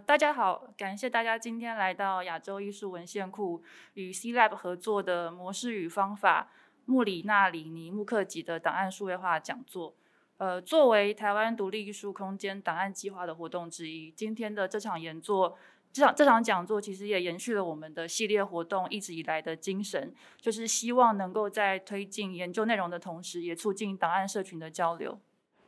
大家好，感谢大家今天来到亚洲艺术文献库与 C-Lab 合作的模式与方法穆里纳里尼穆克吉的档案数位化讲座。作为台湾独立艺术空间档案计划的活动之一，今天的这场讲座其实也延续了我们的系列活动一直以来的精神，就是希望能够在推进研究内容的同时，也促进档案社群的交流。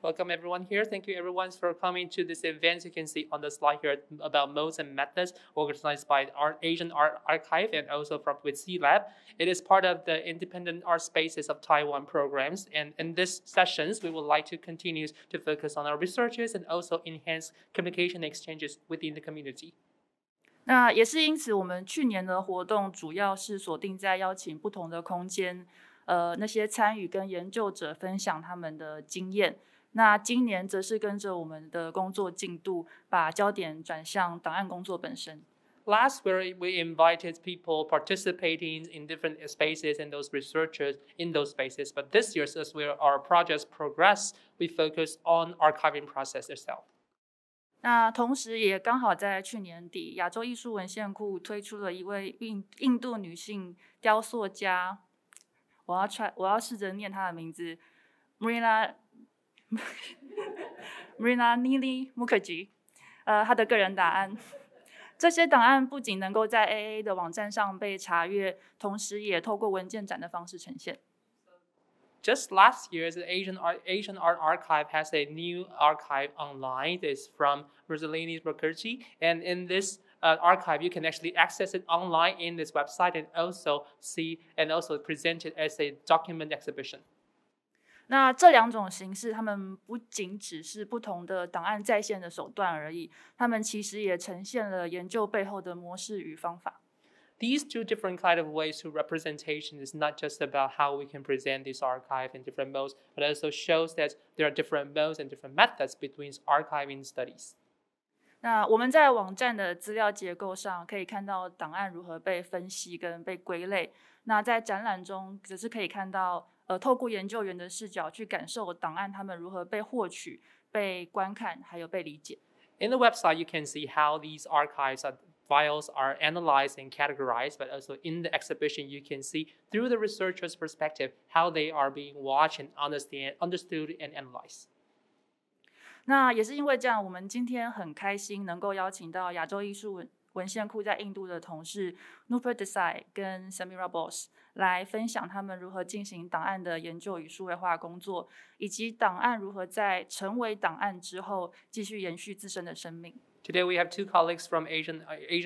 Welcome everyone here. Thank you everyone for coming to this event. You can see on the slide here about modes and methods organized by the Asian Art Archive and also with C-Lab. It is part of the Independent Art Spaces of Taiwan programs. And in these sessions, we would like to continue to focus on our researches and also enhance communication exchanges within the community. 那也是因此，我们去年的活动主要是锁定在邀请不同的空间，那些参与跟研究者分享他们的经验。那今年则是跟着我们的工作进度，把焦点转向档案工作本身。Last year, we invited people participating in different spaces and those researchers in those spaces. But this year, as our projects progress, we focus on archiving process itself. 那同时也刚好在去年底，亚洲艺术文献库推出了一位印度女性雕塑家，我要试着念她的名字 Mrinalini MUKHERJEE， 她的个人档案。这些档案不仅能够在 AAA 的网站上被查阅，同时也透过文件展的方式呈现。Just last year, the Asian Art Archive has a new archive online. It's from Mrinalini MUKHERJEE, and in this archive, you can actually access it online in this website and also present it as a document exhibition. 那这两种形式，它们不仅只是不同的档案再现的手段而已，它们其实也呈现了研究背后的模式与方法。These two different kind of ways to representation is not just about how we can present this archive in different modes, but also shows that there are different modes and different methods between archiving studies. 那我们在网站的资料结构上可以看到档案如何被分析跟被归类。那在展览中，则是可以看到透过研究员的视角去感受档案它们如何被获取、被观看，还有被理解。In the website, you can see how these files are analyzed and categorized, but also in the exhibition, you can see through the researcher's perspective how they are being watched and understood and analyzed. 那也是因为这样，我们今天很开心能够邀请到亚洲艺术文献库在印度的同事 Noopur DESAI 跟 Samira BOSE 来分享他们如何进行档案的研究与数位化工作，以及档案如何在成为档案之后继续延续自身的生命。Today, we have two colleagues from Asian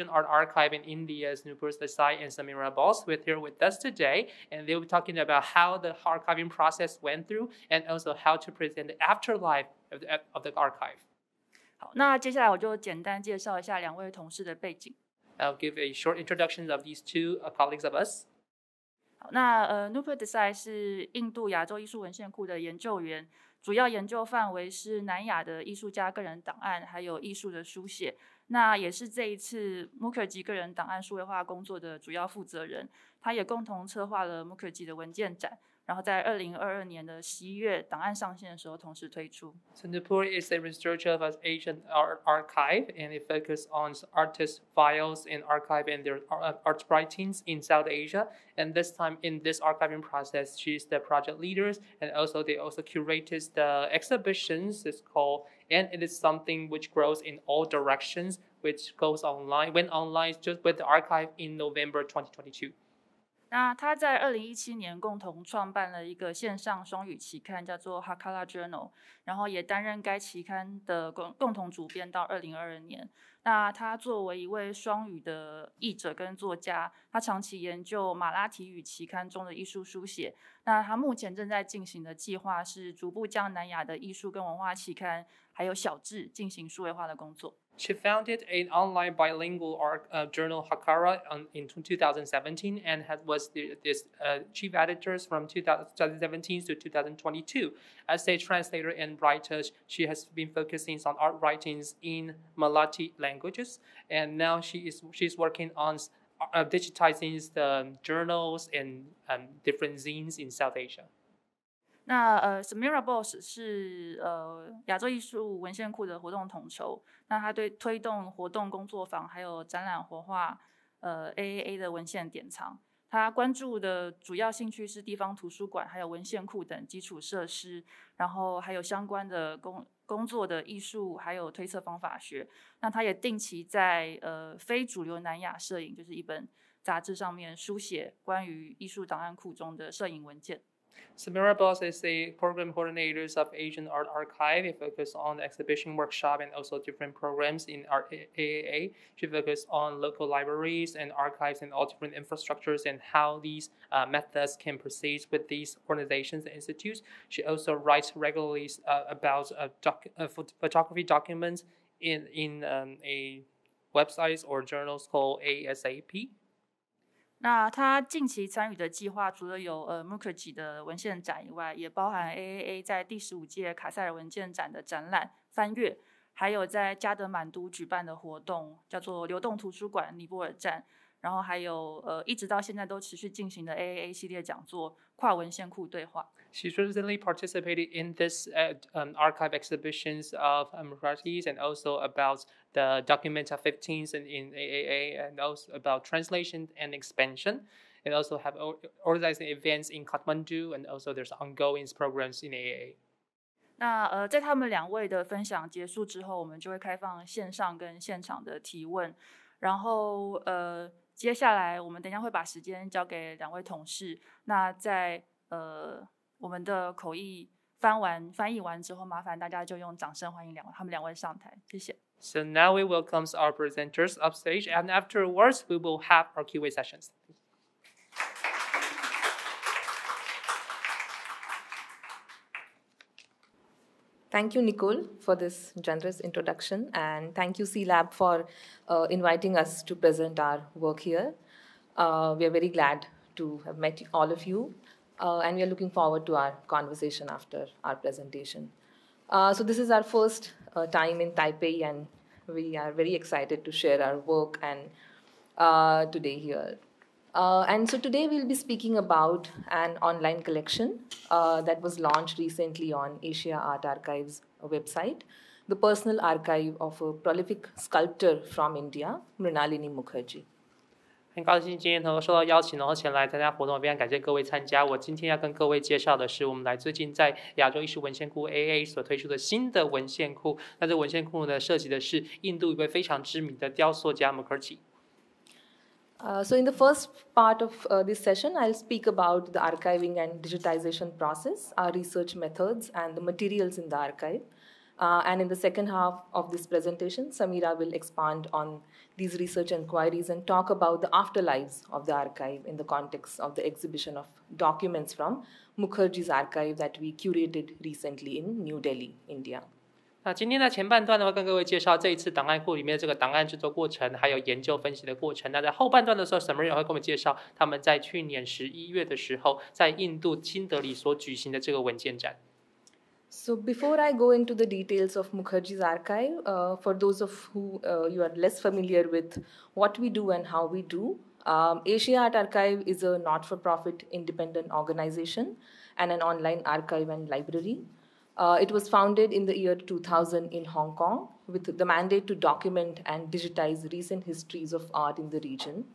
Art Archive in India, Noopur DESAI and Samira BOSE, here with us today, and they'll be talking about how the archiving process went through, and also how to present the afterlife of the archive. 好，那接下来我就简单介绍一下两位同事的背景。I'll give a short introduction of these two colleagues of us. 好，那Noopur DESAI 是印度亚洲艺术文献库的研究员，主要研究范围是南亚的艺术家个人档案，还有艺术的书写。那也是这一次MUKHERJEE个人档案数位化工作的主要负责人。他也共同策划了MUKHERJEE的文件展，然后在2022年的11月档案上线的时候同时推出。So Noopur is a researcher of Asian Art Archive, and it focuses on artist files and archive and their art writings in South Asia. And this time in this archiving process, she's the project leader, and they also curated the exhibitions. It's called, and it is something which grows in all directions, which went online just with the archive in November 2022. 那他在2017年共同创办了一个线上双语期刊，叫做 Hakara Journal， 然后也担任该期刊的共同主编到2022年。那他作为一位双语的译者跟作家，他长期研究马拉提语期刊中的艺术书写。那他目前正在进行的计划是逐步将南亚的艺术跟文化期刊还有小志进行数位化的工作。She founded an online bilingual art journal, Hakara, in 2017, and was this chief editor from 2017 to 2022. As a translator and writer, she has been focusing on art writings in Malathi languages, and now she's working on digitizing the journals and different zines in South Asia. 那Samira BOSE 是亚洲艺术文献库的活动统筹，那他对推动活动工作坊还有展览活化AAA 的文献典藏。他关注的主要兴趣是地方图书馆还有文献库等基础设施，然后还有相关的工作的艺术还有推测方法学。那他也定期在非主流南亚摄影就是一本杂志上面书写关于艺术档案库中的摄影文件。Samira BOSE is a program coordinator of Asian Art Archive. It focuses on exhibition workshop and also different programs in our AAA. She focuses on local libraries and archives and all different infrastructures and how these methods can proceed with these organizations and institutes. She also writes regularly about photography documents in a websites or journals called ASAP. 那他近期参与的计划，除了有Mukherjee的文献展以外，也包含 AAA 在第15届卡塞尔文件展的展览翻阅，还有在加德满都举办的活动，叫做流动图书馆尼泊尔站，然后还有一直到现在都持续进行的 AAA 系列讲座跨文献库对话。She's recently participated in this archive exhibitions of Mukherjee's and also about the document of 15th in AAA and also about translation and expansion. And also have organizing events in Kathmandu and also there's ongoing programs in AAA. 那在他们两位的分享结束之后，我们就会开放线上跟现场的提问，然后接下来我们等一下会把时间交给两位同事。那在我们的口译翻译完之后，麻烦大家就用掌声欢迎他们两位上台，谢谢。So now we welcome our presenters upstage, and afterwards we will have our Q&A sessions. Thank you, Nicole, for this generous introduction, and thank you, C-Lab, for inviting us to present our work here. We are very glad to have met all of you. And we are looking forward to our conversation after our presentation. So this is our first time in Taipei, and we are very excited to share our work and today here. And so today we'll be speaking about an online collection that was launched recently on Asia Art Archive's website, the personal archive of a prolific sculptor from India, Mrinalini MUKHERJEE. 很高兴今天能够受到邀请，然后前来参加活动，非常感谢各位参加。我今天要跟各位介绍的是我们最近在亚洲艺术文献库 AA 所推出的新的文献库。那这文献库呢，涉及的是印度一位非常知名的雕塑家 Mukherjee。So in the first part of this session, I'll speak about the archiving and digitization process, our research methods, and the materials in the archive. And in the second half of this presentation, Samira will expand on these research inquiries and talk about the afterlives of the archive in the context of the exhibition of documents from Mukherjee's archive that we curated recently in New Delhi, India. 那今天的前半段呢，会跟各位介绍这一次档案库里面这个档案制作过程，还有研究分析的过程。那在后半段的时候 ，Samira 会跟我们介绍他们在去年11月的时候，在印度新德里所举行的这个文件展。So before I go into the details of Mukherjee's archive, for those of who you are less familiar with what we do and how we do, Asia Art Archive is a not-for-profit independent organization and an online archive and library. It was founded in the year 2000 in Hong Kong with the mandate to document and digitize recent histories of art in the region.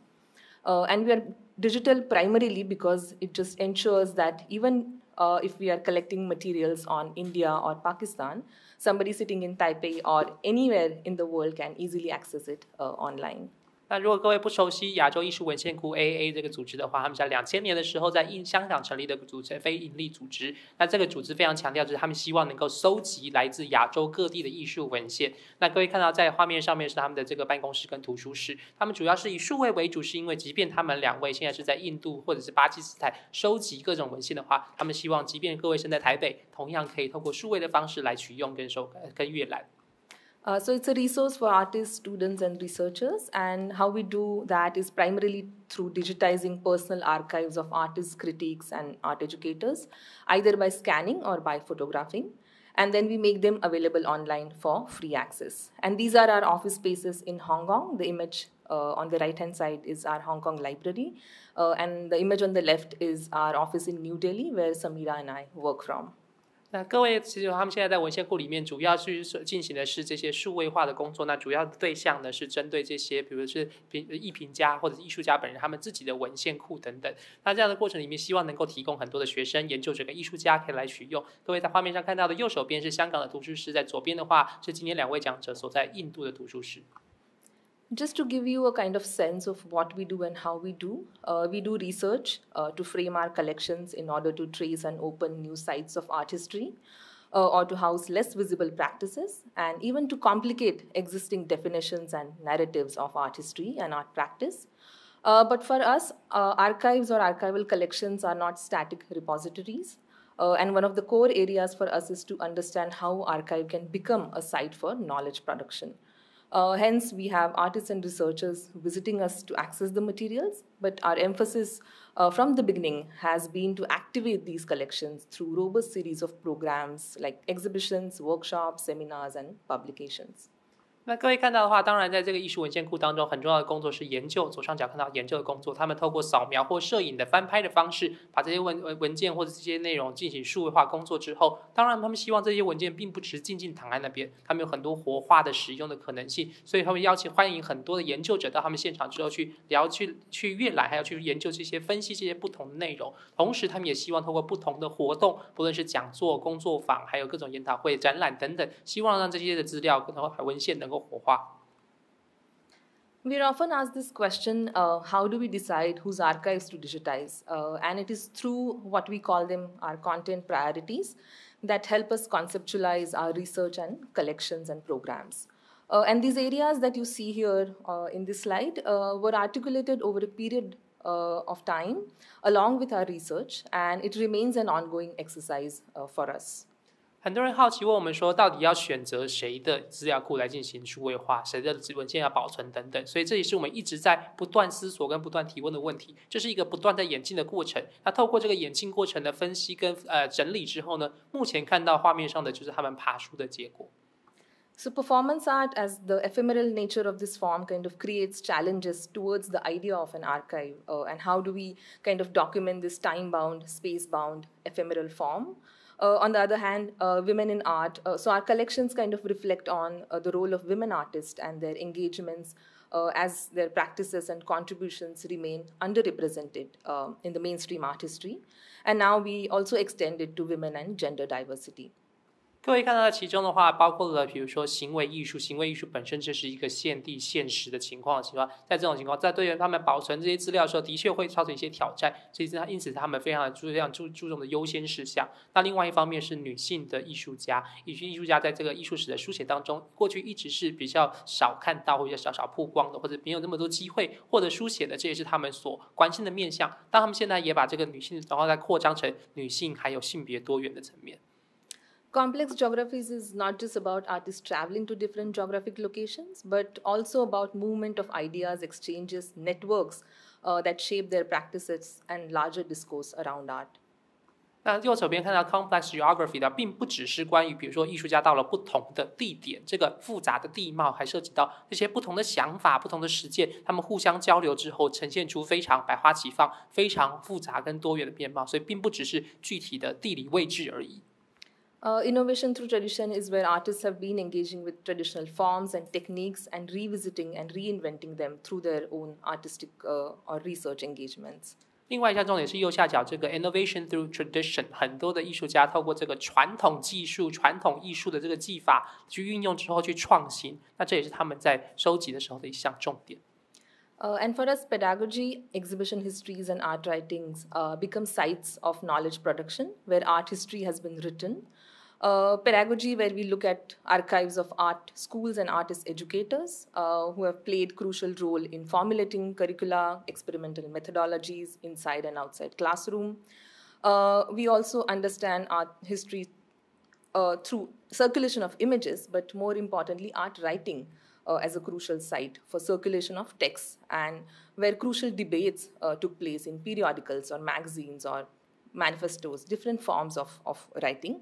And we are digital primarily because it just ensures that even if we are collecting materials on India or Pakistan, somebody sitting in Taipei or anywhere in the world can easily access it online. 那如果各位不熟悉亚洲艺术文献库 AAA 这个组织的话，他们在2000年的时候在香港成立的组织，非营利组织。那这个组织非常强调就是他们希望能够收集来自亚洲各地的艺术文献。那各位看到在画面上面是他们的这个办公室跟图书室，他们主要是以数位为主，是因为即便他们两位现在是在印度或者是巴基斯坦收集各种文献的话，他们希望即便各位身在台北，同样可以透过数位的方式来取用跟阅览。So it's a resource for artists, students, and researchers, and how we do that is primarily through digitizing personal archives of artists, critics, and art educators, either by scanning or by photographing, and then we make them available online for free access. And these are our office spaces in Hong Kong. The image On the right-hand side is our Hong Kong library, and the image on the left is our office in New Delhi, where Samira and I work from. 那各位，其实他们现在在文献库里面主要是进行的是这些数位化的工作，那主要的对象呢是针对这些，比如是艺评家或者是艺术家本人他们自己的文献库等等。那这样的过程里面，希望能够提供很多的学生、研究者跟艺术家可以来取用。各位在画面上看到的右手边是香港的图书室，在左边的话是今天2位讲者所在印度的图书室。Just to give you a kind of sense of what we do and how we do research to frame our collections in order to trace and open new sites of art history, or to house less visible practices, and even to complicate existing definitions and narratives of art history and art practice. But for us, archives or archival collections are not static repositories. And one of the core areas for us is to understand how archive can become a site for knowledge production. Hence, we have artists and researchers visiting us to access the materials, but our emphasis from the beginning has been to activate these collections through robust series of programs like exhibitions, workshops, seminars, and publications. 那各位看到的话，当然在这个艺术文献库当中，很重要的工作是研究。左上角看到研究的工作，他们透过扫描或摄影的翻拍的方式，把这些文件或者这些内容进行数位化工作之后，当然他们希望这些文件并不只进档案那边，他们有很多活化的使用的可能性，所以他们欢迎很多的研究者到他们现场之后去阅览，还有去研究这些分析这些不同的内容。同时，他们也希望透过不同的活动，不论是讲座、工作坊，还有各种研讨会、展览等等，希望让这些的资料和文献能够活化。We're often asked this question, how do we decide whose archives to digitize? And it is through what we call them our content priorities that help us conceptualize our research and collections and programs. And these areas that you see here in this slide were articulated over a period of time along with our research, and it remains an ongoing exercise for us. 很多人好奇问我们说，到底要选择谁的资料库来进行数位化，谁的文件要保存等等，所以这也是我们一直在不断思索跟不断提问的问题，这是一个不断在演进的过程。那透过这个演进过程的分析跟整理之后呢，目前看到画面上的就是他们爬梳的结果。So performance art, as the ephemeral nature of this form, kind of creates challenges towards the idea of an archive, and how do we kind of document this time-bound, space-bound, ephemeral form? On the other hand, women in art, so our collections kind of reflect on the role of women artists and their engagements as their practices and contributions remain underrepresented in the mainstream art history. And now we also extend it to women and gender diversity. 各位看到的其中的话，包括了比如说行为艺术，行为艺术本身就是一个现地现实的情况，在这种情况，在对于他们保存这些资料的时候，的确会造成一些挑战，所以因此他们非常注重的优先事项。那另外一方面是女性的艺术家，艺术家在这个艺术史的书写当中，过去一直是比较少看到或者少曝光的，或者没有那么多机会获得书写的，这也是他们所关心的面向。但他们现在也把这个女性，然后再扩张成女性还有性别多元的层面。Complex geographies is not just about artists traveling to different geographic locations, but also about movement of ideas, exchanges, networks that shape their practices and larger discourse around art. 那右手边看到 complex geography 的，并不只是关于比如说艺术家到了不同的地点，这个复杂的地貌，还涉及到这些不同的想法、不同的实践，他们互相交流之后，呈现出非常百花齐放、非常复杂跟多元的面貌，所以并不只是具体的地理位置而已。Innovation through tradition is where artists have been engaging with traditional forms and techniques and revisiting and reinventing them through their own artistic or research engagements. 另外一项重点是右下角这个 innovation through tradition， 很多的艺术家透过这个传统技术、传统艺术的这个技法去运用之后去创新，那这也是他们在收集的时候的一项重点。And for us, pedagogy, exhibition histories, and art writings become sites of knowledge production where art history has been written. Pedagogy, where we look at archives of art schools and artist educators who have played crucial role in formulating curricula, experimental methodologies inside and outside classroom. We also understand art history through circulation of images, but more importantly, art writing as a crucial site for circulation of texts, and where crucial debates took place in periodicals or magazines or manifestos, different forms of writing,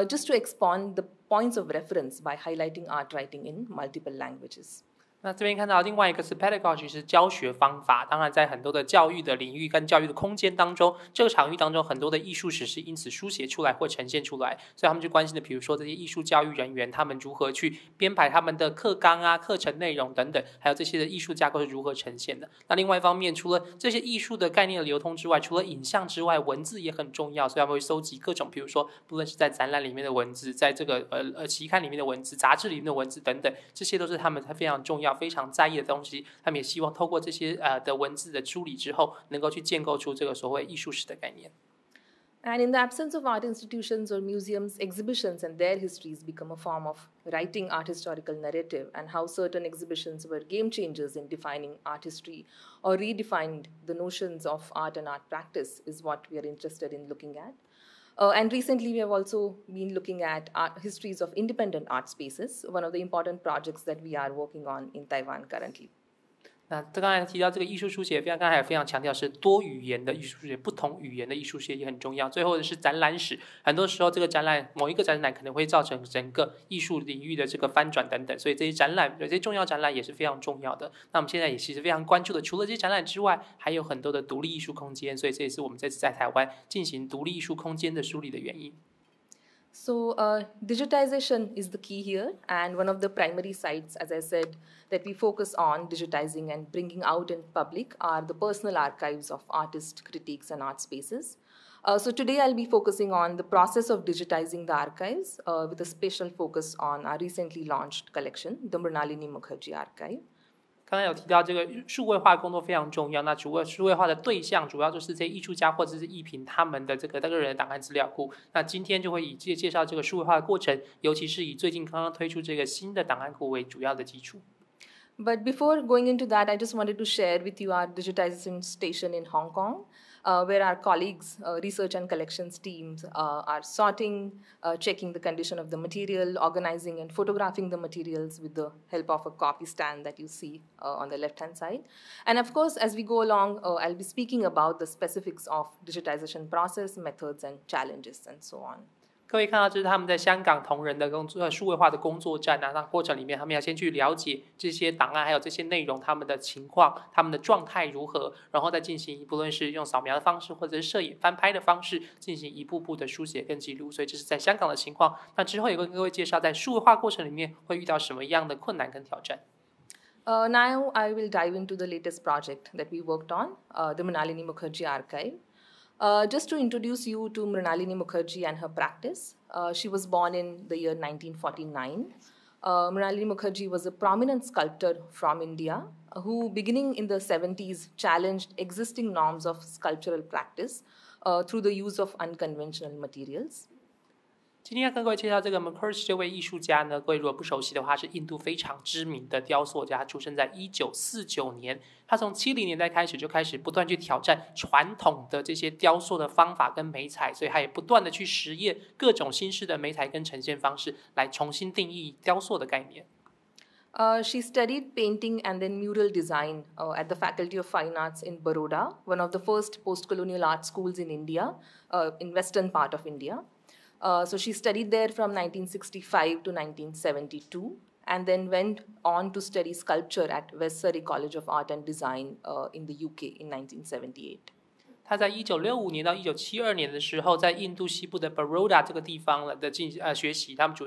just to expand the points of reference by highlighting art writing in multiple languages. 那这边看到另外一个是 pedagogy， 是教学方法。当然在很多的教育的领域跟教育的空间当中，这个场域当中很多的艺术史是因此书写出来或呈现出来，所以他们就关心的比如说这些艺术教育人员他们如何去编排他们的课纲啊、课程内容等等，还有这些的艺术架构是如何呈现的。那另外一方面，除了这些艺术的概念的流通之外，除了影像之外，文字也很重要，所以他们会搜集各种比如说不论是在展览里面的文字，在这个期刊里面的文字、杂志里面的文字等等，这些都是他们非常重要非常在意的东西。他们也希望透过这些的文字的梳理之后，能够去建构出这个所谓艺术史的概念。And in the absence of art institutions or museums, exhibitions and their histories become a form of writing art historical narrative, and how certain exhibitions were game changers in defining art history or redefined the notions of art and art practice is what we are interested in looking at. And recently we have also been looking at histories of independent art spaces, one of the important projects that we are working on in Taiwan currently. 那刚才提到这个艺术书写，刚才也非常强调是多语言的艺术书写，不同语言的艺术书写也很重要。最后的是展览史，很多时候这个展览某一个展览可能会造成整个艺术领域的这个翻转等等，所以这些展览有些重要展览也是非常重要的。那我们现在也其实非常关注的，除了这些展览之外，还有很多的独立艺术空间，所以这也是我们这次在台湾进行独立艺术空间的梳理的原因。So digitization is the key here, and one of the primary sites, as I said, that we focus on digitizing and bringing out in public are the personal archives of artists, critiques, and art spaces. So today I'll be focusing on the process of digitizing the archives with a special focus on our recently launched collection, the Mrinalini MUKHERJEE Archive. 刚才有提到这个数位化工作非常重要，那除了数位化的对象主要就是这些艺术家或者是艺评他们的这个个人的档案资料库。那今天就会以介绍这个数位化的过程，尤其是以最近刚刚推出这个新的档案库为主要的基础。But before going into that, I just wanted to share with you our digitization station in Hong Kong, where our colleagues, research and collections teams are sorting, checking the condition of the material, organizing and photographing the materials with the help of a copy stand that you see on the left-hand side. And of course, as we go along, I'll be speaking about the specifics of digitization process, methods, and challenges, and so on. 各位看到，这是他们在香港同仁的数位化的工作站啊，那过程里面，他们要先去了解这些档案，还有这些内容，他们的情况、他们的状态如何，然后再进行不论是用扫描的方式，或者是摄影翻拍的方式，进行一步步的书写跟记录。所以这是在香港的情况。那之后也跟各位介绍，在数位化过程里面会遇到什么样的困难跟挑战。Now I will dive into the latest project that we worked on, the Mrinalini MUKHERJEE Archive. Just to introduce you to Mrinalini MUKHERJEE and her practice, she was born in the year 1949. Mrinalini MUKHERJEE was a prominent sculptor from India who, beginning in the 70s, challenged existing norms of sculptural practice through the use of unconventional materials. 今天要跟各位介绍这个 MUKHERJEE 这位艺术家呢，各位如果不熟悉的话，是印度非常知名的雕塑家，出生在1949年。他从70年代开始就开始不断去挑战传统的这些雕塑的方法跟媒材，所以他也不断的去实验各种新式的媒材跟呈现方式，来重新定义雕塑的概念。She studied painting and then mural design at the Faculty of Fine Arts in Baroda, one of the first post-colonial art schools in India, in western part of India. So she studied there from 1965 to 1972, and then went on to study sculpture at West Surrey College of Art and Design in the UK in 1978. 他在1965年到1972年的时候，在印度西部的 Baroda 这个地方的学习，他们主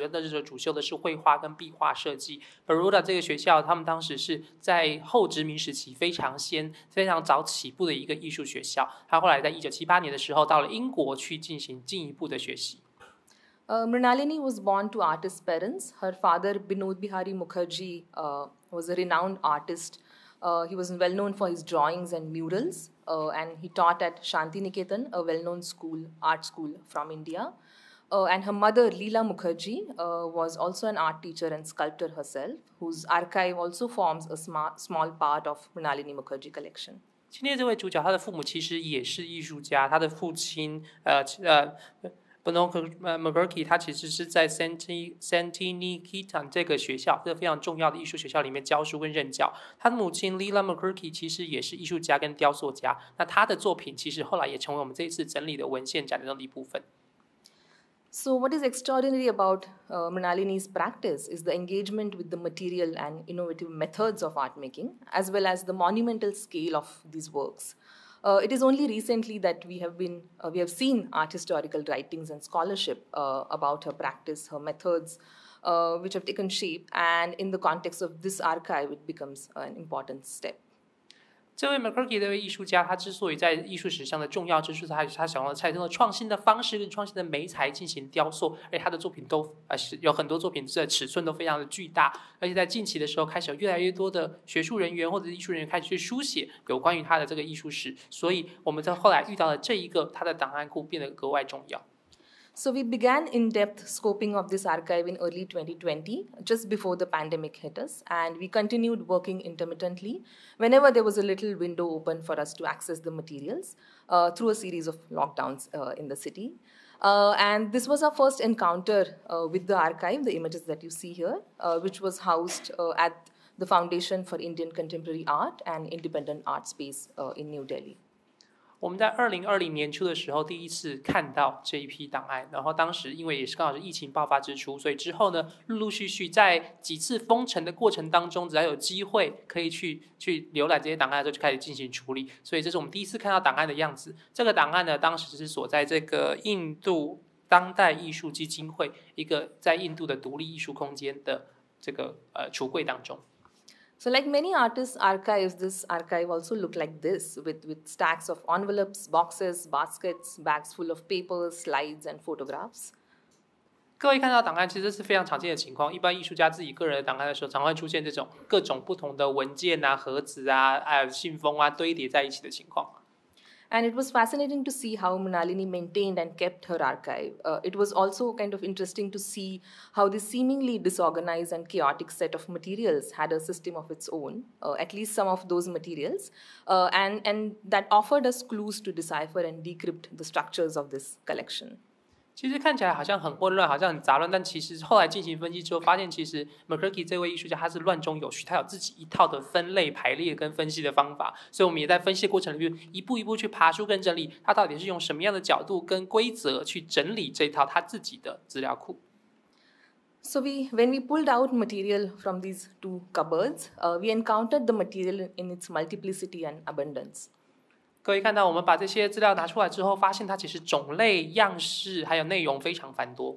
修的是绘画跟壁画设计。Baroda 这个学校，他们当时是在后殖民时期非常早起步的一个艺术学校。他后来在1978年的时候到了英国去进行进一步的学习。Mrinalini was born to artist parents. Her father, Binod Bihari Mukherjee, was a renowned artist. He was well known for his drawings and murals, and he taught at Shanti Niketan, a well-known art school from India. And her mother, Leela Mukherjee, was also an art teacher and sculptor herself, whose archive also forms a small part of Mrinalini MUKHERJEE collection. 今天这位主角，他的父母其实也是艺术家，他的父亲MUKHERJEE 他其实是在 Shanti Niketan 这个学校，这个非常重要的艺术学校里面教书跟任教。他的母亲 Leela MUKHERJEE 其实也是艺术家跟雕塑家，那他的作品其实后来也成为我们这一次整理的文献展的一部分。So what is extraordinary about Mrinalini's practice is the engagement with the material and innovative methods of art making, as well as the monumental scale of these works. It is only recently that we have seen art historical writings and scholarship about her practice, her methods, which have taken shape, and in the context of this archive, it becomes an important step. 这位 MUKHERJEE 这位艺术家，他之所以在艺术史上的重要之处，他想要采用创新的方式跟创新的媒材进行雕塑，而且他的作品都有很多作品的尺寸都非常的巨大，而且在近期的时候开始有越来越多的学术人员或者是艺术人员开始去书写有关于他的这个艺术史，所以我们在后来遇到了这一个他的档案库变得格外重要。So we began in-depth scoping of this archive in early 2020, just before the pandemic hit us, and we continued working intermittently whenever there was a little window open for us to access the materials through a series of lockdowns in the city. And this was our first encounter with the archive, the images that you see here, which was housed at the Foundation for Indian Contemporary Art and Independent Art Space in New Delhi. 我们在2020年初的时候第一次看到这一批档案，然后当时因为也是刚好是疫情爆发之初，所以之后呢，陆陆续续在几次封城的过程当中，只要有机会可以去浏览这些档案的时候，就开始进行处理。所以这是我们第一次看到档案的样子。这个档案呢，当时是锁在这个印度当代艺术基金会一个在印度的独立艺术空间的这个橱柜当中。So like many artists' archives, this archive also looked like this, with stacks of envelopes, boxes, baskets, bags full of papers, slides, and photographs. 各位看到档案，其实是非常常见的情况。一般艺术家自己个人的档案的时候，常会出现这种各种不同的文件啊、盒子啊、还有信封啊堆叠在一起的情况。And it was fascinating to see how Mrinalini maintained and kept her archive. It was also kind of interesting to see how this seemingly disorganized and chaotic set of materials had a system of its own, at least some of those materials, and that offered us clues to decipher and decrypt the structures of this collection. 其实看起来好像很混乱，好像很杂乱，但其实后来进行分析之后，发现其实 MUKHERJEE 这位艺术家他是乱中有序，他有自己一套的分类排列跟分析的方法，所以我们也在分析的过程里面一步一步去爬梳跟整理，他到底是用什么样的角度跟规则去整理这套他自己的资料库。So when we pulled out material from these two cupboards, we encountered the material in its multiplicity and abundance. 各位看到，我们把这些资料拿出来之后，发现它其实种类、样式还有内容非常繁多。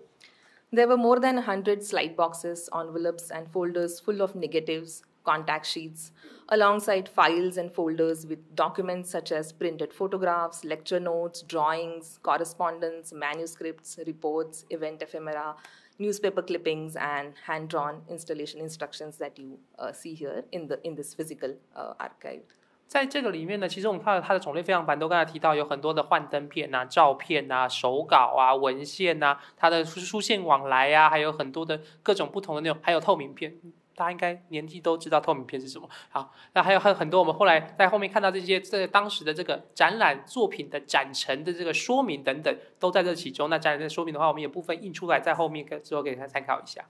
There were more than 100 slide boxes, envelopes, and folders full of negatives, contact sheets, alongside files and folders with documents such as printed photographs, lecture notes, drawings, correspondence, manuscripts, reports, event ephemera, newspaper clippings, and hand-drawn installation instructions that you see here in this physical archive. 在这个里面呢，其实我们看到它的种类非常繁多。刚才提到有很多的幻灯片啊、照片啊、手稿啊、文献啊，它的书信往来啊，还有很多的各种不同的内容，还有透明片。大家应该年纪都知道透明片是什么。好，那还有很多我们后来在后面看到这些当时的这个展览作品的展陈的这个说明等等，都在这其中。那展览的说明的话，我们也部分印出来，在后面之后给大家参考一下。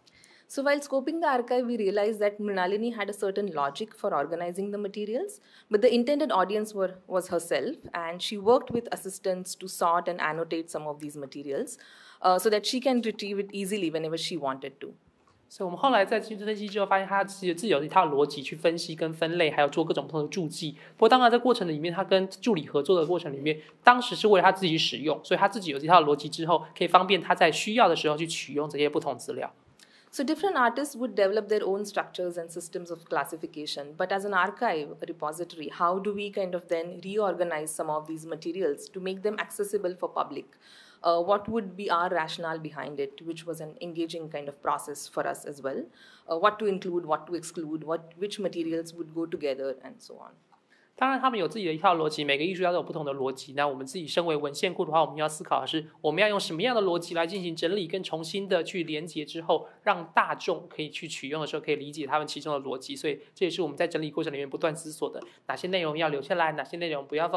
So while scoping the archive, we realized that Mrinalini had a certain logic for organizing the materials, but the intended audience was herself, and she worked with assistants to sort and annotate some of these materials so that she can retrieve it easily whenever she wanted to. 所以我们后来在进行分析之后，发现他自己有一套逻辑去分析跟分类，还有做各种不同的注记。不过当然在过程里面，他跟助理合作的过程里面，当时是为了他自己使用，所以他自己有这套逻辑之后，可以方便他在需要的时候去取用这些不同资料。So different artists would develop their own structures and systems of classification, but as an archive, a repository, how do we kind of then reorganize some of these materials to make them accessible for public? What would be our rationale behind it, which was an engaging kind of process for us as well? What to include, what to exclude, which materials would go together, and so on. 当然他们有自己的一套逻辑，每个艺术家都有不同的逻辑。那我们自己身为文献库的话，我们要思考的是我们要用什么样的逻辑来进行整理跟重新的去连结之后，让大众可以去取用的时候可以理解他们其中的逻辑。所以这也是我们在整理过程里面不断思索的，哪些内容要留下来，哪些内容不要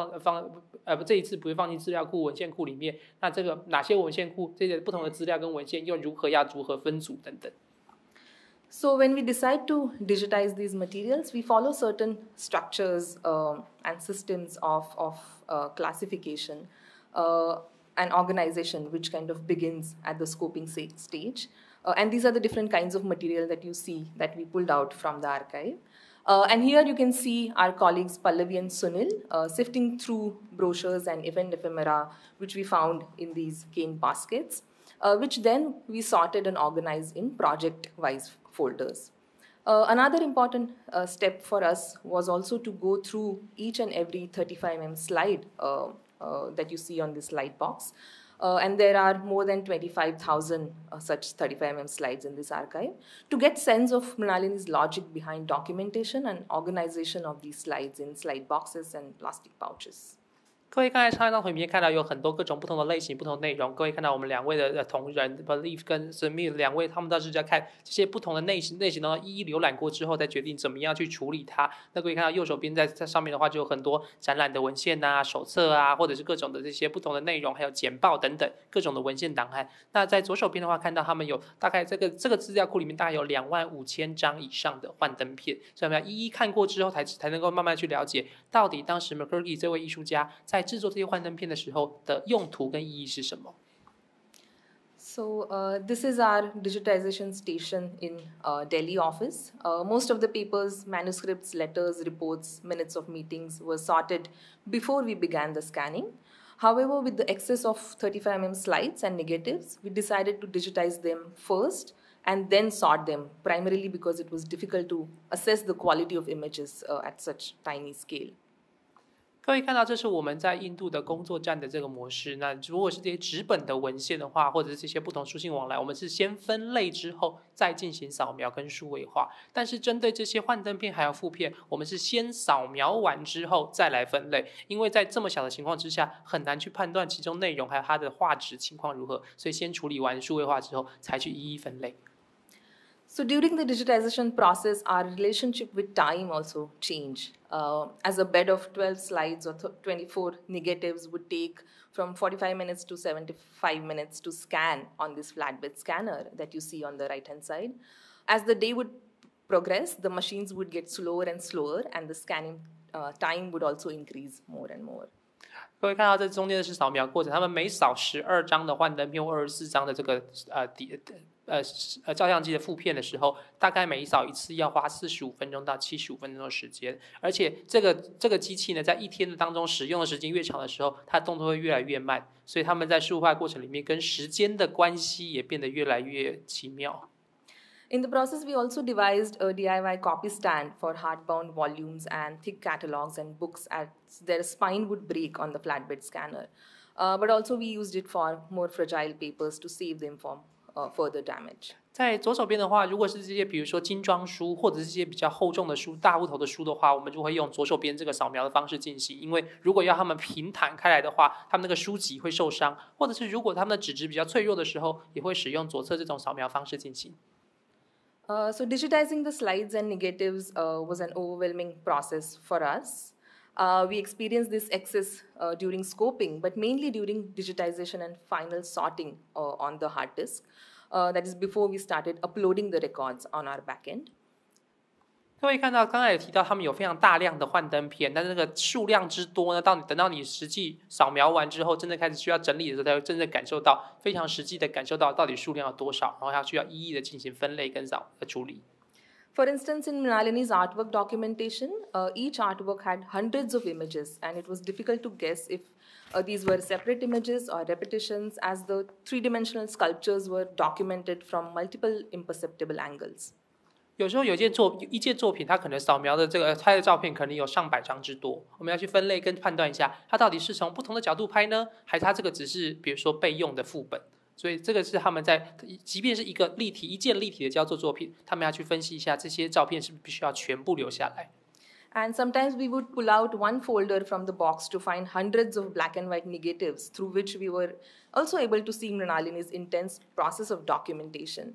这一次不会放进资料库文献库里面，那这个哪些文献库这些不同的资料跟文献又如何分组等等。So when we decide to digitize these materials, we follow certain structures and systems of classification. an organization which kind of begins at the scoping stage. And these are the different kinds of material that you see that we pulled out from the archive. And here you can see our colleagues Pallavi and Sunil sifting through brochures and event ephemera which we found in these cane baskets, which then we sorted and organized in project-wise folders. Another important step for us was also to go through each and every 35mm slide that you see on this slide box. And there are more than 25,000 such 35mm slides in this archive, to get sense of Mrinalini's logic behind documentation and organization of these slides in slide boxes and plastic pouches. 各位刚才上一张图里面看到有很多各种不同的类型、不同的内容。各位看到我们两位的同仁 Believe 跟 Samira 两位，他们当时在看这些不同的类型呢，一一浏览过之后，再决定怎么样去处理它。那各位看到右手边在上面的话，就有很多展览的文献啊、手册啊，或者是各种的这些不同的内容，还有简报等等各种的文献档案。那在左手边的话，看到他们有大概这个资料库里面大概有25000张以上的幻灯片，所以我们要一一看过之后才能够慢慢去了解，到底当时 Mukherjee 这位艺术家在制作这些幻灯片的时候的用途跟意义是什么？ So this is our digitization station in Delhi office. Most of the papers, manuscripts, letters, reports, minutes of meetings were sorted before we began the scanning. However, with the excess of 35mm slides and negatives, we decided to digitize them first and then sort them, primarily because it was difficult to assess the quality of images at such tiny scale. 各位看到，这是我们在印度的工作站的这个模式。那如果是这些纸本的文献的话，或者是这些不同书信往来，我们是先分类之后再进行扫描跟数位化。但是针对这些幻灯片还有副片，我们是先扫描完之后再来分类，因为在这么小的情况之下，很难去判断其中内容还有它的画质情况如何，所以先处理完数位化之后，才去一一分类。So during the digitization process, our relationship with time also changed. As a bed of 12 slides or 24 negatives would take from 45 minutes to 75 minutes to scan on this flatbed scanner that you see on the right-hand side. As the day would progress, the machines would get slower and slower, and the scanning time would also increase more and more. 各位看到这中间的是扫描过程，他们每扫12张的幻灯片或24张的这个照相机的副片的时候，大概每扫一次要花45分钟到75分钟的时间，而且这个机器呢，在一天的当中使用的时间越长的时候，它的动作会越来越慢，所以他们在数位化过程里面跟时间的关系也变得越来越奇妙。In the process, we also devised a DIY copy stand for hardbound volumes and thick catalogs and books as their spine would break on the flatbed scanner. But also we used it for more fragile papers to save them from further damage. 在左手边的话，如果是这些比如说精装书或者是这些比较厚重的书、大部头的书的话，我们就会用左手边这个扫描的方式进行。因为如果要他们平坦开来的话，他们那个书籍会受伤，或者是如果他们的纸质比较脆弱的时候，也会使用左侧这种扫描方式进行。So digitizing the slides and negatives was an overwhelming process for us. We experienced this excess during scoping, but mainly during digitization and final sorting on the hard disk. That is before we started uploading the records on our backend. 各位看到，刚才也提到他们有非常大量的幻灯片，但是那个数量之多呢，等到你实际扫描完之后，真的开始需要整理的时候，才会真正感受到非常实际的感受到到底数量有多少，然后还需要一一的进行分类跟处理。For instance, in Mrinalini's artwork documentation, each artwork had hundreds of images, and it was difficult to guess if these were separate images or repetitions, as the three-dimensional sculptures were documented from multiple imperceptible angles. 有时候一件作品，它可能扫描的拍的照片可能有上百张之多，我们要去分类跟判断一下，它到底是从不同的角度拍呢，还是它这个只是比如说备用的副本？所以这个是他们在，即便是一件立体的焦作作品，他们要去分析一下这些照片是不是必须要全部留下来。And sometimes we would pull out one folder from the box to find hundreds of black and white negatives, through which we were also able to see Mrinalini's intense process of documentation.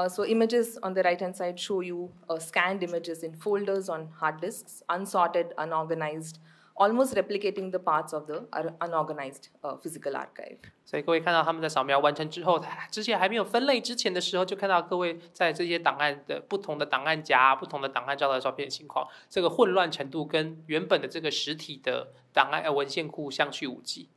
So images on the right-hand side show you scanned images in folders on hard disks, unsorted, unorganized, almost replicating the parts of the unorganized physical archive. 所以各位看到他们在扫描完成之后，之前还没有分类之前的时候，就看到各位在这些档案的不同的档案夹、不同的档案照的照片的情况，这个混乱程度跟原本的这个实体的档案文献库相去无几。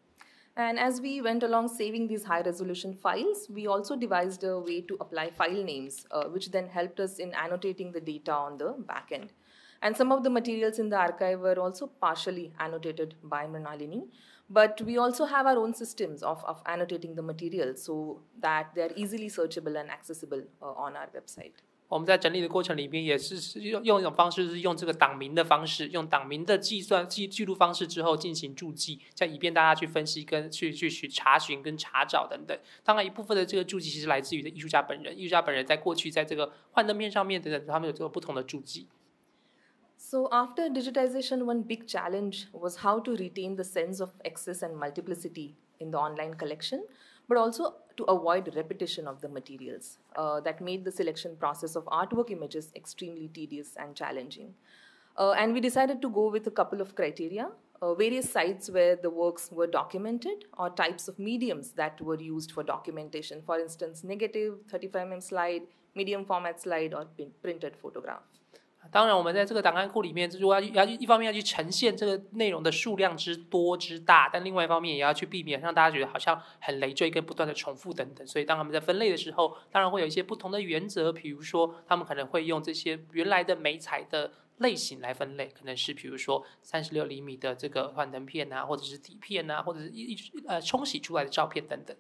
And as we went along saving these high-resolution files, we also devised a way to apply file names, which then helped us in annotating the data on the back end. And some of the materials in the archive were also partially annotated by Mrinalini, but we also have our own systems of annotating the materials so that they are easily searchable and accessible on our website. 我们在整理的过程里面也是用一种方式，是用这个党名的方式，用党名的记录方式之后进行注记，这样以便大家去分析跟去查询跟查找等等。当然一部分的这个注记其实来自于艺术家本人，艺术家本人在过去在这个幻灯片上面等等，他们有这个不同的注记。So after digitization, one big challenge was how to retain the sense of excess and multiplicity in the online collection, but also to avoid repetition of the materials that made the selection process of artwork images extremely tedious and challenging. And we decided to go with a couple of criteria, various sites where the works were documented or types of mediums that were used for documentation. For instance, negative, 35mm slide, medium format slide, or printed photograph. 当然我们在这个档案库里面如果要一方面要去呈现这个内容的数量之多之大，但另外一方面也要去避免让大家觉得好像很累赘跟不断的重复等等，所以当他们在分类的时候当然会有一些不同的原则，比如说他们可能会用这些原来的媒材的类型来分类，可能是比如说36厘米的这个幻灯片啊，或者是底片啊，或者是冲洗出来的照片等等。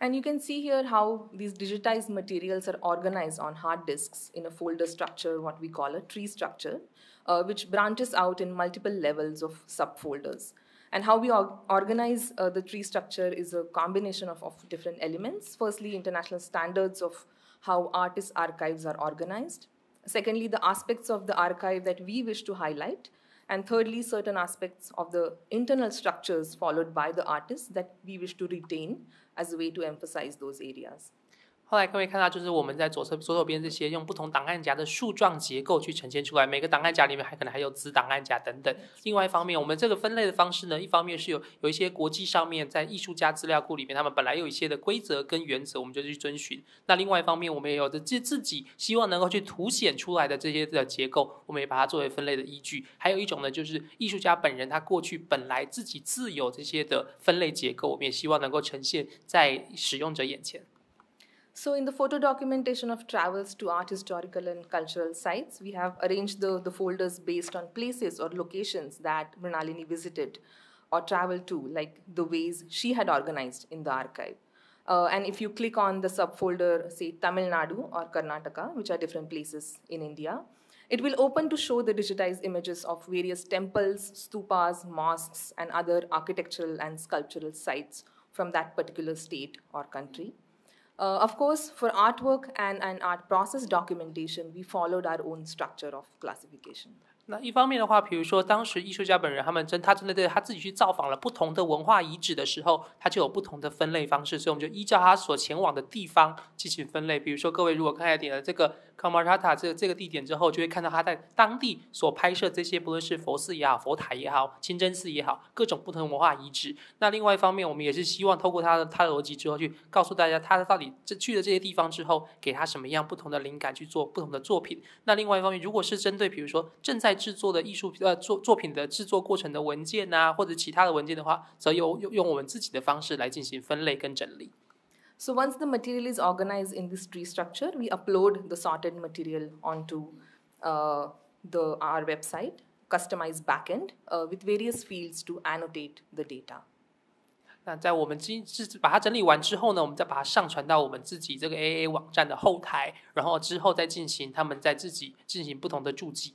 And you can see here how these digitized materials are organized on hard disks in a folder structure, what we call a tree structure, which branches out in multiple levels of subfolders. And how we organize the tree structure is a combination of different elements. Firstly, international standards of how artists' archives are organized. Secondly, the aspects of the archive that we wish to highlight. And thirdly, certain aspects of the internal structures followed by the artists that we wish to retain as a way to emphasize those areas. 后来各位看到，就是我们在左手边这些用不同档案夹的树状结构去呈现出来，每个档案夹里面可能还有子档案夹等等。另外一方面，我们这个分类的方式呢，一方面是有一些国际上面在艺术家资料库里面，他们本来有一些的规则跟原则，我们就去遵循。那另外一方面，我们也有自己希望能够去凸显出来的这些的结构，我们也把它作为分类的依据。还有一种呢，就是艺术家本人他过去本来自有这些的分类结构，我们也希望能够呈现在使用者眼前。So in the photo documentation of travels to art, historical, and cultural sites, we have arranged the folders based on places or locations that Mrinalini visited or traveled to, like the ways she had organized in the archive. And if you click on the subfolder, say Tamil Nadu or Karnataka, which are different places in India, it will open to show the digitized images of various temples, stupas, mosques, and other architectural and sculptural sites from that particular state or country. Of course, for artwork and art process documentation, we followed our own structure of classification. 那一方面的话，比如说当时艺术家本人他针对他自己去造访了不同的文化遗址的时候，他就有不同的分类方式，所以我们就依照他所前往的地方进行分类。比如说各位如果刚才点了这个 Kamarata 这个地点之后，就会看到他在当地所拍摄这些不论是佛寺也好、佛塔也好、清真寺也好，各种不同的文化遗址。那另外一方面，我们也是希望透过他的逻辑之后，去告诉大家他到底去了这些地方之后，给他什么样不同的灵感去做不同的作品。那另外一方面，如果是针对比如说正在制作的艺术作品的制作过程的文件啊，或者其他的文件的话，则用我们自己的方式来进行分类跟整理。So once the material is organized in this tree structure, we upload the sorted material onto our website, customized backend with various fields to annotate the data. 那在我们把它整理完之后呢，我们再把它上传到我们自己这个 AAA 网站的后台，然后之后再他们再自己进行不同的注记。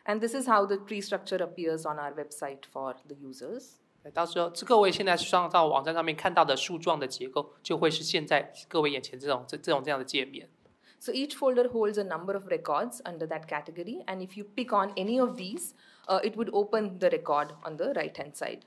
And this is how the tree structure appears on our website for the users. 到时候各位现在上到网站上面看到的树状的结构，就会是现在各位眼前这样的界面。So each folder holds a number of records under that category, and if you pick on any of these, it would open the record on the right-hand side.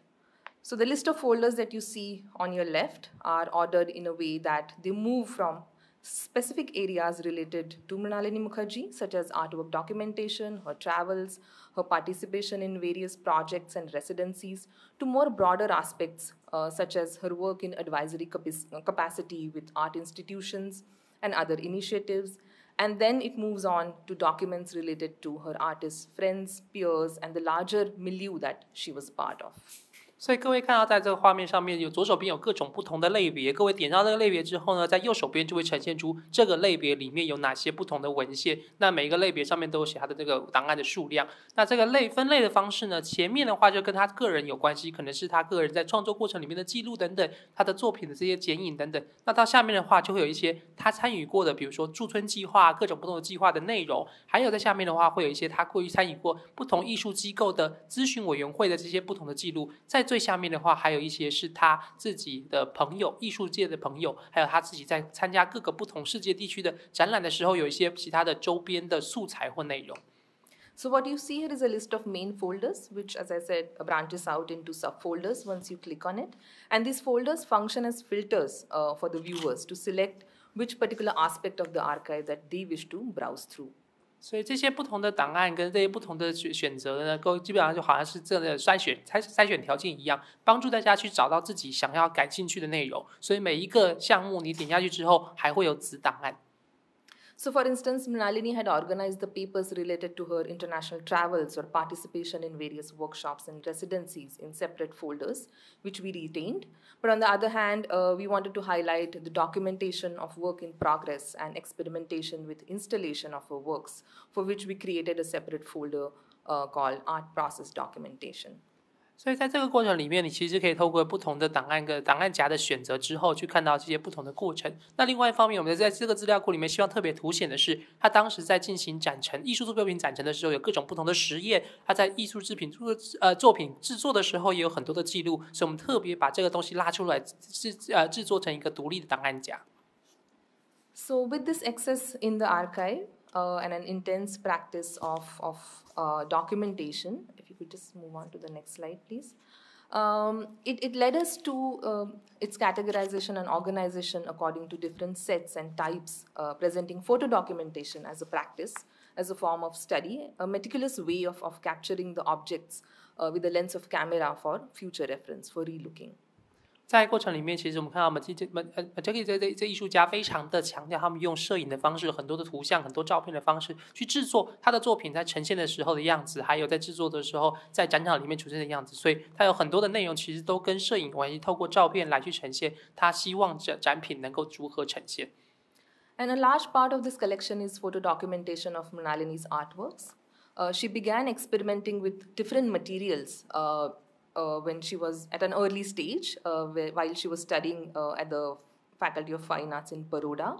So the list of folders that you see on your left are ordered in a way that they move from specific areas related to Mrinalini Mukherjee, such as artwork documentation, her travels, her participation in various projects and residencies, to more broader aspects, such as her work in advisory capacity with art institutions and other initiatives. And then it moves on to documents related to her artist friends, peers, and the larger milieu that she was part of. 所以各位看到在这个画面上面，左手边有各种不同的类别，各位点到这个类别之后呢，在右手边就会呈现出这个类别里面有哪些不同的文献，那每一个类别上面都有写它的这个档案的数量。那这个分类的方式呢，前面的话就跟他个人有关系，可能是他个人在创作过程里面的记录等等，他的作品的这些剪影等等。那到下面的话就会有一些他参与过的，比如说驻村计划，各种不同的计划的内容，还有在下面的话会有一些他过去参与过不同艺术机构的咨询委员会的这些不同的记录。在最下面的话还有一些是他自己的朋友，艺术界的朋友，还有他自己在参加各个不同世界地区的展览的时候有一些其他的周边的素材或内容。So what you see here is a list of main folders, which, as I said, branches out into subfolders once you click on it. And these folders function as filters for the viewers to select which particular aspect of the archive that they wish to browse through. 所以这些不同的档案跟这些不同的选择呢，基本上就好像是这个筛选条件一样，帮助大家去找到自己想要感兴趣的内容。所以每一个项目你点下去之后，还会有子档案。So, for instance, Mrinalini had organized the papers related to her international travels or participation in various workshops and residencies in separate folders, which we retained. But on the other hand, we wanted to highlight the documentation of work in progress and experimentation with installation of her works, for which we created a separate folder called Art Process Documentation. 所以在这个过程里面，你其实可以透过不同的档案跟档案夹的选择之后，去看到这些不同的过程。那另外一方面，我们在这个资料库里面希望特别凸显的是，他当时在进行展陈艺术作品展陈的时候，有各种不同的实验。他在艺术作品制作的时候，也有很多的记录，所以我们特别把这个东西拉出来，制作成一个独立的档案夹。So with this access in the archive and an intense practice of documentation, if you could just move on to the next slide, please. It led us to its categorization and organization according to different sets and types, presenting photo documentation as a practice, as a form of study, a meticulous way of capturing the objects with the lens of camera for future reference, for relooking. 在过程里面，其实我们看到我们这艺术家非常的强调，他们用摄影的方式，很多的图像、很多照片的方式去制作他的作品，在呈现的时候的样子，还有在制作的时候在展场里面出现的样子。所以他有很多的内容，其实都跟摄影有关系，透过照片来去呈现他希望展品能够如何呈现。And a large part of this collection is photo documentation of Mrinalini's artworks. She began experimenting with different materials when she was at an early stage, while she was studying at the Faculty of Fine Arts in Baroda.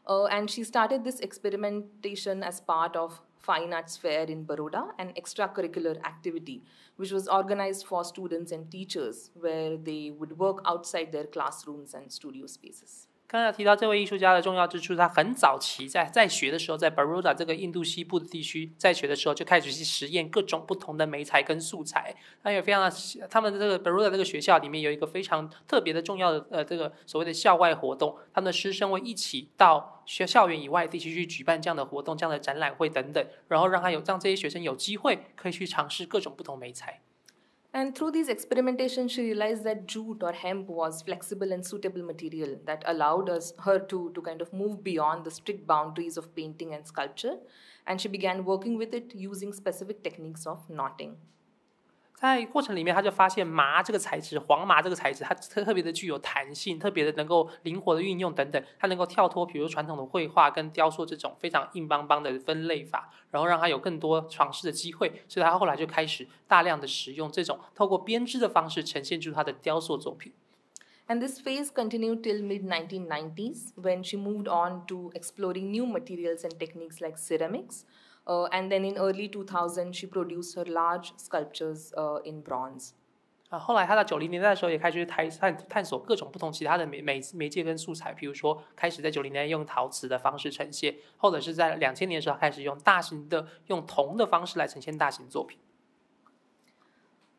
And she started this experimentation as part of Fine Arts Fair in Baroda, an extracurricular activity, which was organized for students and teachers, where they would work outside their classrooms and studio spaces. 刚才提到这位艺术家的重要之处，他很早期在学的时候，在 Baroda 这个印度西部的地区，在学的时候就开始去实验各种不同的媒材跟素材。那有非常他们的这个 Baroda 这个学校里面有一个非常特别的重要的这个所谓的校外活动，他们的师生会一起到校园以外的地区去举办这样的活动、这样的展览会等等，然后让这些学生有机会可以去尝试各种不同媒材。And through these experimentations, she realized that jute or hemp was flexible and suitable material that allowed her to kind of move beyond the strict boundaries of painting and sculpture. And she began working with it using specific techniques of knotting. 在过程里面，他就发现麻这个材质，黄麻这个材质，它特别的具有弹性，特别的能够灵活的运用等等，它能够跳脱比如传统的绘画跟雕塑这种非常硬邦邦的分类法，然后让它有更多尝试的机会，所以他后来就开始大量的使用这种透过编织的方式呈现出他的雕塑作品。And this phase continued till mid-1990s, when she moved on to exploring new materials and techniques like ceramics. And then in early 2000, she produced her large sculptures in bronze. 后来他在90年代的时候也开始探索各种不同其他的媒介跟素材，比如说开始在90年代用陶瓷的方式呈现，或者是在2000年的时候开始用大型的用铜的方式来呈现大型作品。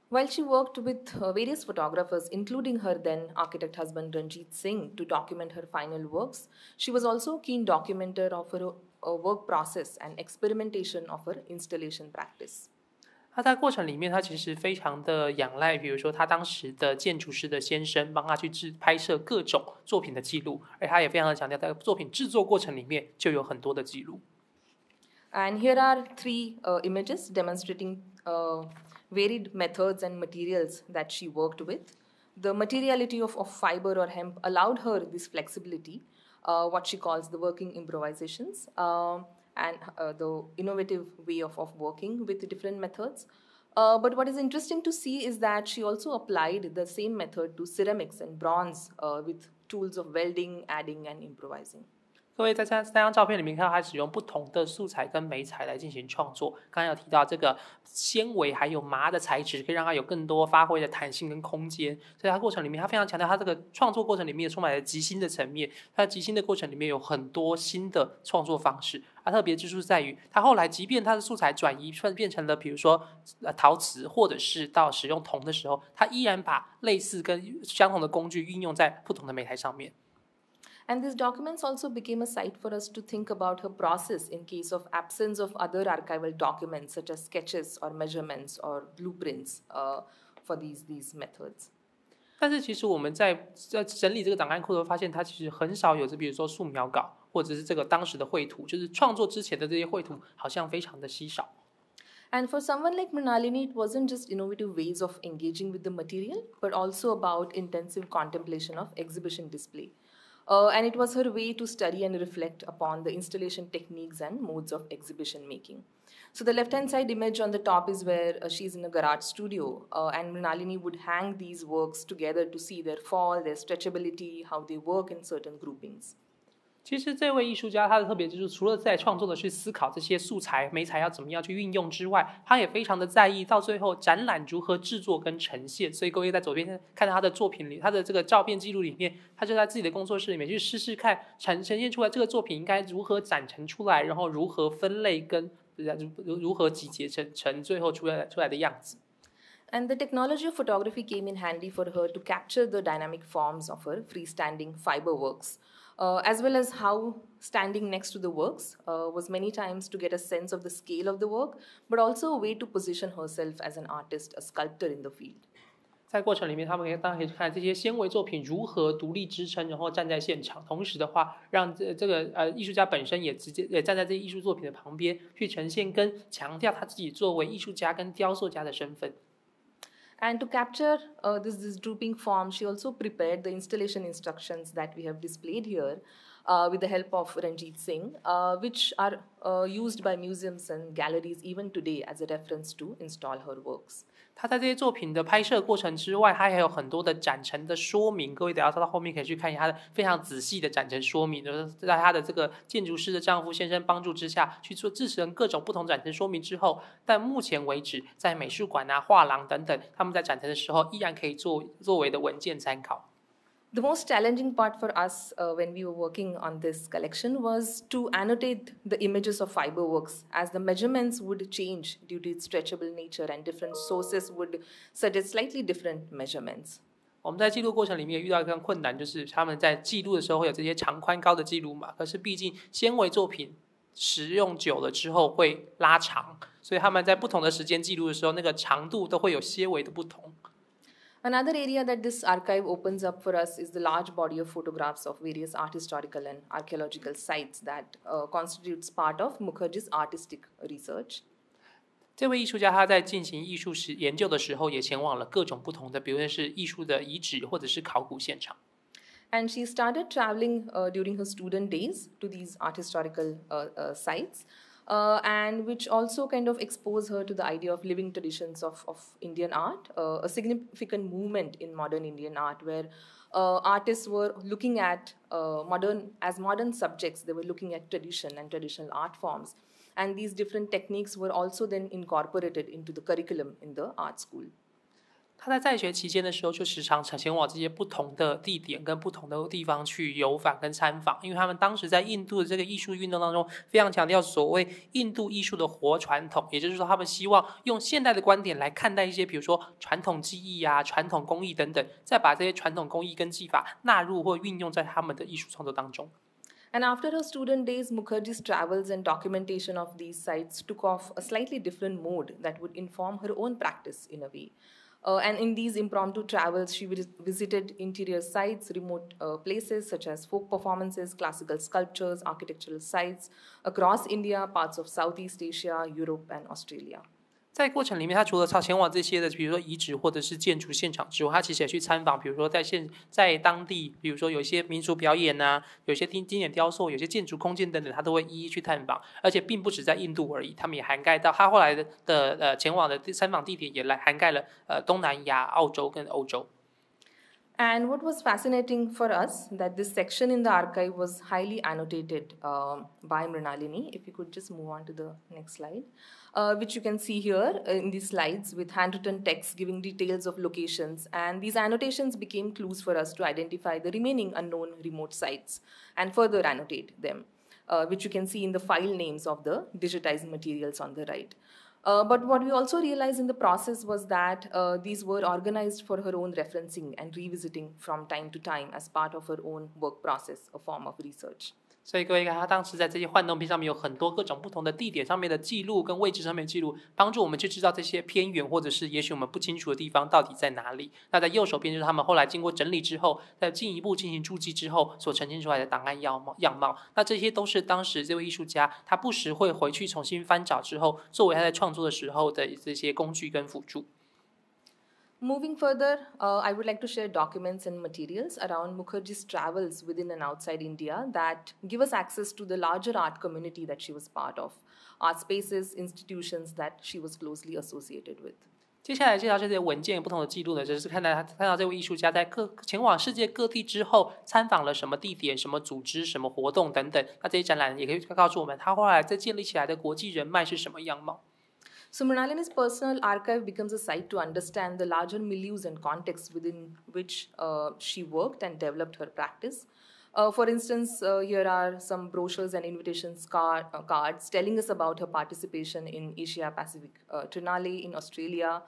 While she worked with various photographers, including her then architect husband Ranjit Singh, to document her final works, she was also a keen documenter of her work process and experimentation of her installation practice. 他在过程里面，他其实非常的仰赖，比如说他当时的建筑师的先生帮他去拍摄各种作品的记录，而他也非常的强调，在作品制作过程里面就有很多的记录。And here are three images demonstrating varied methods and materials that she worked with. The materiality of fiber or hemp allowed her this flexibility, what she calls the working improvisations, and the innovative way of working with different methods. But what is interesting to see is that she also applied the same method to ceramics and bronze with tools of welding, adding, and improvising. 各位在这三张照片里面看到，他使用不同的素材跟媒材来进行创作。刚刚有提到这个纤维还有麻的材质，可以让它有更多发挥的弹性跟空间。所以它过程里面，他非常强调他这个创作过程里面充满了即兴的层面。它即兴的过程里面有很多新的创作方式。特别之处在于，他后来即便他的素材转移变成了比如说陶瓷，或者是到使用铜的时候，他依然把类似跟相同的工具运用在不同的媒材上面。And these documents also became a site for us to think about her process in case of absence of other archival documents such as sketches or measurements or blueprints for these methods. 但是其实我们在整理这个档案库的时候，发现它其实很少有比如说素描稿，或者是这个当时的绘图，就是创作之前的这些绘图好像非常的稀少。And for someone like Mrinalini, it wasn't just innovative ways of engaging with the material, but also about intensive contemplation of exhibition display. And it was her way to study and reflect upon the installation techniques and modes of exhibition making. So the left-hand side image on the top is where she's in a garage studio, and Mrinalini would hang these works together to see their fall, their stretchability, how they work in certain groupings. 其实这位艺术家他的特别之处，除了在创作的去思考这些素材媒材要怎么样去运用之外，他也非常的在意到最后展览如何制作跟呈现。所以各位在左边看到他的作品里，他的这个照片记录里面，他就在自己的工作室里面去试试看呈现出来这个作品应该如何展陈出来，然后如何分类跟如何集结成最后出来的样子。And the technology of photography came in handy for her to capture the dynamic forms of her freestanding fiber works, as well as how standing next to the works was many times to get a sense of the scale of the work, but also a way to position herself as an artist, a sculptor in the field. 在过程里面，他们当然可以看这些纤维作品如何独立支撑，然后站在现场。同时的话，让这个艺术家本身也直接站在这些艺术作品的旁边，去呈现跟强调他自己作为艺术家跟雕塑家的身份。And to capture this drooping form, she also prepared the installation instructions that we have displayed here with the help of Ranjit Singh, which are used by museums and galleries even today as a reference to install her works. 他在这些作品的拍摄过程之外，他还有很多的展陈的说明。各位等一下到后面可以去看一下他的非常仔细的展陈说明，就是在他的这个建筑师的丈夫先生帮助之下，去做制成各种不同展陈说明之后，但目前为止，在美术馆啊、画廊等等，他们在展陈的时候依然可以作为的文件参考。The most challenging part for us when we were working on this collection was to annotate the images of fiber works, as the measurements would change due to its stretchable nature and different sources would suggest slightly different measurements. 我们在记录过程里面遇到一个困难，就是他们在记录的时候会有这些长宽高的记录嘛，可是毕竟纤维作品使用久了之后会拉长，所以他们在不同的时间记录的时候，那个长度都会有些微的不同。Another area that this archive opens up for us is the large body of photographs of various art historical and archaeological sites that constitutes part of Mukherjee's artistic research. 这位艺术家他在进行艺术研究的时候，也前往了各种不同的，比如说是艺术的遗址或者是考古现场。And she started traveling during her student days to these art historical sites. And which also kind of exposed her to the idea of living traditions of Indian art, a significant movement in modern Indian art where artists were looking at modern subjects. They were looking at tradition and traditional art forms. And these different techniques were also then incorporated into the curriculum in the art school. 他在学期间的时候，就时常前往这些不同的地点跟不同的地方去游访跟参访，因为他们当时在印度的这个艺术运动当中，非常强调所谓印度艺术的活传统，也就是说，他们希望用现代的观点来看待一些，比如说传统技艺啊、传统工艺等等，再把这些传统工艺跟技法纳入或运用在他们的艺术创作当中。And after her student days, Mukherjee's travels and documentation of these sites took off a slightly different mode that would inform her own practice in a way. And in these impromptu travels, she visited interior sites, remote places such as folk performances, classical sculptures, architectural sites across India, parts of Southeast Asia, Europe, and Australia. 在过程里面，他除了前往这些的，比如说遗址或者是建筑现场之外，他其实也去参访，比如说在当地，比如说有一些民俗表演啊，有一些经典雕塑，有些建筑空间等等，他都会一一去探访。而且并不止在印度而已，他们也涵盖到他后来的前往的参访地点也涵盖了东南亚、澳洲跟欧洲。And what was fascinating for us that this section in the archive was highly annotated by Mrinalini. If you could just move on to the next slide, which you can see here in these slides with handwritten text giving details of locations. And these annotations became clues for us to identify the remaining unknown remote sites and further annotate them, which you can see in the file names of the digitized materials on the right. But what we also realized in the process was that these were organized for her own referencing and revisiting from time to time as part of her own work process, a form of research. 所以各位看，他当时在这些幻灯片上面有很多各种不同的地点上面的记录跟位置上面的记录，帮助我们去知道这些偏远或者是也许我们不清楚的地方到底在哪里。那在右手边就是他们后来经过整理之后，再进一步进行注记之后所呈现出来的档案样貌。那这些都是当时这位艺术家他不时会回去重新翻找之后，作为他在创作的时候的这些工具跟辅助。Moving further, I would like to share documents and materials around Mukherjee's travels within and outside India that give us access to the larger art community that she was part of, art spaces, institutions that she was closely associated with. 接下来介绍这些文件有不同的记录呢，就是看到这位艺术家在前往世界各地之后，参访了什么地点、什么组织、什么活动等等。那这些展览也可以告诉我们，他后来在建立起来的国际人脉是什么样貌。So Mrinalini's personal archive becomes a site to understand the larger milieus and contexts within which she worked and developed her practice. For instance, here are some brochures and invitations cards telling us about her participation in Asia Pacific Triennale in Australia,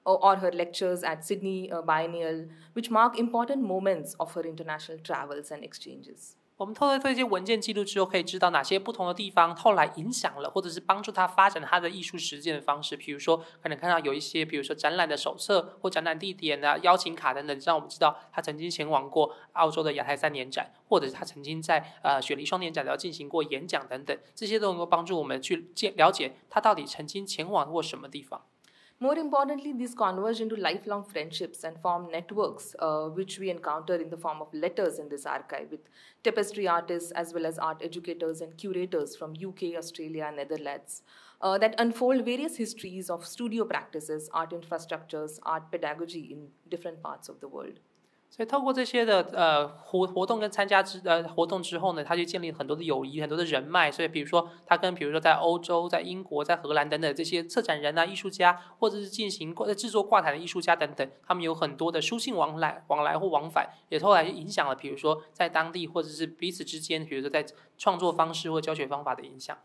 or her lectures at Sydney Biennial, which mark important moments of her international travels and exchanges. 我们透过这些文件记录之后，可以知道哪些不同的地方后来影响了，或者是帮助他发展他的艺术实践的方式。比如说，可能看到有一些，比如说展览的手册或展览地点啊、邀请卡等等，让我们知道他曾经前往过澳洲的亚太3年展，或者是他曾经在雪梨双年展要进行过演讲等等，这些都能够帮助我们去了解他到底曾经前往过什么地方。More importantly, these converge into lifelong friendships and form networks, which we encounter in the form of letters in this archive with tapestry artists as well as art educators and curators from UK, Australia, and Netherlands that unfold various histories of studio practices, art infrastructures, art pedagogy in different parts of the world. 所以透过这些的活动跟参加活动之后呢，他就建立了很多的友谊，很多的人脉。所以比如说他跟比如说在欧洲、在英国、在荷兰等等这些策展人啊、艺术家，或者是进行制作挂毯的艺术家等等，他们有很多的书信往来或往返，也后来影响了比如说在当地或者是彼此之间，比如说在创作方式或教学方法的影响。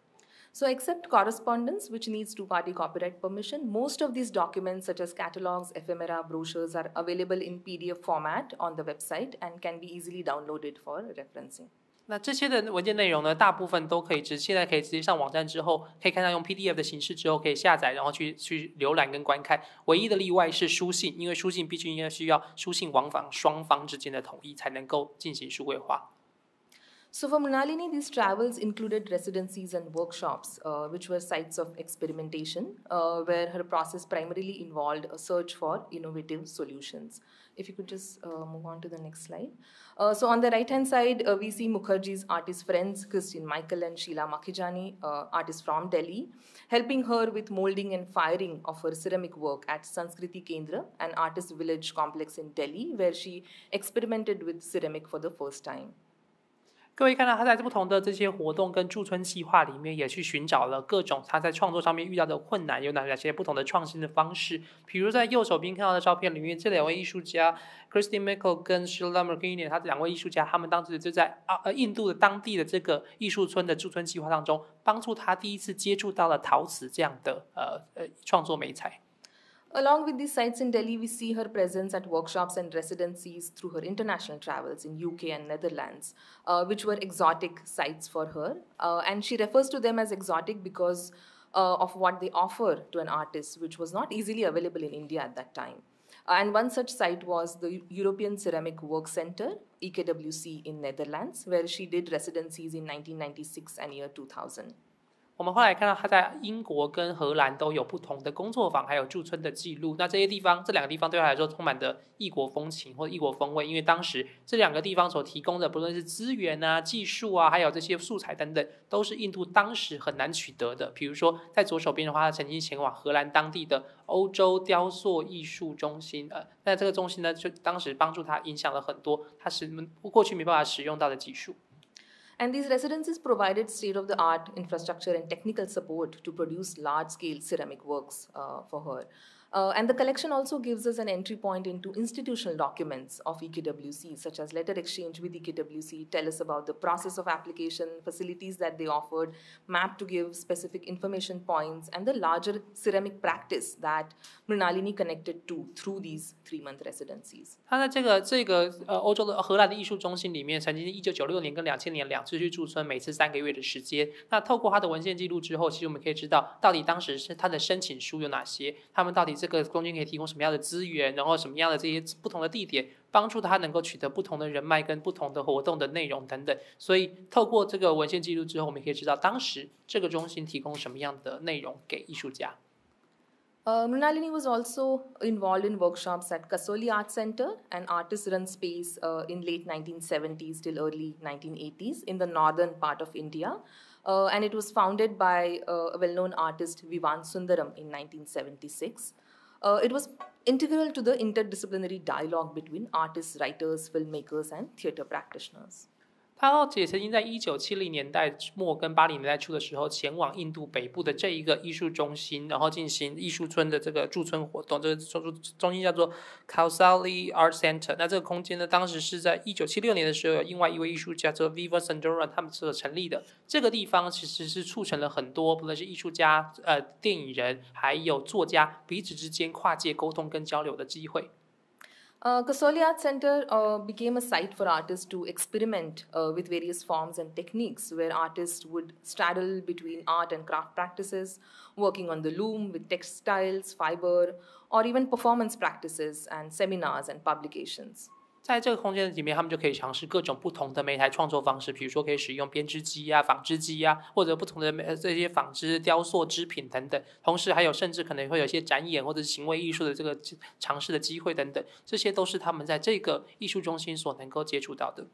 So except correspondence, which needs two-party copyright permission, most of these documents such as catalogs, ephemera, brochures are available in PDF format on the website and can be easily downloaded for referencing. 那这些的文件内容呢，大部分都可以现在可以直接上网站之后，可以看到用 PDF 的形式之后可以下载，然后去浏览跟观看。唯一的例外是书信，因为书信必须应该需要书信往返双方之间的同意才能够进行数位化。So for Mrinalini, these travels included residencies and workshops, which were sites of experimentation, where her process primarily involved a search for innovative solutions. If you could just move on to the next slide. So on the right-hand side, we see Mukherjee's artist friends, Christine Michael and Sheila Makhijani, artists from Delhi, helping her with molding and firing of her ceramic work at Sanskriti Kendra, an artist village complex in Delhi, where she experimented with ceramic for the first time. 各位看到他在不同的这些活动跟驻村计划里面，也去寻找了各种他在创作上面遇到的困难，有哪些不同的创新的方式。比如在右手边看到的照片里面，这两位艺术家 Christine Michael 跟 Sheila Makhijani， 他这两位艺术家，他们当时就在印度的当地的这个艺术村的驻村计划当中，帮助他第一次接触到了陶瓷这样的创作媒材。Along with these sites in Delhi, we see her presence at workshops and residencies through her international travels in UK and Netherlands, which were exotic sites for her. And she refers to them as exotic because of what they offer to an artist, which was not easily available in India at that time. And one such site was the European Ceramic Work Center, EKWC in Netherlands, where she did residencies in 1996 and year 2000. 我们后来看到他在英国跟荷兰都有不同的工作坊，还有驻村的记录。那这两个地方对他来说充满着异国风情或异国风味，因为当时这两个地方所提供的不论是资源啊、技术啊，还有这些素材等等，都是印度当时很难取得的。比如说在左手边的话，他曾经前往荷兰当地的欧洲雕塑艺术中心，那这个中心呢，就当时帮助他影响了很多他过去没办法使用到的技术。And these residences provided state-of-the-art infrastructure and technical support to produce large-scale ceramic works for her. And the collection also gives us an entry point into institutional documents of EKWC, such as letter exchange with EKWC, tell us about the process of application, facilities that they offered, map to give specific information points, and the larger ceramic practice that Mrinalini connected to through these 3-month residencies. 他在这个欧洲的荷兰的艺术中心里面，曾经1996年跟2000年2次去驻村，每次3个月的时间。那透过他的文献记录之后，其实我们可以知道，到底当时是他的申请书有哪些，他们到底这个中间可以提供什么样的资源，然后什么样的这些不同的地点，帮助他能够取得不同的人脉跟不同的活动的内容等等。所以透过这个文献记录之后，我们可以知道当时这个中心提供什么样的内容给艺术家。Mrinalini was also involved in workshops at Kasoli Art Center, an artist-run space in late 1970s till early 1980s in the northern part of India. And it was founded by a well-known artist, Vivan Sundaram, in 1976. It was integral to the interdisciplinary dialogue between artists, writers, filmmakers, and theatre practitioners. 他也曾经在1970年代末跟80年代初的时候，前往印度北部的这一个艺术中心，然后进行艺术村的这个驻村活动。这个中心叫做 Kasoli Art Center。那这个空间呢，当时是在1976年的时候，有另外一位艺术家叫 Vivan Sundaram 他们所成立的。这个地方其实是促成了很多，不论是艺术家、电影人，还有作家彼此之间跨界沟通跟交流的机会。Kasoli Art Center became a site for artists to experiment with various forms and techniques, where artists would straddle between art and craft practices, working on the loom with textiles, fiber, or even performance practices and seminars and publications. 在这个空间里面，他们就可以尝试各种不同的媒材创作方式，比如说可以使用编织机啊、纺织机啊，或者不同的这些纺织、雕塑织品等等。同时还有甚至可能会有一些展演或者是行为艺术的这个尝试的机会等等，这些都是他们在这个艺术中心所能够接触到的。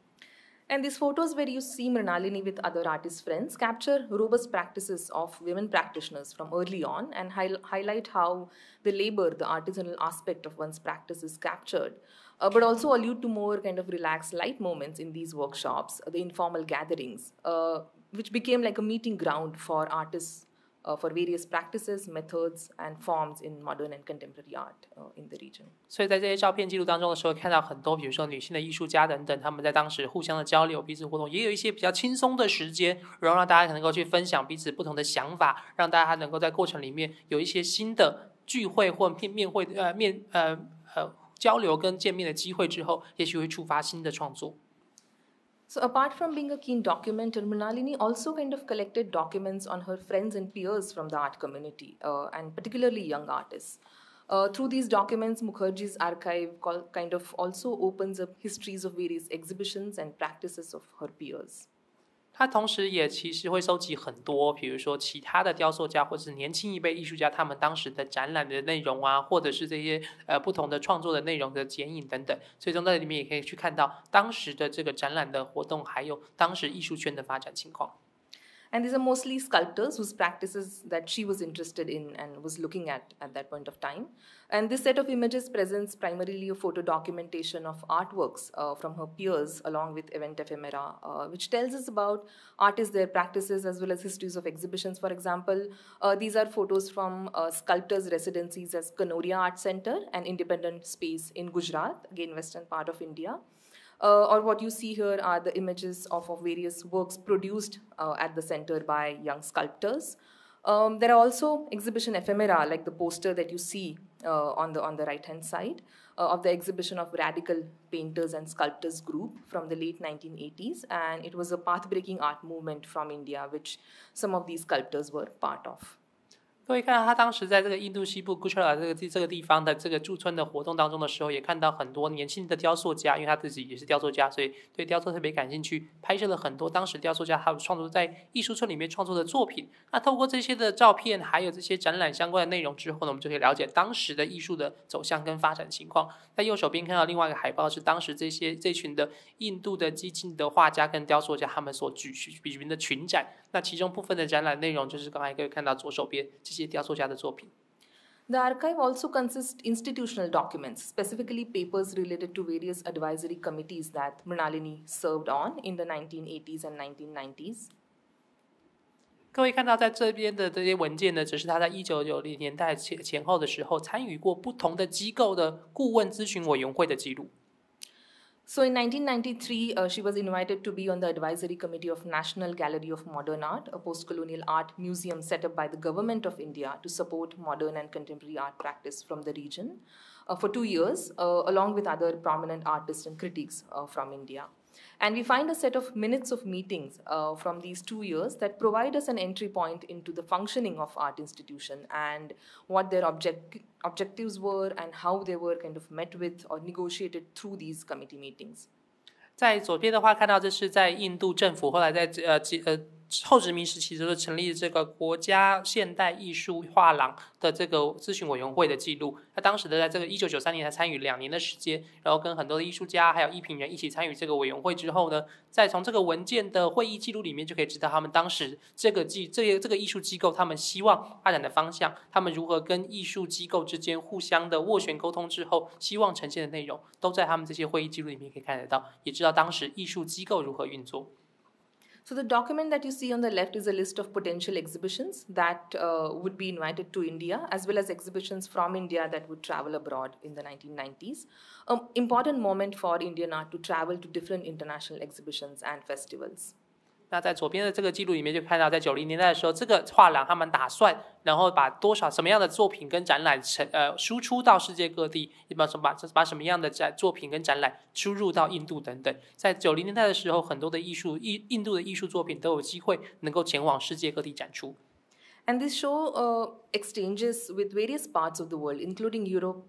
And these photos where you see Mrinalini with other artist friends capture robust practices of women practitioners from early on and highlight how the labor, the artisanal aspect of one's practice is captured, but also allude to more kind of relaxed, light moments in these workshops, the informal gatherings, which became like a meeting ground for artists for various practices, methods, and forms in modern and contemporary art in the region. 所以在这些照片记录当中的时候，看到很多，比如说女性的艺术家等等，他们在当时互相的交流、彼此互动，也有一些比较轻松的时间，然后让大家能够去分享彼此不同的想法，让大家能够在过程里面有一些新的聚会或交流跟见面的机会之后，也许会触发新的创作。So apart from being a keen documenter, Mrinalini also kind of collected documents on her friends and peers from the art community, and particularly young artists. Through these documents, Mukherjee's archive kind of also opens up histories of various exhibitions and practices of her peers. 他同时也其实会收集很多，比如说其他的雕塑家或者是年轻一辈艺术家他们当时的展览的内容啊，或者是这些不同的创作的内容的剪影等等，所以从这里面也可以去看到当时的这个展览的活动，还有当时艺术圈的发展情况。And these are mostly sculptors whose practices that she was interested in and was looking at that point of time. And this set of images presents primarily a photo documentation of artworks from her peers along with event ephemera, which tells us about artists, their practices, as well as histories of exhibitions. For example, these are photos from sculptors' residencies as Kanoria Art Center, an independent space in Gujarat, again western part of India. Or what you see here are the images of various works produced at the center by young sculptors. There are also exhibition ephemera, like the poster that you see on the right-hand side of the exhibition of Radical Painters and Sculptors Group from the late 1980s. And it was a path-breaking art movement from India, which some of these sculptors were part of. 各位看到他当时在这个印度西部 Gujarat 这个地方的这个驻村的活动当中的时候，也看到很多年轻的雕塑家，因为他自己也是雕塑家，所以对雕塑特别感兴趣，拍摄了很多当时雕塑家他们创作在艺术村里面创作的作品。那透过这些的照片，还有这些展览相关的内容之后呢，我们就可以了解当时的艺术的走向跟发展情况。在右手边看到另外一个海报，是当时这群的印度的激进的画家跟雕塑家他们所举行的群展。那其中部分的展览内容就是刚才可以看到左手边这些雕塑家的作品。The archive also consists institutional documents, specifically papers related to various advisory committees that Mrinalini served on in the 1980s and 1990s. 各位看到在这边的这些文件呢，只是他在1990年代前后的时候参与过不同的机构的顾问咨询委员会的记录。So in 1993, she was invited to be on the advisory committee of National Gallery of Modern Art, a post-colonial art museum set up by the government of India to support modern and contemporary art practice from the region for 2 years, along with other prominent artists and critics from India. And we find a set of minutes of meetings from these 2 years that provide us an entry point into the functioning of art institution and what their objectives were and how they were kind of met with or negotiated through these committee meetings. 在左边的话，看到这是在印度政府后来在后殖民时期就是成立这个国家现代艺术画廊的这个咨询委员会的记录。他当时的在这个1993年才参与2年的时间，然后跟很多的艺术家还有艺评人一起参与这个委员会之后呢，再从这个文件的会议记录里面就可以知道他们当时这个艺术机构他们希望发展的方向，他们如何跟艺术机构之间互相的斡旋沟通之后，希望呈现的内容都在他们这些会议记录里面可以看得到，也知道当时艺术机构如何运作。So the document that you see on the left is a list of potential exhibitions that would be invited to India, as well as exhibitions from India that would travel abroad in the 1990s. An important moment for Indian art to travel to different international exhibitions and festivals. 那在左边的这个记录里面就看到，在90年代的时候，这个画廊他们打算，然后把什么样的作品跟展览输出到世界各地，把什么样的作品跟展览输入到印度等等。在90年代的时候，很多的印度的艺术作品都有机会能够前往世界各地展出。And this show exchanges with various parts of the world, including Europe,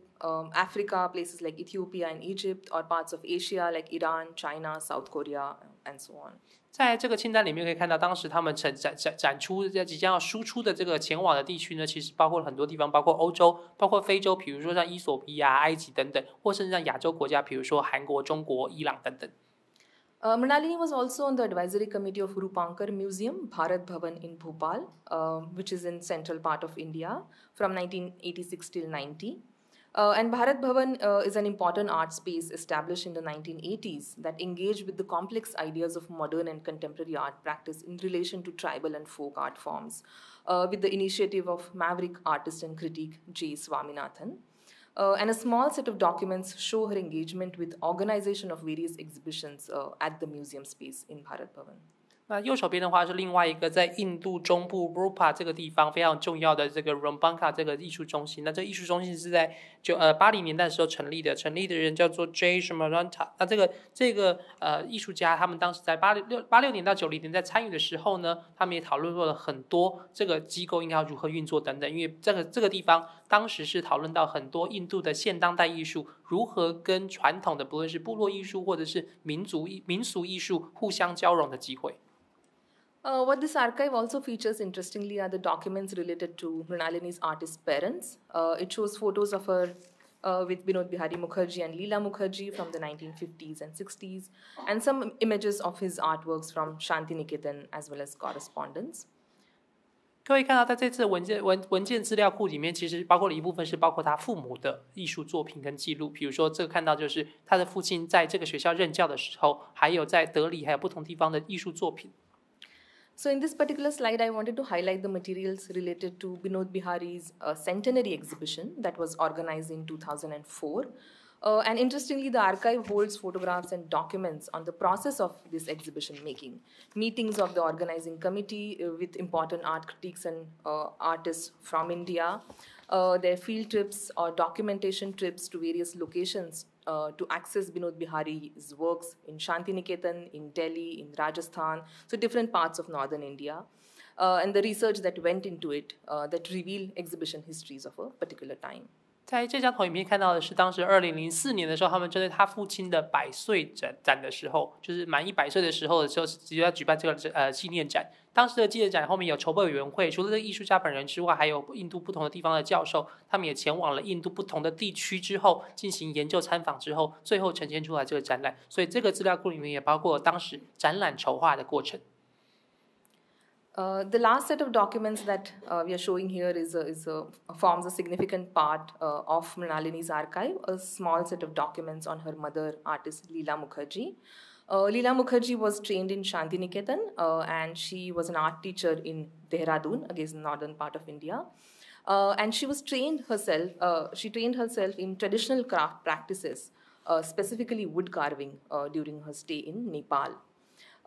Africa, places like Ethiopia and Egypt, or parts of Asia like Iran, China, South Korea, and so on. 在这个清单里面可以看到，当时他们展出即将要输出的这个前往的地区呢，其实包括了很多地方，包括欧洲，包括非洲，比如说像伊索比亚、埃及等等，或甚至像亚洲国家，比如说韩国、中国、伊朗等等。Mrinalini was also on the advisory committee of Rupankar Museum, Bharat Bhavan in Bhopal, which is in central part of India from 1986 till 90. And Bharat Bhavan is an important art space established in the 1980s that engaged with the complex ideas of modern and contemporary art practice in relation to tribal and folk art forms, with the initiative of maverick artist and critic J. Swaminathan. And a small set of documents show her engagement with organization of various exhibitions at the museum space in Bharat Bhavan. 那右手边的话是另外一个在印度中部 Rupa 这个地方非常重要的这个 Rumbanka 这个艺术中心。那这个艺术中心是在80年代的时候成立的人叫做 J. Swaminathan。那这个艺术家他们当时在86年到90年代参与的时候呢，他们也讨论过了很多这个机构应该要如何运作等等。因为这个地方当时是讨论到很多印度的现当代艺术如何跟传统的不论是部落艺术或者是民俗艺术互相交融的机会。What this archive also features, interestingly, are the documents related to Mrinalini's artist parents. It shows photos of her with Vinod Bihari Mukherjee and Leela Mukherjee from the 1950s and 60s, and some images of his artworks from Shantiniketan as well as correspondence. 各位看到，在这次文件资料库里面，其实包括了一部分是包括他父母的艺术作品跟记录。比如说，这个看到就是他的父亲在这个学校任教的时候，还有在德里还有不同地方的艺术作品。So in this particular slide, I wanted to highlight the materials related to Vinod Bihari's centenary exhibition that was organized in 2004. And interestingly, the archive holds photographs and documents on the process of this exhibition making, meetings of the organizing committee with important art critics and artists from India, their field trips or documentation trips to various locations to access Vinod Bihari's works in Shantiniketan, in Delhi, in Rajasthan, so different parts of northern India. and the research that went into it that reveal exhibition histories of a particular time. 在这张投影片看到的是，当时2004年的时候，他们针对他父亲的100岁展的时候，就是满100岁的时候直接要举办这个纪念展。当时的纪念展后面有筹备委员会，除了这个艺术家本人之外，还有印度不同的地方的教授，他们也前往了印度不同的地区之后进行研究参访之后，最后呈现出来这个展览。所以这个资料库里面也包括当时展览筹划的过程。The last set of documents that we are showing here forms a significant part of Mrinalini's archive, a small set of documents on her mother, artist Leela Mukherjee. Leela Mukherjee was trained in Shantiniketan and she was an art teacher in Dehradun, again the northern part of India. And she trained herself in traditional craft practices, specifically wood carving during her stay in Nepal.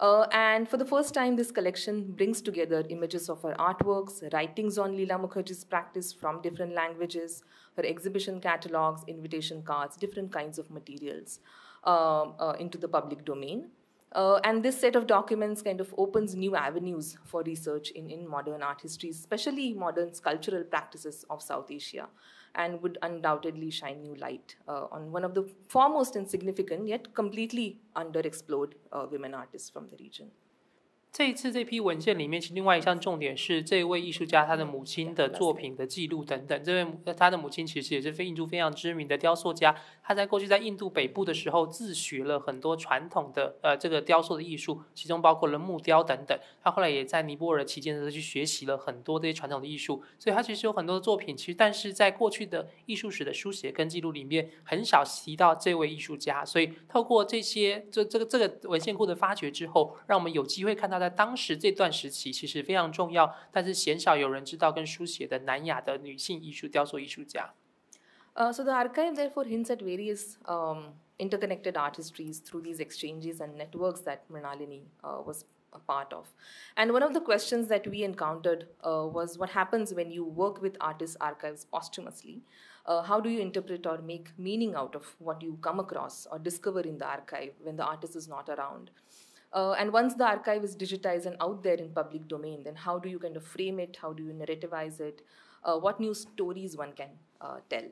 And for the first time, this collection brings together images of her artworks, writings on Leela Mukherjee's practice from different languages, her exhibition catalogs, invitation cards, different kinds of materials into the public domain. And this set of documents kind of opens new avenues for research in modern art history, especially modern sculptural practices of South Asia, and would undoubtedly shine new light on one of the foremost and significant yet completely underexplored women artists from the region. 这一次这批文件里面，其实另外一项重点是这位艺术家他的母亲的作品的记录等等。他的母亲其实也是印度非常知名的雕塑家，他在过去在印度北部的时候自学了很多传统的这个雕塑的艺术，其中包括了木雕等等。他后来也在尼泊尔期间的时候去学习了很多这些传统的艺术，所以他其实有很多的作品，其实但是在过去的艺术史的书写跟记录里面很少提到这位艺术家。所以透过这个文献库的发掘之后，让我们有机会看到在当时这段时期其实非常重要，但是鲜少有人知道跟书写的南亚的女性雕塑艺术家。So the archive therefore hints at various interconnected art histories through these exchanges and networks that Mrinalini was a part of. And one of the questions that we encountered was what happens when you work with artists' archives posthumously. How do you interpret or make meaning out of what you come across or discover in the archive when the artist is not around? And once the archive is digitized and out there in public domain, then how do you kind of frame it? How do you narrativize it? What new stories one can tell?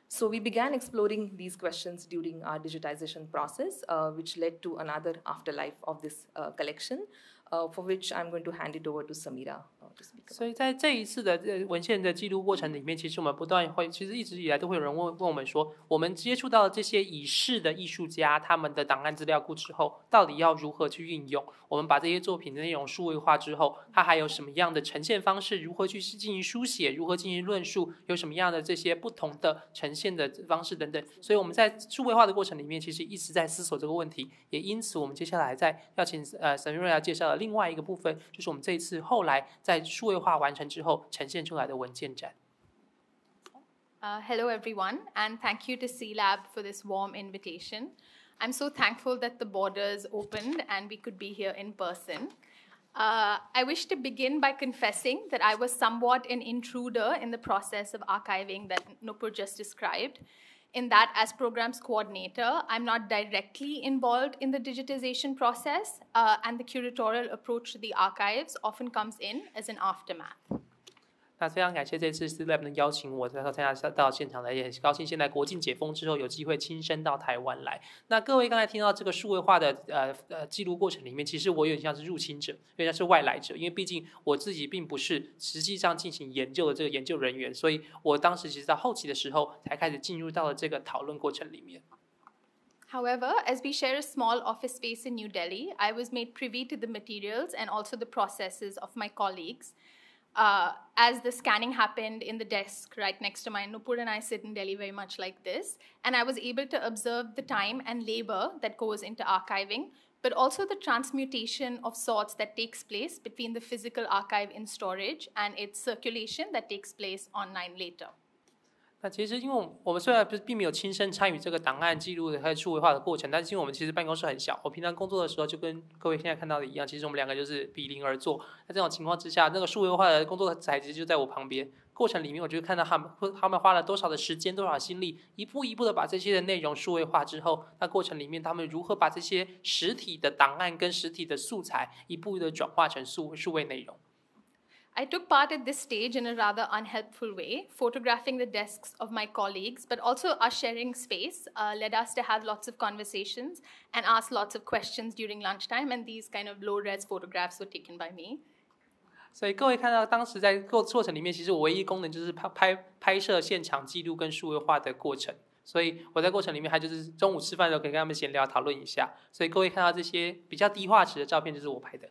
So we began exploring these questions during our digitization process, which led to another afterlife of this collection, for which I'm going to hand it over to Samira to speak about. 所以在这一次的文献的记录过程里面，其实我们不断会，其实一直以来都会有人问我们说，我们接触到的这些已逝的艺术家他们的档案资料库之后，到底要如何去运用？我们把这些作品的内容数位化之后，它还有什么样的呈现方式？如何去进行书写？如何进行论述？有什么样的这些不同的呈现的方式等等？所以我们在数位化的过程里面，其实一直在思索这个问题。也因此，我们接下来要请Samira要介绍的另外一个部分，就是我们这一次后来在数位化完成之后呈现出来的文件展。Hello everyone, and thank you to CLAB for this warm invitation. I'm so thankful that the borders opened and we could be here in person. I wish to begin by confessing that I was somewhat an intruder in the process of archiving that Noopur just described. In that, as programs coordinator, I'm not directly involved in the digitization process, and the curatorial approach to the archives often comes in as an aftermath. 那非常感谢这次 CLAB 能邀请我参加到现场来，也很高兴现在国境解封之后有机会亲身到台湾来。那各位刚才听到这个数位化的记录过程里面，其实我有点像是入侵者，有点像是外来者，因为毕竟我自己并不是实际上进行研究的这个研究人员，所以我当时其实到后期的时候才开始进入到了这个讨论过程里面。However, as we share a small office space in New Delhi, I was made privy to the materials and also the processes of my colleagues. As the scanning happened in the desk right next to mine, Noopur and I sit in Delhi very much like this, and I was able to observe the time and labor that goes into archiving, but also the transmutation of sorts that takes place between the physical archive in storage and its circulation that takes place online later. 那其实因为我们虽然并没有亲身参与这个档案记录的和数位化的过程，但是因为我们其实办公室很小，我平常工作的时候就跟各位现在看到的一样，其实我们两个就是比邻而坐。在这种情况之下，那个数位化的工作台其实就在我旁边。过程里面，我就看到他们花了多少的时间、多少心力，一步一步的把这些的内容数位化之后，那过程里面他们如何把这些实体的档案跟实体的素材一步一步的转化成数位内容。I took part at this stage in a rather unhelpful way, photographing the desks of my colleagues, but also us sharing space led us to have lots of conversations and ask lots of questions during lunchtime, and these kind of low-res photographs were taken by me. 所以各位看到，当时在过程里面，其实我唯一功能就是拍摄现场记录跟数位化的过程。所以我在过程里面，还就是中午吃饭的时候可以跟他们闲聊讨论一下。所以各位看到这些比较低画质的照片，就是我拍的。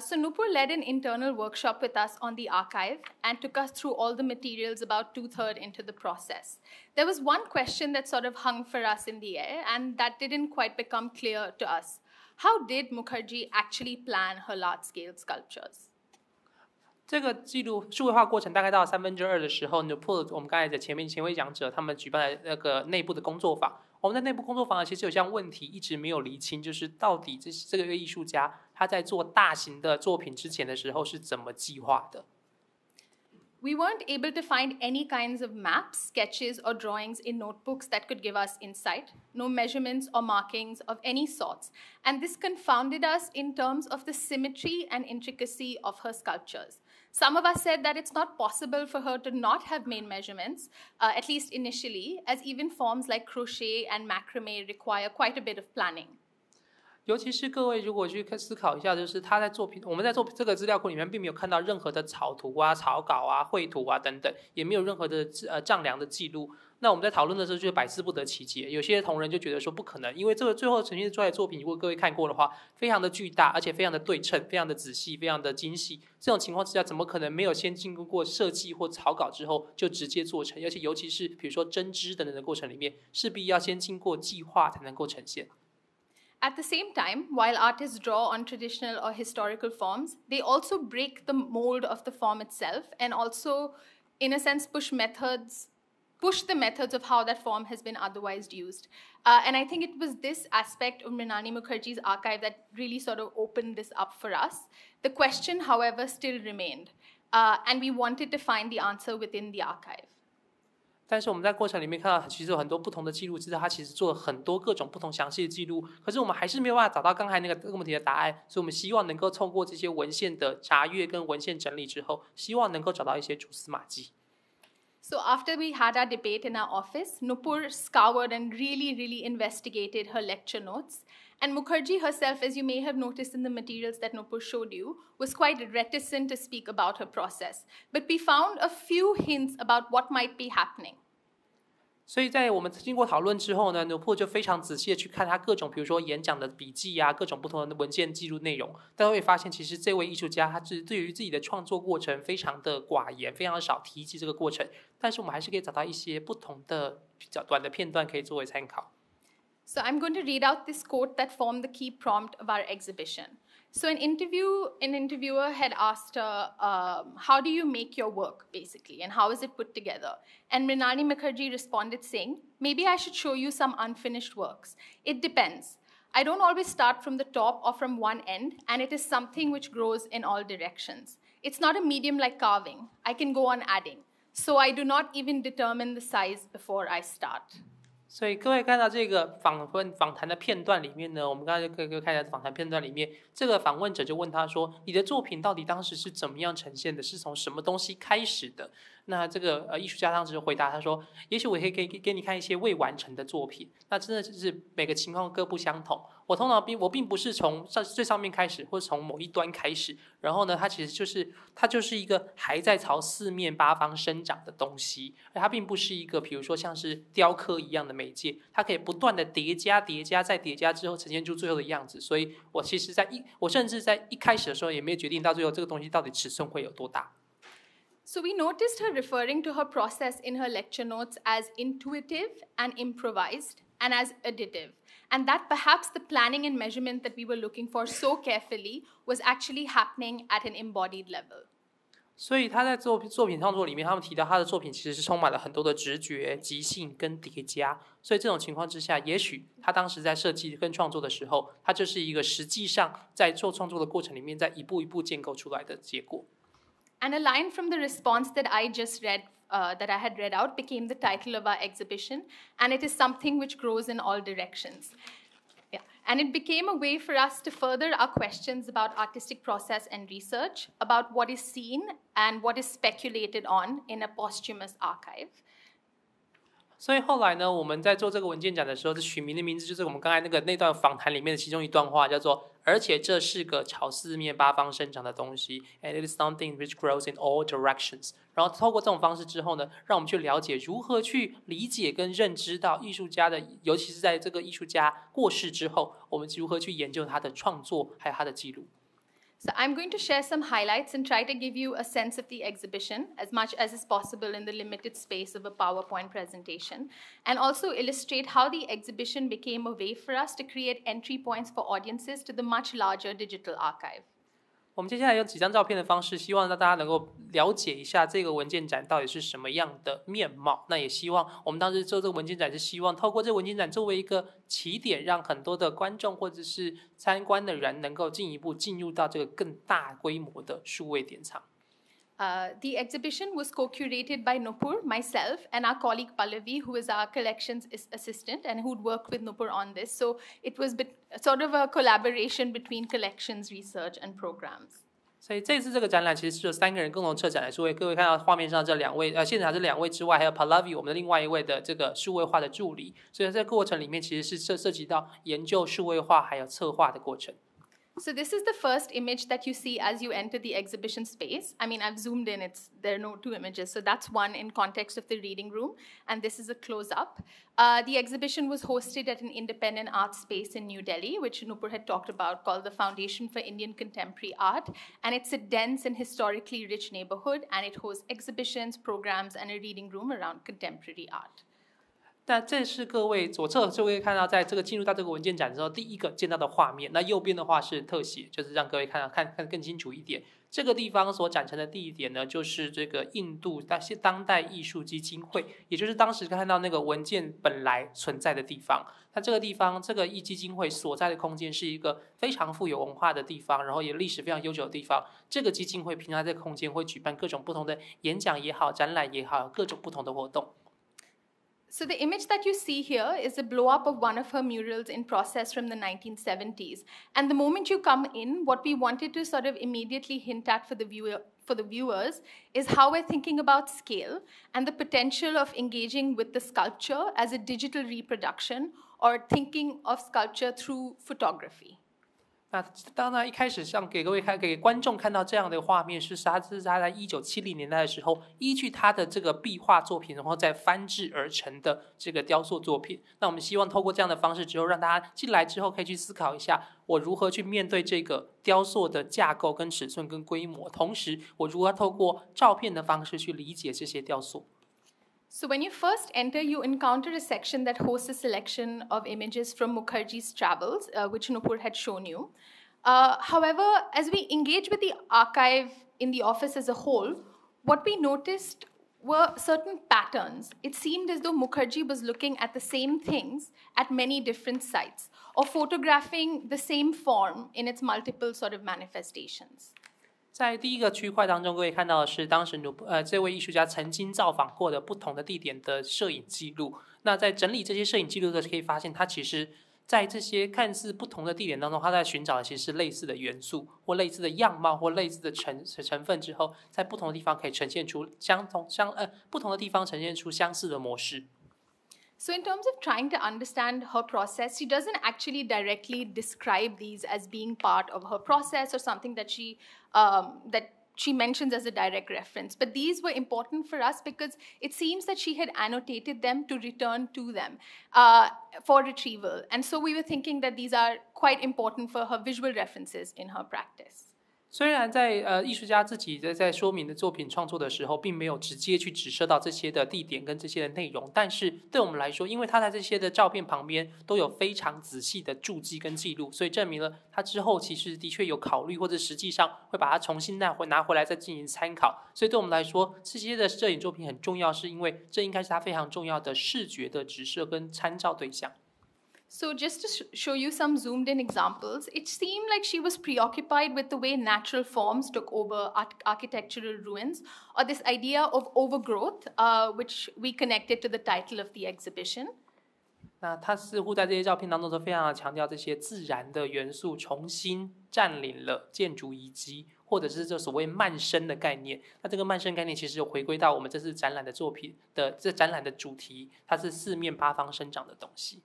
So Noopur led an internal workshop with us on the archive and took us through all the materials about 2/3 into the process. There was one question that sort of hung for us in the air, and that didn't quite become clear to us. How did Mukherjee actually plan her large-scale sculptures? 这个记录数位化过程大概到2/3的时候 ，Noopur 我们刚才的前位讲者他们举办了那个内部的工作坊。我们在内部工作坊其实有项问题一直没有厘清，就是到底这个艺术家他在做大型的作品之前的时候是怎么计划的。We weren't able to find any kinds of maps, sketches, or drawings in notebooks that could give us insight, no measurements or markings of any sorts, and this confounded us in terms of the symmetry and intricacy of her sculptures. Some of us said that it's not possible for her to not have made measurements, at least initially, as even forms like crochet and macrame require quite a bit of planning. 尤其是各位如果去思考一下，就是他在作品，我们在这个资料库里面并没有看到任何的草图啊、草稿啊、绘图啊等等，也没有任何的丈量的记录。那我们在讨论的时候就百思不得其解，有些同仁就觉得说不可能，因为这个最后呈现出来的作品，如果各位看过的话，非常的巨大，而且非常的对称，非常的仔细，非常的精细。这种情况之下，怎么可能没有先经过设计或草稿之后就直接做成？而且尤其是比如说针织等等的过程里面，势必要先经过计划才能够呈现。At the same time, while artists draw on traditional or historical forms, they also break the mold of the form itself and also, in a sense, push the methods of how that form has been otherwise used. And I think it was this aspect of Mrinalini Mukherjee's archive that really sort of opened this up for us. The question, however, still remained, and we wanted to find the answer within the archive. 但是我们在过程里面看到，其实有很多不同的记录，知道他其实做了很多各种不同详细的记录，可是我们还是没有办法找到刚才那个问题的答案，所以我们希望能够透过这些文献的查阅跟文献整理之后，希望能够找到一些蛛丝马迹。So after we had our debate in our office, Noopur scoured and really investigated her lecture notes. And Mukherjee herself, as you may have noticed in the materials that Noopur showed you, was quite reticent to speak about her process. But we found a few hints about what might be happening. 所以在我们经过讨论之后呢，Noopur就非常仔细的去看他各种，比如说演讲的笔记啊，各种不同的文件记录内容，大家会发现，其实这位艺术家他对于自己的创作过程非常的寡言，非常的少提及这个过程。但是我们还是可以找到一些不同的比较短的片段可以作为参考。So I'm going to read out this quote that formed the key prompt of our exhibition. So an interviewer had asked her, how do you make your work, basically, and how is it put together? And Mrinalini Mukherjee responded saying, maybe I should show you some unfinished works. It depends. I don't always start from the top or from one end, and it is something which grows in all directions. It's not a medium like carving. I can go on adding. So I do not even determine the size before I start. 所以各位看到这个访谈的片段里面呢，我们刚才可以看到访谈片段里面，这个访问者就问他说：“你的作品到底当时是怎么样呈现的？是从什么东西开始的？”那这个艺术家当时就回答他说：“也许我可以给你看一些未完成的作品。那真的就是每个情况各不相同。我并不是从最上面开始，或者从某一端开始。然后呢，它就是一个还在朝四面八方生长的东西，而它并不是一个比如说像是雕刻一样的媒介，它可以不断的叠加再叠加之后呈现出最后的样子。所以我其实我甚至在一开始的时候也没有决定到最后这个东西到底尺寸会有多大。So we noticed her referring to her process in her lecture notes as intuitive and improvised and as additive, and that perhaps the planning and measurement that we were looking for so carefully was actually happening at an embodied level. 所以他在作品创作里面，他们提到他的作品其实是充满了很多的直觉、即兴跟叠加。所以这种情况之下，也许他当时在设计跟创作的时候，他就是一个实际上在做创作的过程里面，在一步一步建构出来的结果。And a line from the response that I just read, that I had read out, became the title of our exhibition, and it is something which grows in all directions. Yeah, and it became a way for us to further our questions about artistic process and research, about what is seen and what is speculated on in a posthumous archive. 所以后来呢，我们在做这个文件展的时候，这取名的名字就是我们刚才那段访谈里面的其中一段话，叫做“而且这是个朝四面八方生长的东西 ，and it is something which grows in all directions”。然后透过这种方式之后呢，让我们去了解如何去理解跟认知到艺术家的，尤其是在这个艺术家过世之后，我们如何去研究他的创作还有他的记录。So I'm going to share some highlights and try to give you a sense of the exhibition as much as is possible in the limited space of a PowerPoint presentation, and also illustrate how the exhibition became a way for us to create entry points for audiences to the much larger digital archive. 我们接下来用几张照片的方式，希望让大家能够了解一下这个文件展到底是什么样的面貌。那也希望我们当时做这个文件展是希望透过这个文件展作为一个起点，让很多的观众或者是参观的人能够进一步进入到这个更大规模的数位典藏。The exhibition was co-curated by Noopur, myself, and our colleague Pallavi, who is our collections assistant and who'd worked with Noopur on this. So it was sort of a collaboration between collections, research, and programs. 所以这次这个展览其实是有3个人共同策展来，所以各位看到画面上这2位，现场这2位之外，还有 Pallavi 我们的另外一位的这个数位化的助理。所以在这个过程里面，其实是涉及到研究数位化还有策划的过程。So this is the first image that you see as you enter the exhibition space. I mean, I've zoomed in, there are no 2 images. So that's one in context of the reading room, and this is a close-up. The exhibition was hosted at an independent art space in New Delhi, which Noopur had talked about, called the Foundation for Indian Contemporary Art. And it's a dense and historically rich neighborhood, and it hosts exhibitions, programs, and a reading room around contemporary art. 那这是各位左侧就会看到，在这个进入到这个文件展之后，第一个见到的画面。那右边的话是特写，就是让各位看更清楚一点。这个地方所展陈的地点呢，就是这个印度当代艺术基金会，也就是当时看到那个文件本来存在的地方。那这个地方，这个基金会所在的空间是一个非常富有文化的地方，然后也历史非常悠久的地方。这个基金会平常在这个空间会举办各种不同的演讲也好、展览也好，各种不同的活动。So the image that you see here is a blow-up of one of her murals in process from the 1970s. And the moment you come in, what we wanted to sort of immediately hint at for the viewers is how we're thinking about scale and the potential of engaging with the sculpture as a digital reproduction or thinking of sculpture through photography. 那当然一开始像给观众看到这样的画面，是他在1970年代的时候，依据他的这个壁画作品，然后再翻制而成的这个雕塑作品。那我们希望透过这样的方式之后，让大家进来之后可以去思考一下，我如何去面对这个雕塑的架构跟尺寸跟规模，同时我如何透过照片的方式去理解这些雕塑。So when you first enter, you encounter a section that hosts a selection of images from Mukherjee's travels, which Noopur had shown you. However, as we engage with the archive in the office as a whole, what we noticed were certain patterns. It seemed as though Mukherjee was looking at the same things at many different sites, or photographing the same form in its multiple sort of manifestations. 在第一个区块当中，各位看到的是当时这位艺术家曾经造访过的不同的地点的摄影记录。那在整理这些摄影记录的时候，可以发现他其实在这些看似不同的地点当中，他在寻找的其实是类似的元素或类似的样貌或类似的成分之后，在不同的地方可以呈现出不同的地方呈现出相似的模式。So in terms of trying to understand her process, she doesn't actually directly describe these as being part of her process or something that she mentions as a direct reference. But these were important for us because it seems that she had annotated them to return to them for retrieval. And so we were thinking that these are quite important for her visual references in her practice. 虽然在艺术家自己在说明的作品创作的时候，并没有直接去指涉到这些的地点跟这些的内容，但是对我们来说，因为他在这些的照片旁边都有非常仔细的注记跟记录，所以证明了他之后其实的确有考虑，或者实际上会把它重新拿回来再进行参考。所以对我们来说，这些的摄影作品很重要，是因为这应该是他非常重要的视觉的指涉跟参照对象。So just to show you some zoomed in examples, it seemed like she was preoccupied with the way natural forms took over architectural ruins, or this idea of overgrowth, which we connected to the title of the exhibition. 那他似乎在这些照片当中都非常的强调这些自然的元素重新占领了建筑遗迹，或者是这所谓慢生的概念。那这个慢生概念其实有回归到我们这次展览的作品的这展览的主题，它是四面八方生长的东西。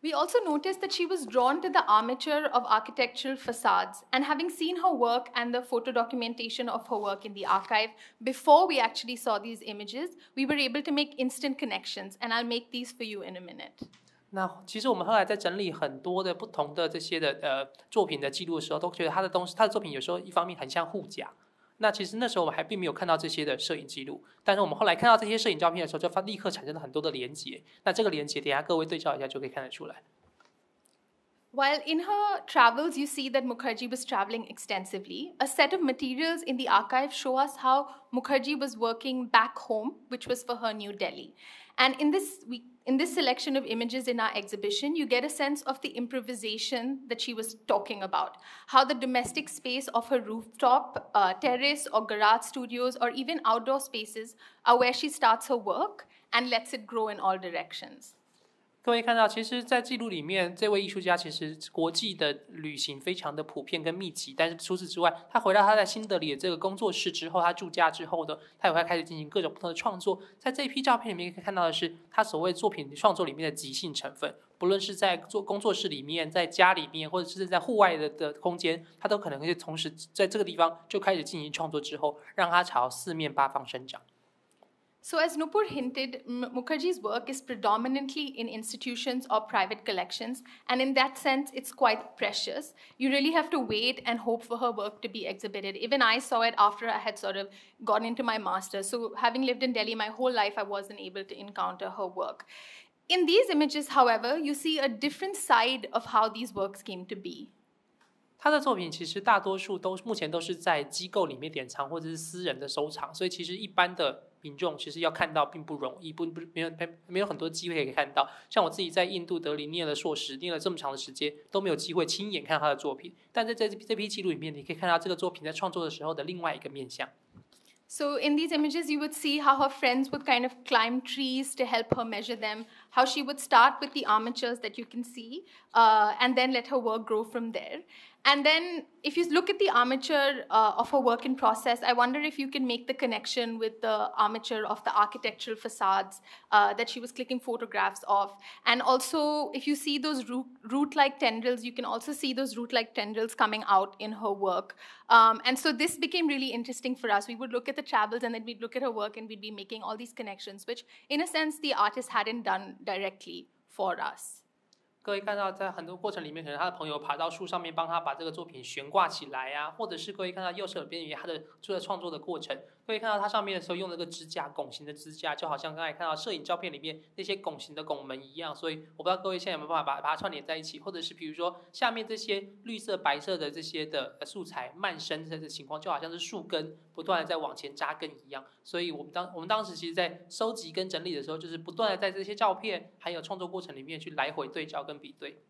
We also noticed that she was drawn to the armature of architectural facades, and having seen her work and the photo documentation of her work in the archive before we actually saw these images, we were able to make instant connections, and I'll make these for you in a minute. 那其实我们后来在整理很多的不同的这些的作品的记录的时候，都觉得他的作品有时候一方面很像护甲。那其实那时候我们还并没有看到这些的摄影记录，但是我们后来看到这些摄影照片的时候，就立刻产生了很多的连结。那这个连结，等一下各位对照一下就可以看得出来。While in her travels, you see that Mukherjee was traveling extensively. A set of materials in the archive show us how Mukherjee was working back home, which was for her New Delhi. And in this selection of images in our exhibition, you get a sense of the improvisation that she was talking about, how the domestic space of her rooftop, terrace, or garage studios, or even outdoor spaces are where she starts her work and lets it grow in all directions. 各位看到，其实在记录里面，这位艺术家其实国际的旅行非常的普遍跟密集，但是除此之外，他回到他在新德里的这个工作室之后，他驻家之后呢，他也会开始进行各种不同的创作。在这一批照片里面可以看到的是，他所谓作品创作里面的即兴成分，不论是在工作室里面、在家里面，或者是在户外的空间，他都可能会同时在这个地方就开始进行创作之后，让它朝四面八方生长。So as Noopur hinted, Mukherjee's work is predominantly in institutions or private collections, and in that sense, it's quite precious. You really have to wait and hope for her work to be exhibited. Even I saw it after I had sort of gone into my master's. So having lived in Delhi my whole life, I wasn't able to encounter her work. In these images, however, you see a different side of how these works came to be. 他的作品其实大多数目前都是在机构里面典藏或者是私人的收藏，所以其实一般的民众其实要看到并不容易，没有很多机会可以看到。像我自己在印度德里念了硕士，念了这么长的时间都没有机会亲眼看到他的作品，但在这批记录里面，你可以看到这个作品在创作的时候的另外一个面向。So in these images, you would see how her friends would kind of climb trees to help her measure them, how she would start with the armatures that you can see, and then let her work grow from there. And then if you look at the armature of her work in process, I wonder if you can make the connection with the armature of the architectural facades that she was clicking photographs of. And also, if you see those root-like tendrils, you can also see those root-like tendrils coming out in her work. And so this became really interesting for us. We would look at the travels and then we'd look at her work and we'd be making all these connections, which in a sense, the artist hadn't done directly for us. 各位看到，在很多过程里面，可能他的朋友爬到树上面帮他把这个作品悬挂起来啊，或者是各位看到右手边他的创作的过程，各位看到他上面的时候用那个支架，拱形的支架，就好像刚才看到摄影照片里面那些拱形的拱门一样。所以我不知道各位现在有没有办法把它串联在一起，或者是比如说下面这些绿色、白色的这些的素材漫生的情况，就好像是树根不断的在往前扎根一样。所以我们当时其实在收集跟整理的时候，就是不断的在这些照片还有创作过程里面去来回对照跟比对。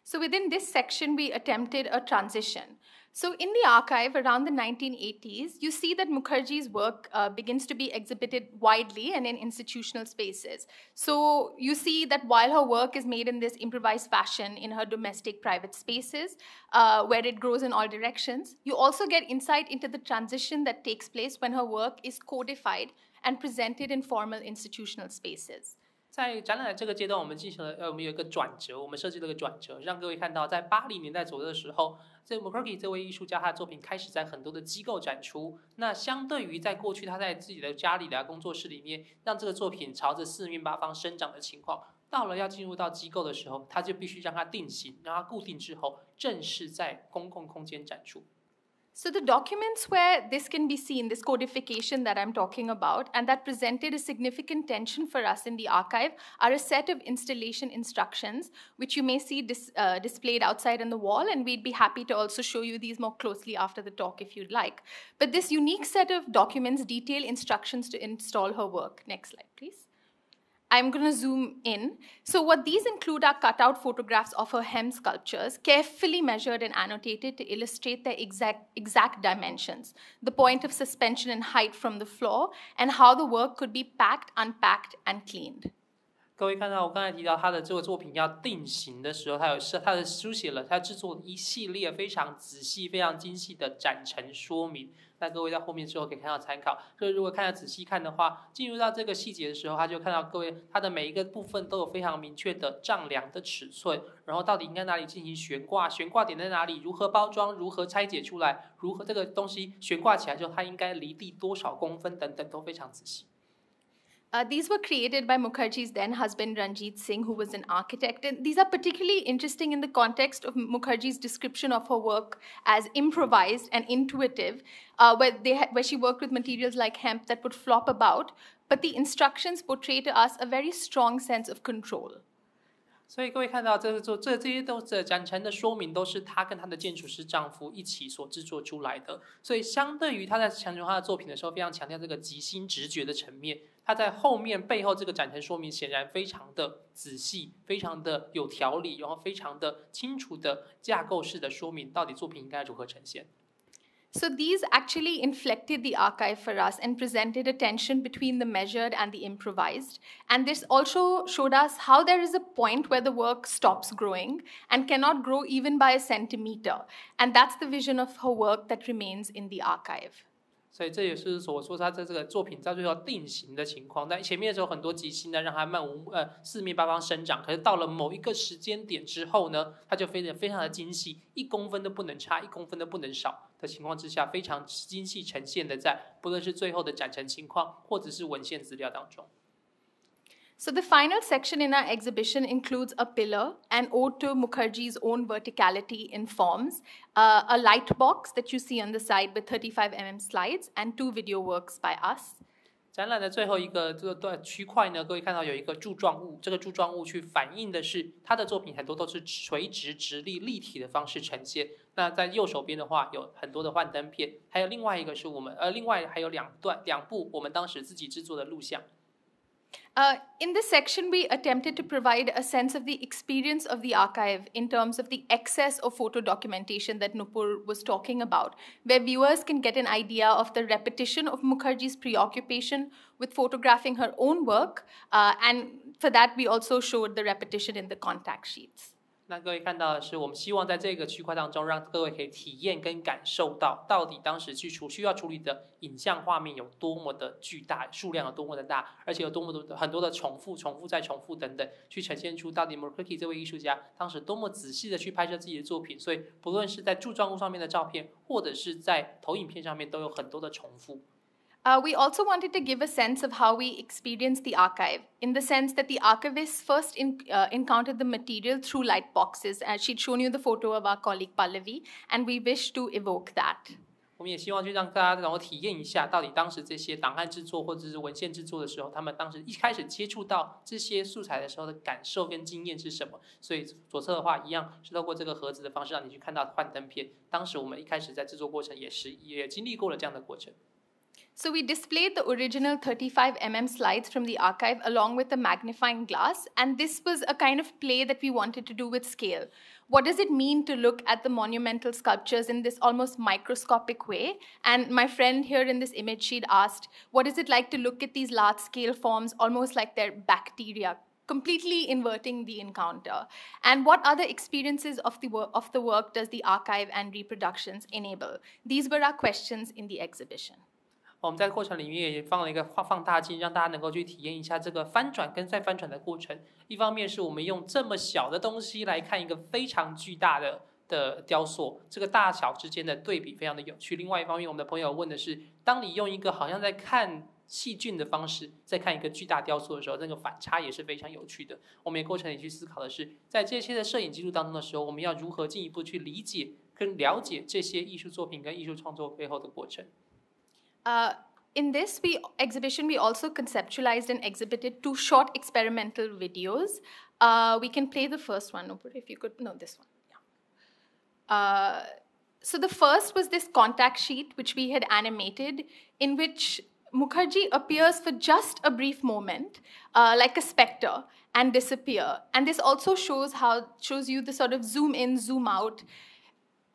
So within this section, we attempted a transition. So in the archive around the 1980s, you see that Mukherjee's work begins to be exhibited widely and in institutional spaces. So you see that while her work is made in this improvised fashion in her domestic private spaces, where it grows in all directions, you also get insight into the transition that takes place when her work is codified and presented in formal institutional spaces. 在展览的这个阶段，我们有一个转折，我们设计了一个转折，让各位看到，在80年代左右的时候，这 Mukherjee 这位艺术家，他的作品开始在很多的机构展出。那相对于在过去他在自己的家里的工作室里面，让这个作品朝着四面八方生长的情况，到了要进入到机构的时候，他就必须让它定型，让它固定之后，正式在公共空间展出。So the documents where this can be seen, this codification that I'm talking about, and that presented a significant tension for us in the archive, are a set of installation instructions, which you may see displayed outside on the wall, and we'd be happy to also show you these more closely after the talk if you'd like. But this unique set of documents detail instructions to install her work. Next slide, please. I'm going to zoom in. So what these include are cutout photographs of her hem sculptures, carefully measured and annotated to illustrate their exact dimensions, the point of suspension and height from the floor, and how the work could be packed, unpacked, and cleaned. 各位看到我刚才提到他的这个作品要定型的时候，他书写了他制作了一系列非常仔细、非常精细的展陈说明。那各位在后面之后可以看到参考。所以如果看到仔细看的话，进入到这个细节的时候，他就看到各位它的每一个部分都有非常明确的丈量的尺寸，然后到底应该哪里进行悬挂，悬挂点在哪里，如何包装，如何拆解出来，如何这个东西悬挂起来之后它应该离地多少公分等等都非常仔细。These were created by Mukherjee's then husband Ranjit Singh, who was an architect. And these are particularly interesting in the context of Mukherjee's description of her work as improvised and intuitive, where she worked with materials like hemp that would flop about. But the instructions portray to us a very strong sense of control. 所以各位看到这些都是展陈的说明，都是她跟她的建筑师丈夫一起所制作出来的。所以相对于她在强调她的作品的时候，非常强调这个即兴直觉的层面，她在后面背后这个展陈说明显然非常的仔细，非常的有条理，然后非常的清楚的架构式的说明到底作品应该如何呈现。So these actually inflected the archive for us and presented a tension between the measured and the improvised. And this also showed us how there is a point where the work stops growing and cannot grow even by a centimeter. And that's the vision of her work that remains in the archive. 所以这也是我说他在这个作品在最后定型的情况。但前面的时候很多即兴呢，让它四面八方生长。可是到了某一个时间点之后呢，它就非常的精细，1公分都不能差，1公分都不能少的情况之下，非常精细呈现的在不论是最后的展陈情况，或者是文献资料当中。So the final section in our exhibition includes a pillar, an ode to Mukherjee's own verticality in forms, a light box that you see on the side with 35mm slides, and 2 video works by us. 展览的最后一个这个区块呢，各位看到有一个柱状物，这个柱状物去反映的是他的作品很多都是垂直、直立、立体的方式呈现。那在右手边的话，有很多的幻灯片，还有另外一个是我们另外还有两部我们当时自己制作的录像。In this section, we attempted to provide a sense of the experience of the archive in terms of the excess of photo documentation that Noopur was talking about, where viewers can get an idea of the repetition of Mukherjee's preoccupation with photographing her own work, and for that we also showed the repetition in the contact sheets. 那各位看到的是，我们希望在这个区块当中，让各位可以体验跟感受到底当时需要处理的影像画面有多么的巨大，数量有多么的大，而且有多么很多的重复再重复等等，去呈现出到底 Mukherjee 这位艺术家当时多么仔细的去拍摄自己的作品。所以不论是在柱状物上面的照片，或者是在投影片上面，都有很多的重复。We also wanted to give a sense of how we experienced the archive, in the sense that the archivists first encountered the material through light boxes. She'd shown you the photo of our colleague Pallavi, and we wish to evoke that. 我们也希望去让大家能够体验一下，到底当时这些档案制作或者是文献制作的时候，他们当时一开始接触到这些素材的时候的感受跟经验是什么。所以左侧的话，一样是透过这个盒子的方式，让你去看到幻灯片。当时我们一开始在制作过程也经历过了这样的过程。So we displayed the original 35mm slides from the archive along with the magnifying glass, and this was a kind of play that we wanted to do with scale. What does it mean to look at the monumental sculptures in this almost microscopic way? And my friend here in this image, she'd asked, what is it like to look at these large-scale forms almost like they're bacteria, completely inverting the encounter? And what other experiences of the work does the archive and reproductions enable? These were our questions in the exhibition. 我们在过程里面也放了一个放大镜，让大家能够去体验一下这个翻转跟再翻转的过程。一方面是我们用这么小的东西来看一个非常巨大的雕塑，这个大小之间的对比非常的有趣。另外一方面，我们的朋友问的是，当你用一个好像在看细菌的方式在看一个巨大雕塑的时候，那个反差也是非常有趣的。我们也过程里去思考的是，在这些的摄影记录当中的时候，我们要如何进一步去理解跟了解这些艺术作品跟艺术创作背后的过程。In this exhibition, we also conceptualized and exhibited 2 short experimental videos. We can play the first one, Noopur, if you could. No, this one. Yeah. So the first was this contact sheet, which we had animated, in which Mukherjee appears for just a brief moment, like a specter, and disappear. And this also shows you the sort of zoom in, zoom out.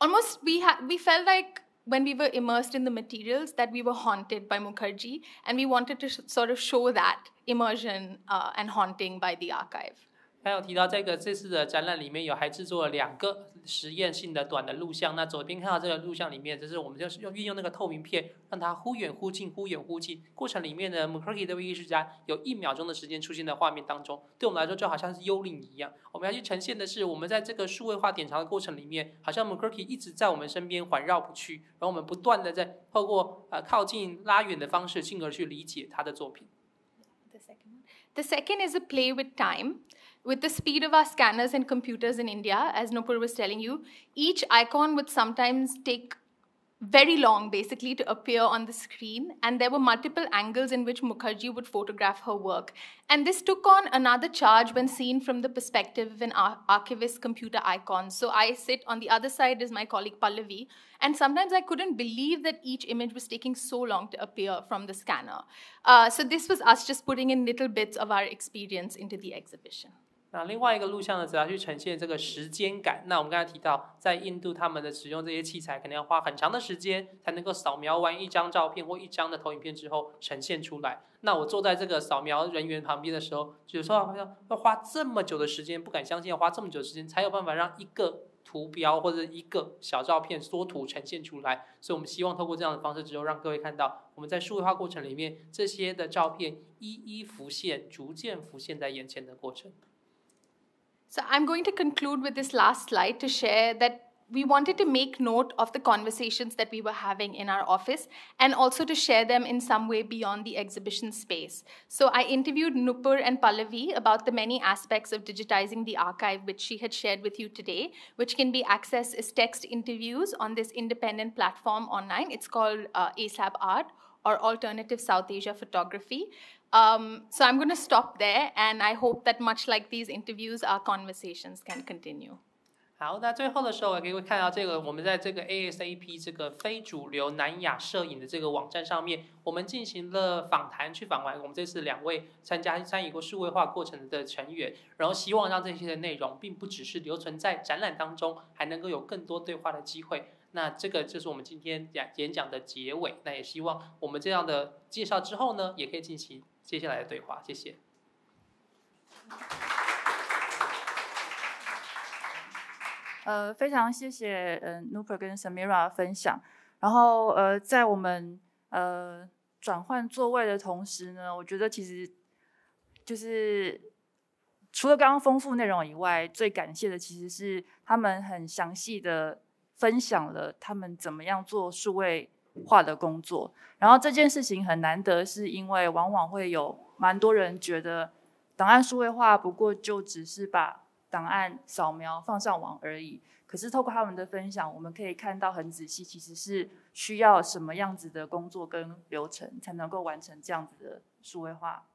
Almost, we felt like when we were immersed in the materials that we were haunted by Mukherjee, and we wanted to sort of show that immersion and haunting by the archive. 还有提到这次的展览里面还制作了2个实验性的短的录像。那左边看到这个录像里面，这是我们就是运用那个透明片，让它忽远忽近，忽远忽近。过程里面呢 ，Mukherjee 这位艺术家有1秒钟的时间出现在画面当中，对我们来说就好像是幽灵一样。我们要去呈现的是，我们在这个数位化典藏的过程里面，好像 Mukherjee 一直在我们身边环绕不去，然后我们不断的在透过靠近、拉远的方式，进而去理解他的作品。The second is a play with time. With the speed of our scanners and computers in India, as Noopur was telling you, each icon would sometimes take very long, basically, to appear on the screen. And there were multiple angles in which Mukherjee would photograph her work. And this took on another charge when seen from the perspective of an archivist's computer icon. So I sit on the other side as my colleague Pallavi. And sometimes I couldn't believe that each image was taking so long to appear from the scanner. So this was us just putting in little bits of our experience into the exhibition. 那另外一个录像呢，则要去呈现这个时间感。那我们刚才提到，在印度他们的使用这些器材，可能要花很长的时间才能够扫描完一张照片或一张的投影片之后呈现出来。那我坐在这个扫描人员旁边的时候，有时候好像要花这么久的时间，不敢相信要花这么久的时间，才有办法让一个图标或者一个小照片缩图呈现出来。所以我们希望透过这样的方式之后，让各位看到我们在数位化过程里面这些的照片一一浮现，逐渐浮现在眼前的过程。So I'm going to conclude with this last slide to share that we wanted to make note of the conversations that we were having in our office and also to share them in some way beyond the exhibition space. So I interviewed Noopur and Pallavi about the many aspects of digitizing the archive, which she had shared with you today, which can be accessed as text interviews on this independent platform online. It's called Asia Art or Alternative South Asia Photography. So I'm going to stop there, and I hope that much like these interviews, our conversations can continue. 好，那最后的时候，可以看到这个我们在这个 ASAP 这个非主流南亚摄影的这个网站上面，我们进行了访谈，去访问我们这次2位参与过数位化过程的成员，然后希望让这些的内容并不只是留存在展览当中，还能够有更多对话的机会。那这个就是我们今天演讲的结尾。那也希望我们这样的介绍之后呢，也可以进行接下来的对话。谢谢。非常谢谢Noopur 跟 Samira 分享。然后在我们转换座位的同时呢，我觉得其实就是除了刚刚丰富内容以外，最感谢的其实是他们很详细的分享了他们怎么样做数位化的工作。然后这件事情很难得，是因为往往会有蛮多人觉得档案数位化不过就只是把档案扫描放上网而已。可是透过他们的分享，我们可以看到很仔细，其实是需要什么样子的工作跟流程才能够完成这样子的数位化。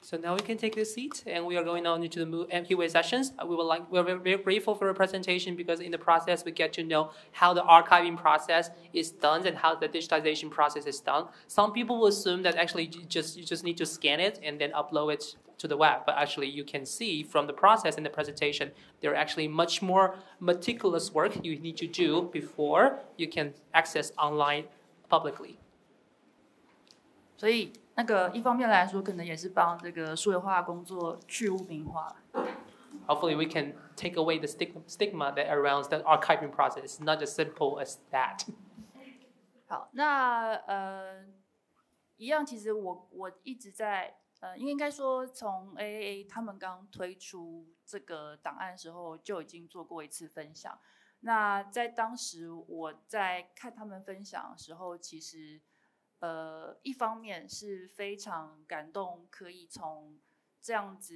So now we can take the seat, and we are going on into the Q&A sessions. We're very grateful for your presentation because in the process we get to know how the archiving process is done and how the digitization process is done. Some people will assume that actually you just need to scan it and then upload it to the web, but actually you can see from the process in the presentation there are actually much more meticulous work you need to do before you can access online publicly. 所以那个一方面来说，可能也是帮这个数位化工作去污名化。Hopefully we can take away the stigma that surrounds the archiving process. It's not as simple as that. 好，那一样，其实我一直在应该说从 AAA 他们刚推出这个档案的时候，就已经做过一次分享。那在当时我在看他们分享的时候，其实一方面是非常感动，可以从这样子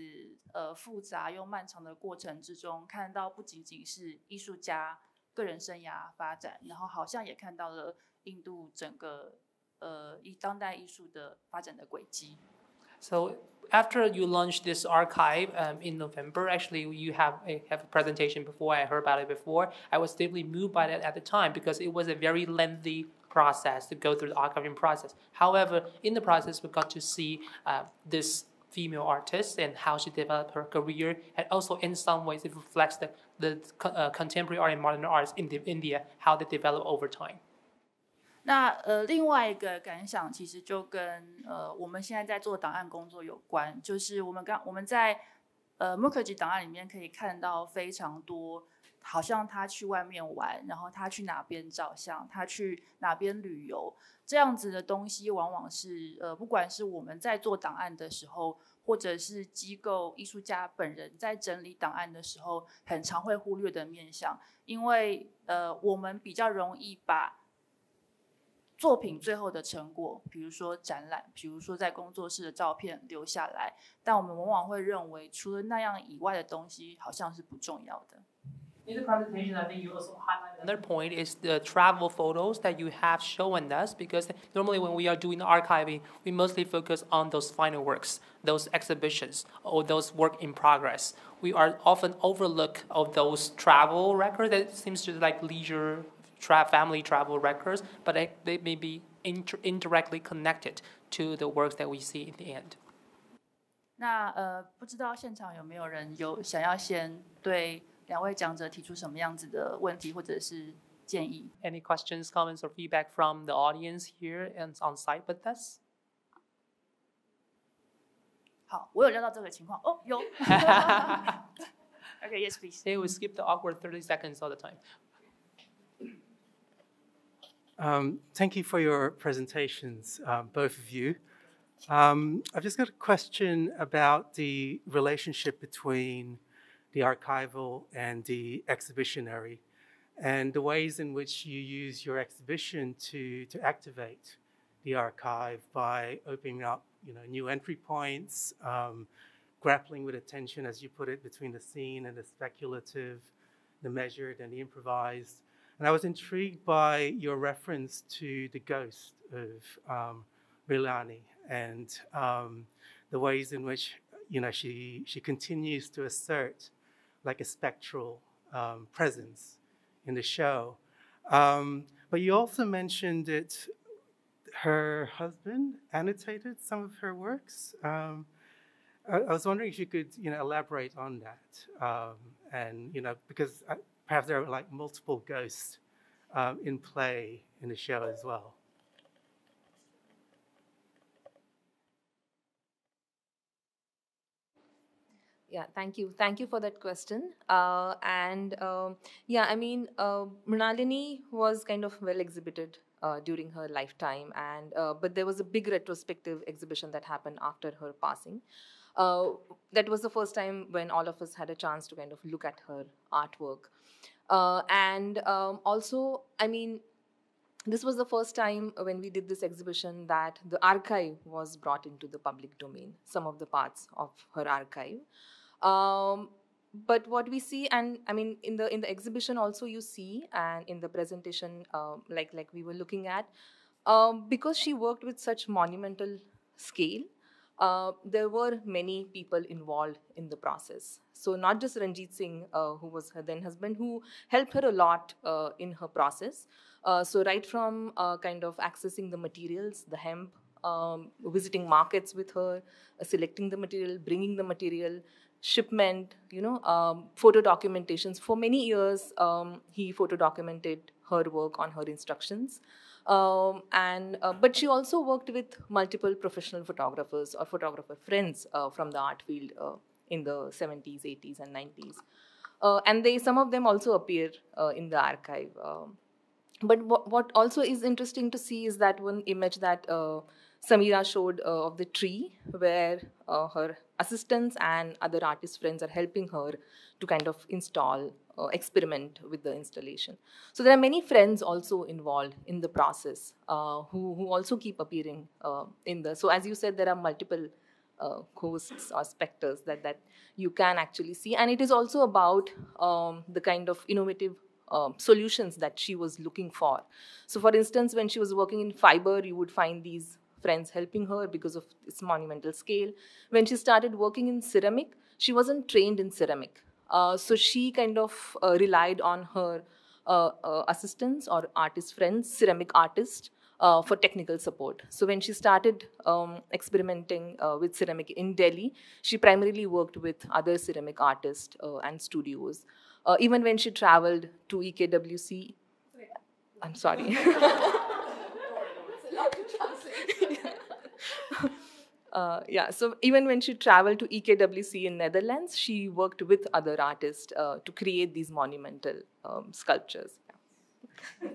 复杂又漫长的过程之中，看到不仅仅是艺术家个人生涯发展，然后好像也看到了印度整个当代艺术的发展的轨迹。So after you launched this archive in November, actually you have a presentation before. I heard about it before. I was deeply moved by that at the time because it was a very lengthy process to go through the archiving process. However, in the process, we got to see this female artist and how she developed her career, and also in some ways it reflects the contemporary art and modern arts in India, how they develop over time. 那另外一个感想其实就跟我们现在在做档案工作有关，就是我们在穆克吉档案里面可以看到非常多，好像他去外面玩，然后他去哪边照相，他去哪边旅游，这样子的东西往往是不管是我们在做档案的时候，或者是机构艺术家本人在整理档案的时候，很常会忽略的面向，因为我们比较容易把作品最后的成果，比如说展览，比如说在工作室的照片留下来，但我们往往会认为除了那样以外的东西好像是不重要的。In the presentation, I think you also highlighted another point is the travel photos that you have shown us, because normally when we are doing archiving, we mostly focus on those final works, those exhibitions, or those work in progress. We are often overlook of those travel records that seems to like leisure family travel records, but they may be indirectly connected to the works that we see in the end. 那不知道现场有没有人有想要先对两位讲者提出什么样子的问题或者是建议？ Any questions, comments, or feedback from the audience here and on site with us? 好，我有料到这个情况哦，有。Okay, yes, please. Hey, we skip the awkward 30 seconds all the time. Thank you for your presentations, both of you. I've just got a question about the relationship between the archival and the exhibitionary, and the ways in which you use your exhibition to activate the archive by opening up, new entry points, grappling with a tension, as you put it, between the scene and the speculative, the measured and the improvised. And I was intrigued by your reference to the ghost of Mrinalini and the ways in which she continues to assert like a spectral presence in the show. But you also mentioned that her husband annotated some of her works. I was wondering if you could elaborate on that, and because perhaps there are like multiple ghosts in play in the show as well. Yeah, thank you. Thank you for that question. Mrinalini was kind of well exhibited during her lifetime, but there was a big retrospective exhibition that happened after her passing. That was the first time when all of us had a chance to kind of look at her artwork. This was the first time when we did this exhibition that the archive was brought into the public domain, some of the parts of her archive. But what we see, and in the exhibition also you see, and in the presentation, like we were looking at, because she worked with such monumental scale, there were many people involved in the process. So not just Ranjit Singh, who was her then husband, who helped her a lot in her process. So right from kind of accessing the materials, the hemp, visiting markets with her, selecting the material, bringing the material, shipment, photo documentations. For many years, he photo documented her work on her instructions. But she also worked with multiple professional photographers or photographer friends from the art field in the 70s, 80s, and 90s. And some of them also appear in the archive. But what also is interesting to see is that one image that Samira showed of the tree, where her assistants and other artist friends are helping her to kind of install, experiment with the installation. So there are many friends also involved in the process who also keep appearing in the. So as you said, there are multiple ghosts or specters that you can actually see, and it is also about the kind of innovative solutions that she was looking for. So for instance, when she was working in fiber, you would find these friends helping her because of its monumental scale. When she started working in ceramic, she wasn't trained in ceramic. So she kind of relied on her assistants or artist friends, ceramic artists, for technical support. So when she started experimenting with ceramic in Delhi, she primarily worked with other ceramic artists and studios. Even when she traveled to EKWC, I'm sorry. Yeah, so even when she traveled to EKWC in Netherlands, she worked with other artists to create these monumental sculptures. Yeah.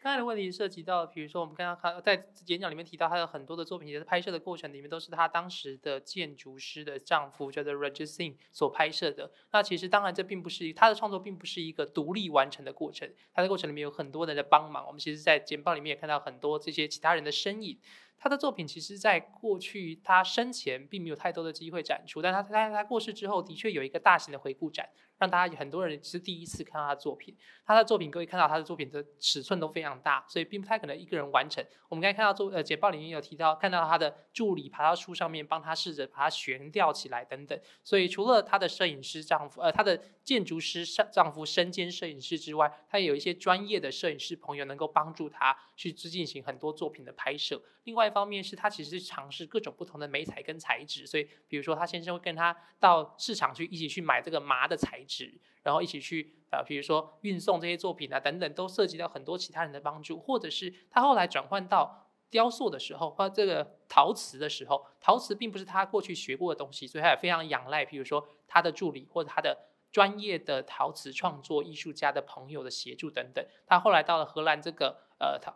刚才的问题涉及到，比如说我们刚刚在演讲里面提到，他有很多的作品，其实拍摄的过程里面都是他当时的建筑师的丈夫叫做 Rajat Singh 所拍摄的。那其实当然这并不是他的创作，并不是一个独立完成的过程，他的过程里面有很多人的帮忙。我们其实在简报里面也看到很多这些其他人的身影。他的作品其实在过去他生前并没有太多的机会展出，但他过世之后的确有一个大型的回顾展，让大家很多人是第一次看到他的作品。他的作品各位看到他的作品的尺寸都非常大，所以并不太可能一个人完成。我们刚才看到简报里面有提到，看到他的助理爬到树上面帮他试着把它悬吊起来等等。所以除了他的摄影师丈夫他的建筑师丈夫身兼摄影师之外，他也有一些专业的摄影师朋友能够帮助他去进行很多作品的拍摄。另外一方面是他其实是尝试各种不同的媒材跟材质，所以比如说他先生会跟他到市场去一起去买这个麻的材质，然后一起去比如说运送这些作品啊等等，都涉及到很多其他人的帮助，或者是他后来转换到雕塑的时候，或这个陶瓷的时候，陶瓷并不是他过去学过的东西，所以他也非常仰赖比如说他的助理或者他的专业的陶瓷创作艺术家的朋友的协助等等。他后来到了荷兰这个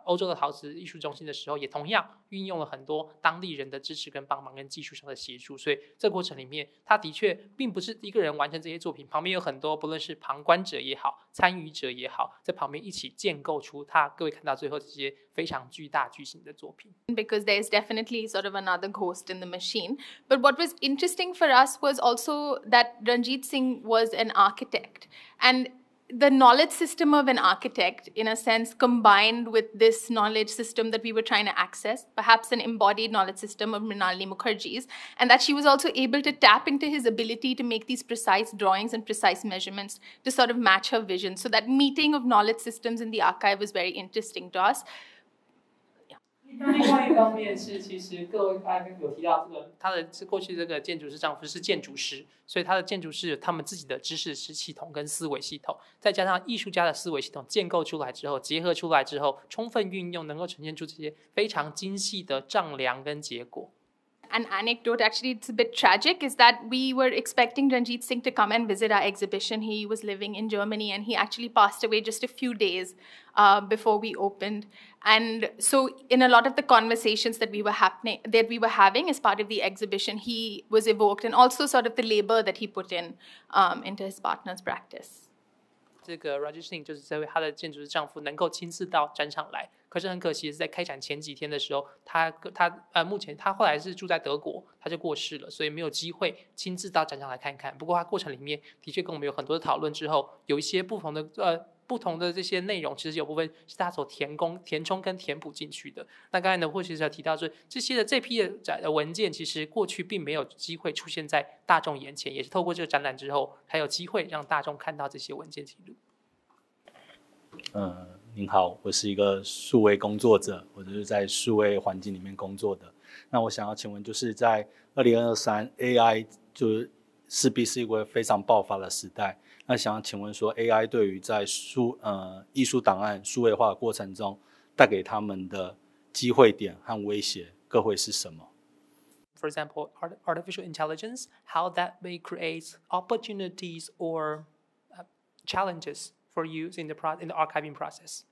欧洲的陶瓷艺术中心的时候，也同样运用了很多当地人的支持跟帮忙跟技术上的协助，所以这个过程里面他的确并不是一个人完成这些作品，旁边有很多不论是旁观者也好参与者也好，在旁边一起建构出各位看到最后这些非常巨大巨型的作品。 Because there's definitely sort of another ghost in the machine. But what was interesting for us was also that Ranjit Singh was an architect, and the knowledge system of an architect, in a sense, combined with this knowledge system that we were trying to access, perhaps an embodied knowledge system of Mrinalini MUKHERJEE's, and that she was also able to tap into his ability to make these precise drawings and precise measurements to sort of match her vision. So that meeting of knowledge systems in the archive was very interesting to us. 另外一方面是，其实各位刚才有提到他的过去这个建筑师丈夫是建筑师，所以他的建筑师有他们自己的知识系统跟思维系统，再加上艺术家的思维系统建构出来之后，结合出来之后，充分运用，能够呈现出这些非常精细的丈量跟结果。An anecdote, actually it's a bit tragic, is that we were expecting Ranjit Singh to come and visit our exhibition. He was living in Germany and he actually passed away just a few days before we opened. And so in a lot of the conversations that we were having as part of the exhibition, he was evoked, and also sort of the labor that he put in into his partner's practice. 这个 Rajat Singh 就是这位他的建筑师丈夫能够亲自到展场来，可是很可惜是在开展前几天的时候，目前他后来是住在德国，他就过世了，所以没有机会亲自到展场来看看。不过他过程里面的确跟我们有很多的讨论之后，有一些不同的这些内容，其实有部分是他所填充跟填补进去的。那刚才呢，或许是有提到说，这批的文件，其实过去并没有机会出现在大众眼前，也是透过这个展览之后，才有机会让大众看到这些文件记录。您好，我是一个数位工作者，我就是在数位环境里面工作的。那我想要请问，就是在2023 AI 就是势必是一个非常爆发的时代。那想要请问说 ，AI 对于在艺术档案数位化的过程中，带给他们的机会点和威胁各会是什么？ For example, artificial intelligence, how that may create opportunities or challenges for use in the archiving process.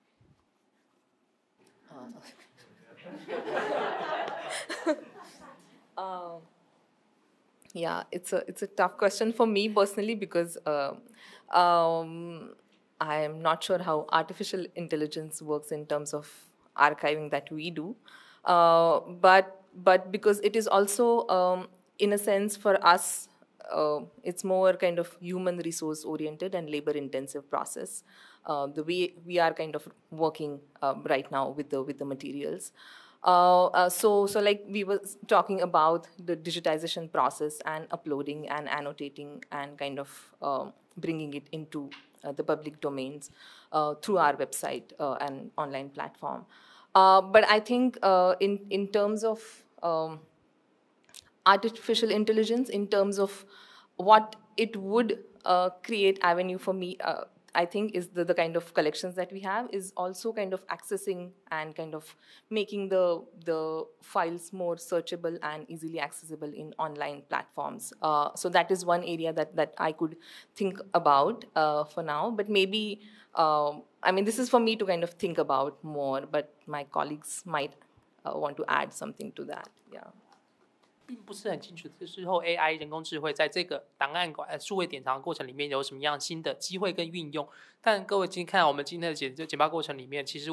Yeah, it's a tough question for me personally, because I am not sure how artificial intelligence works in terms of archiving that we do, but because it is also in a sense for us, it's more kind of human resource oriented and labor intensive process, the way we are kind of working right now with the materials. So like we were talking about the digitization process and uploading and annotating and kind of bringing it into the public domains through our website and online platform. But I think in terms of artificial intelligence, in terms of what it would create avenue for me, I think is the kind of collections that we have is also kind of accessing and kind of making the files more searchable and easily accessible in online platforms. So that is one area that I could think about for now. But maybe, I mean, this is for me to kind of think about more, but my colleagues might want to add something to that. Yeah. 并不是很清楚之后 AI 人工智慧在这个档案数位典藏的过程里面有什么样新的机会跟运用。但各位今天看到我们今天的简报过程里面，其实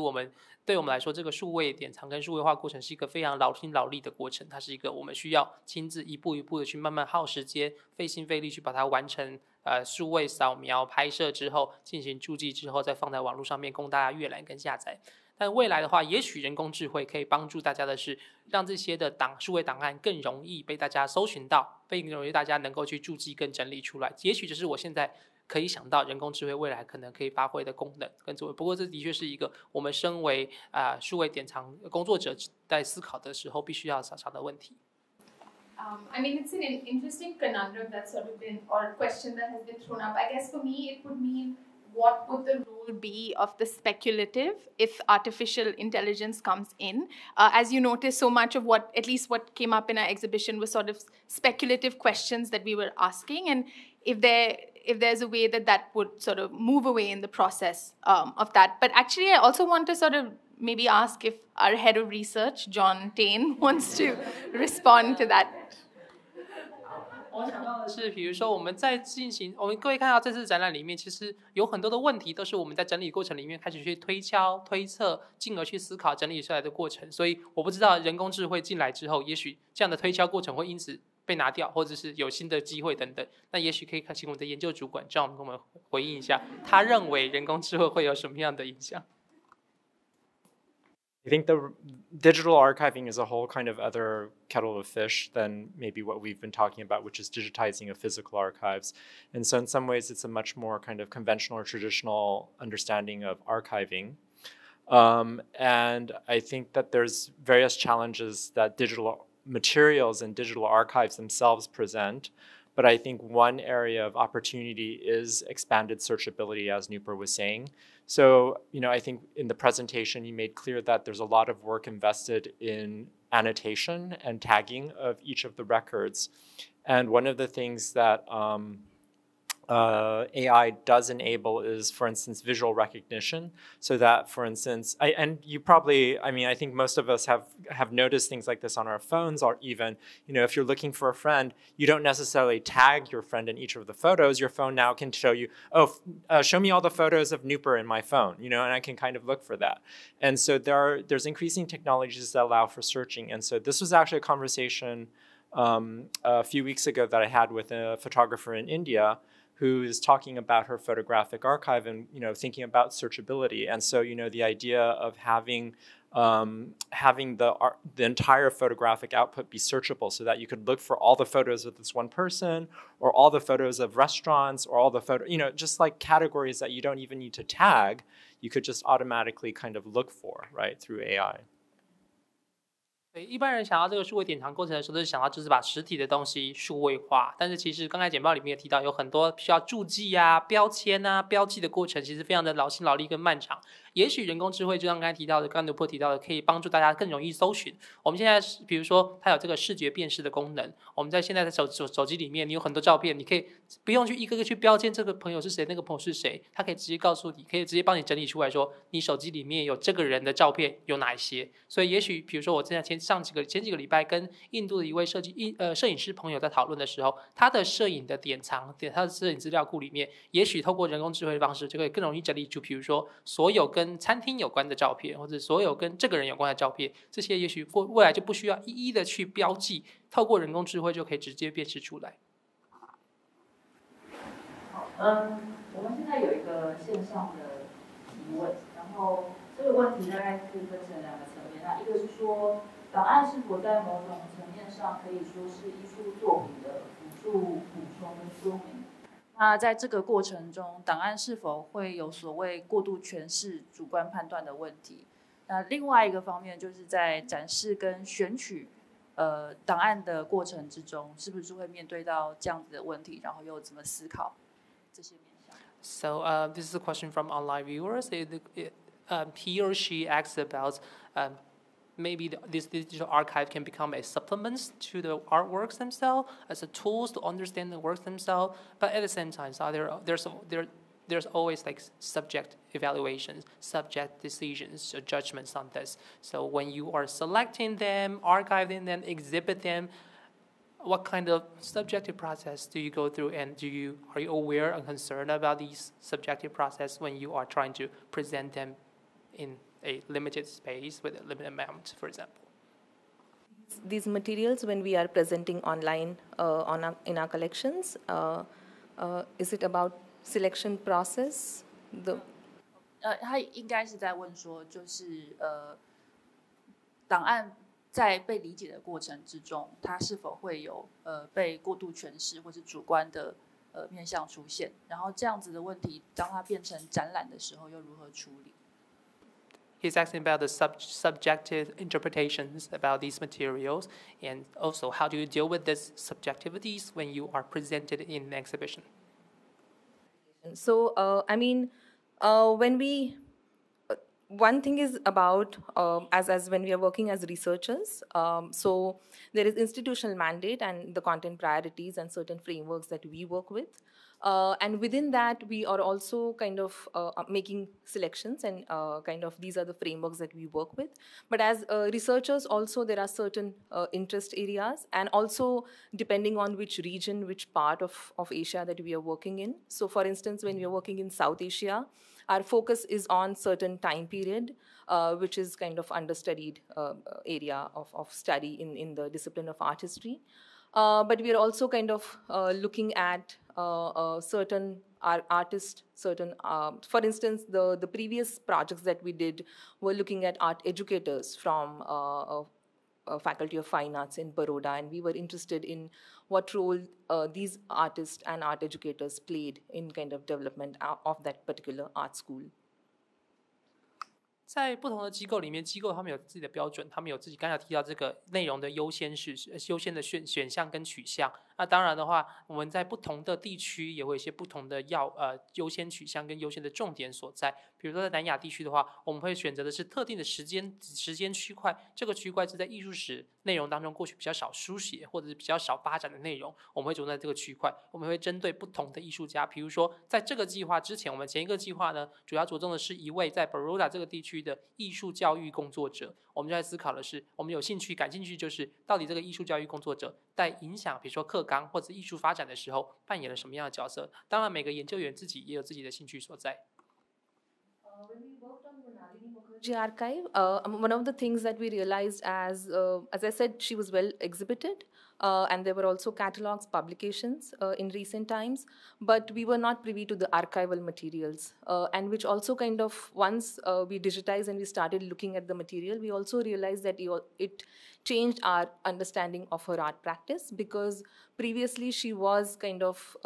对我们来说，这个数位典藏跟数位化过程是一个非常劳心劳力的过程，它是一个我们需要亲自一步一步的去慢慢耗时间、费心费力去把它完成。数位扫描拍摄之后，进行注记之后，再放在网络上面供大家阅览跟下载。但未来的话，也许人工智慧可以帮助大家的是，让这些的数位档案更容易被大家搜寻到，更容易大家能够去注记跟整理出来。也许这是我现在可以想到人工智慧未来可能可以发挥的功能跟作为。不过这的确是一个我们身为数位典藏工作者在思考的时候必须要想的问题。I mean, it's an interesting conundrum that's sort of been, or question that has been thrown up. I guess for me, it would mean what would the role be of the speculative if artificial intelligence comes in? As you notice, so much of at least what came up in our exhibition was sort of speculative questions that we were asking. And if there's a way that would sort of move away in the process of that. But actually, I also want to sort of maybe ask if our head of research, John Tain, wants to respond to that. 我想到的是，比如说我们在进行，我们各位看到这次展览里面，其实有很多的问题都是我们在整理过程里面开始去推敲、推测，进而去思考整理出来的过程。所以我不知道人工智慧进来之后，也许这样的推敲过程会因此被拿掉，或者是有新的机会等等。那也许可以请我们的研究主管 John 跟我们回应一下，他认为人工智慧会有什么样的影响。I think the digital archiving is a whole kind of other kettle of fish than maybe what we've been talking about, which is digitizing of physical archives. And so in some ways, it's a much more kind of conventional or traditional understanding of archiving. And I think that there's various challenges that digital materials and digital archives themselves present. But I think one area of opportunity is expanded searchability, as Noopur was saying. So, I think in the presentation, you made clear that there's a lot of work invested in annotation and tagging of each of the records. And one of the things that AI does enable is, for instance, visual recognition. So that, for instance, I think most of us have noticed things like this on our phones, or even, if you're looking for a friend, you don't necessarily tag your friend in each of the photos. Your phone now can show you, show me all the photos of Noopur in my phone, and I can kind of look for that. And so there's increasing technologies that allow for searching. And so this was actually a conversation a few weeks ago that I had with a photographer in India who is talking about her photographic archive and, thinking about searchability. And so, the idea of having the entire photographic output be searchable so that you could look for all the photos of this one person or all the photos of restaurants or all the just like categories that you don't even need to tag, you could just automatically kind of look for, right, through AI. 对，一般人想到这个数位典藏过程的时候，都是想到就是把实体的东西数位化。但是其实刚才简报里面也提到，有很多需要注记啊、标签啊、标记的过程，其实非常的劳心劳力跟漫长。也许人工智慧就像刚才提到的，刚才Noopur提到的，可以帮助大家更容易搜寻。我们现在比如说它有这个视觉辨识的功能，我们在现在的手机里面，你有很多照片，你可以不用去一个个去标签这个朋友是谁，那个朋友是谁，它可以直接告诉你，可以直接帮你整理出来说，你手机里面有这个人的照片有哪一些。所以也许比如说我现在前几个礼拜跟印度的一位摄影师朋友在讨论的时候，他的摄影的典藏，他的摄影资料库里面，也许透过人工智慧的方式，就可以更容易整理出，比如说所有跟餐厅有关的照片，或者所有跟这个人有关的照片，这些也许未来就不需要一一的去标记，透过人工智慧就可以直接辨识出来。好，我们现在有一个线上的提问，然后这个问题大概可以分成两个层面，那一个是说，档案是否在某种层面上可以说是艺术作品的辅助补充跟说明？那在这个过程中，档案是否会有所谓过度诠释、主观判断的问题？那另外一个方面就是在展示跟选取档案的过程之中，是不是会面对到这样子的问题？然后又怎么思考这些面向？ So this is a question from online viewers. He or she asks about maybe this digital archive can become a supplement to the artworks themselves, as a tools to understand the works themselves. But at the same time, so there's always like subject evaluations, subject decisions, judgments on this. So when you are selecting them, archiving them, exhibit them, what kind of subjective process do you go through, and are you aware and concerned about these subjective process when you are trying to present them in a limited space with a limited amount, for example? These materials, when we are presenting online in our collections, is it about selection process? 他应该是在问说，就是档案在被理解的过程之中，它是否会有被过度诠释或是主观的面向出现？然后这样子的问题，当它变成展览的时候，又如何处理？ He's asking about the subjective interpretations about these materials, and also how do you deal with these subjectivities when you are presented in an exhibition? So, when we, one thing is about, as when we are working as researchers, so there is institutional mandate and the content priorities and certain frameworks that we work with. And within that, we are also kind of making selections, and kind of these are the frameworks that we work with. But as researchers also, there are certain interest areas, and also depending on which region, which part of Asia that we are working in. So for instance, when we are working in South Asia, our focus is on certain time period, which is kind of understudied area of study in the discipline of art history. But we are also kind of looking at certain artists, certain, for instance, the previous projects that we did were looking at art educators from Faculty of Fine Arts in Baroda, and we were interested in what role these artists and art educators played in kind of development of that particular art school. 在不同的机构里面，机构他们有自己的标准，他们有自己刚才提到这个内容的优先的选项跟取向。那当然的话，我们在不同的地区也会有一些不同的优先取向跟优先的重点所在。比如说在南亚地区的话，我们会选择的是特定的时间区块，这个区块是在艺术史内容当中过去比较少书写或者是比较少发展的内容，我们会着重在这个区块。我们会针对不同的艺术家，比如说在这个计划之前，我们前一个计划呢，主要着重的是一位在 Baroda 这个地区的艺术教育工作者。我们就在思考的是，我们感兴趣就是到底这个艺术教育工作者在影响比如说课纲或者艺术发展的时候扮演了什么样的角色。当然每个研究员自己也有自己的兴趣所在。When we worked on Mrinalini MUKHERJEE archive, one of the things that we realized as I said, she was well exhibited, and there were also catalogs, publications in recent times, but we were not privy to the archival materials, and which also kind of, once we digitized and we started looking at the material, we also realized that it changed our understanding of her art practice, because previously she was kind of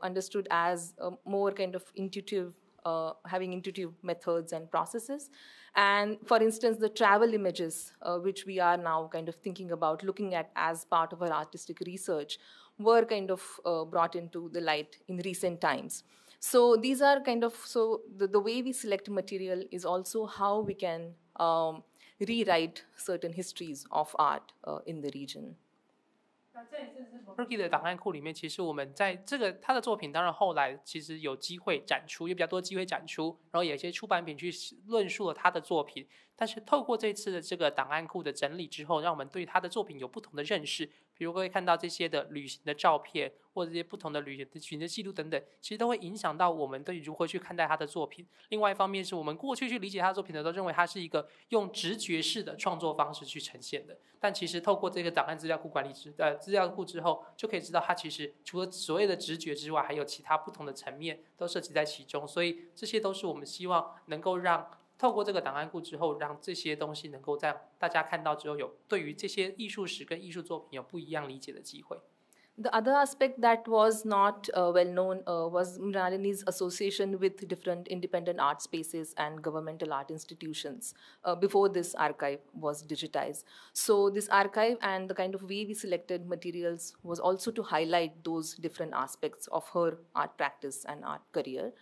understood as more kind of intuitive, having intuitive methods and processes. And for instance, the travel images, which we are now kind of thinking about looking at as part of our artistic research, were kind of brought into the light in recent times. So these are kind of, so the way we select material is also how we can rewrite certain histories of art in the region. 那这一次是 MUKHERJEE 的档案库里面，其实我们在他的作品，当然后来其实有机会展出，有比较多机会展出，然后有一些出版品去论述了他的作品。但是透过这次的这个档案库的整理之后，让我们对他的作品有不同的认识。比如会看到这些的旅行的照片，或者这些不同的旅行的记录等等，其实都会影响到我们对如何去看待他的作品。另外一方面是我们过去去理解他的作品的时候，认为他是一个用直觉式的创作方式去呈现的。但其实透过这个档案资料库资料库之后，就可以知道它其实除了所谓的直觉之外，还有其他不同的层面都涉及在其中。所以这些都是我们希望能够让透过这个档案库之后，让这些东西能够在大家看到之后，有对于这些艺术史跟艺术作品有不一样理解的机会。The other aspect that was not well known was Mrinalini's association with different independent art spaces and governmental art institutions before this archive was digitized. So this archive and the kind of way we selected materials was also to highlight those different aspects of her art practice and art career.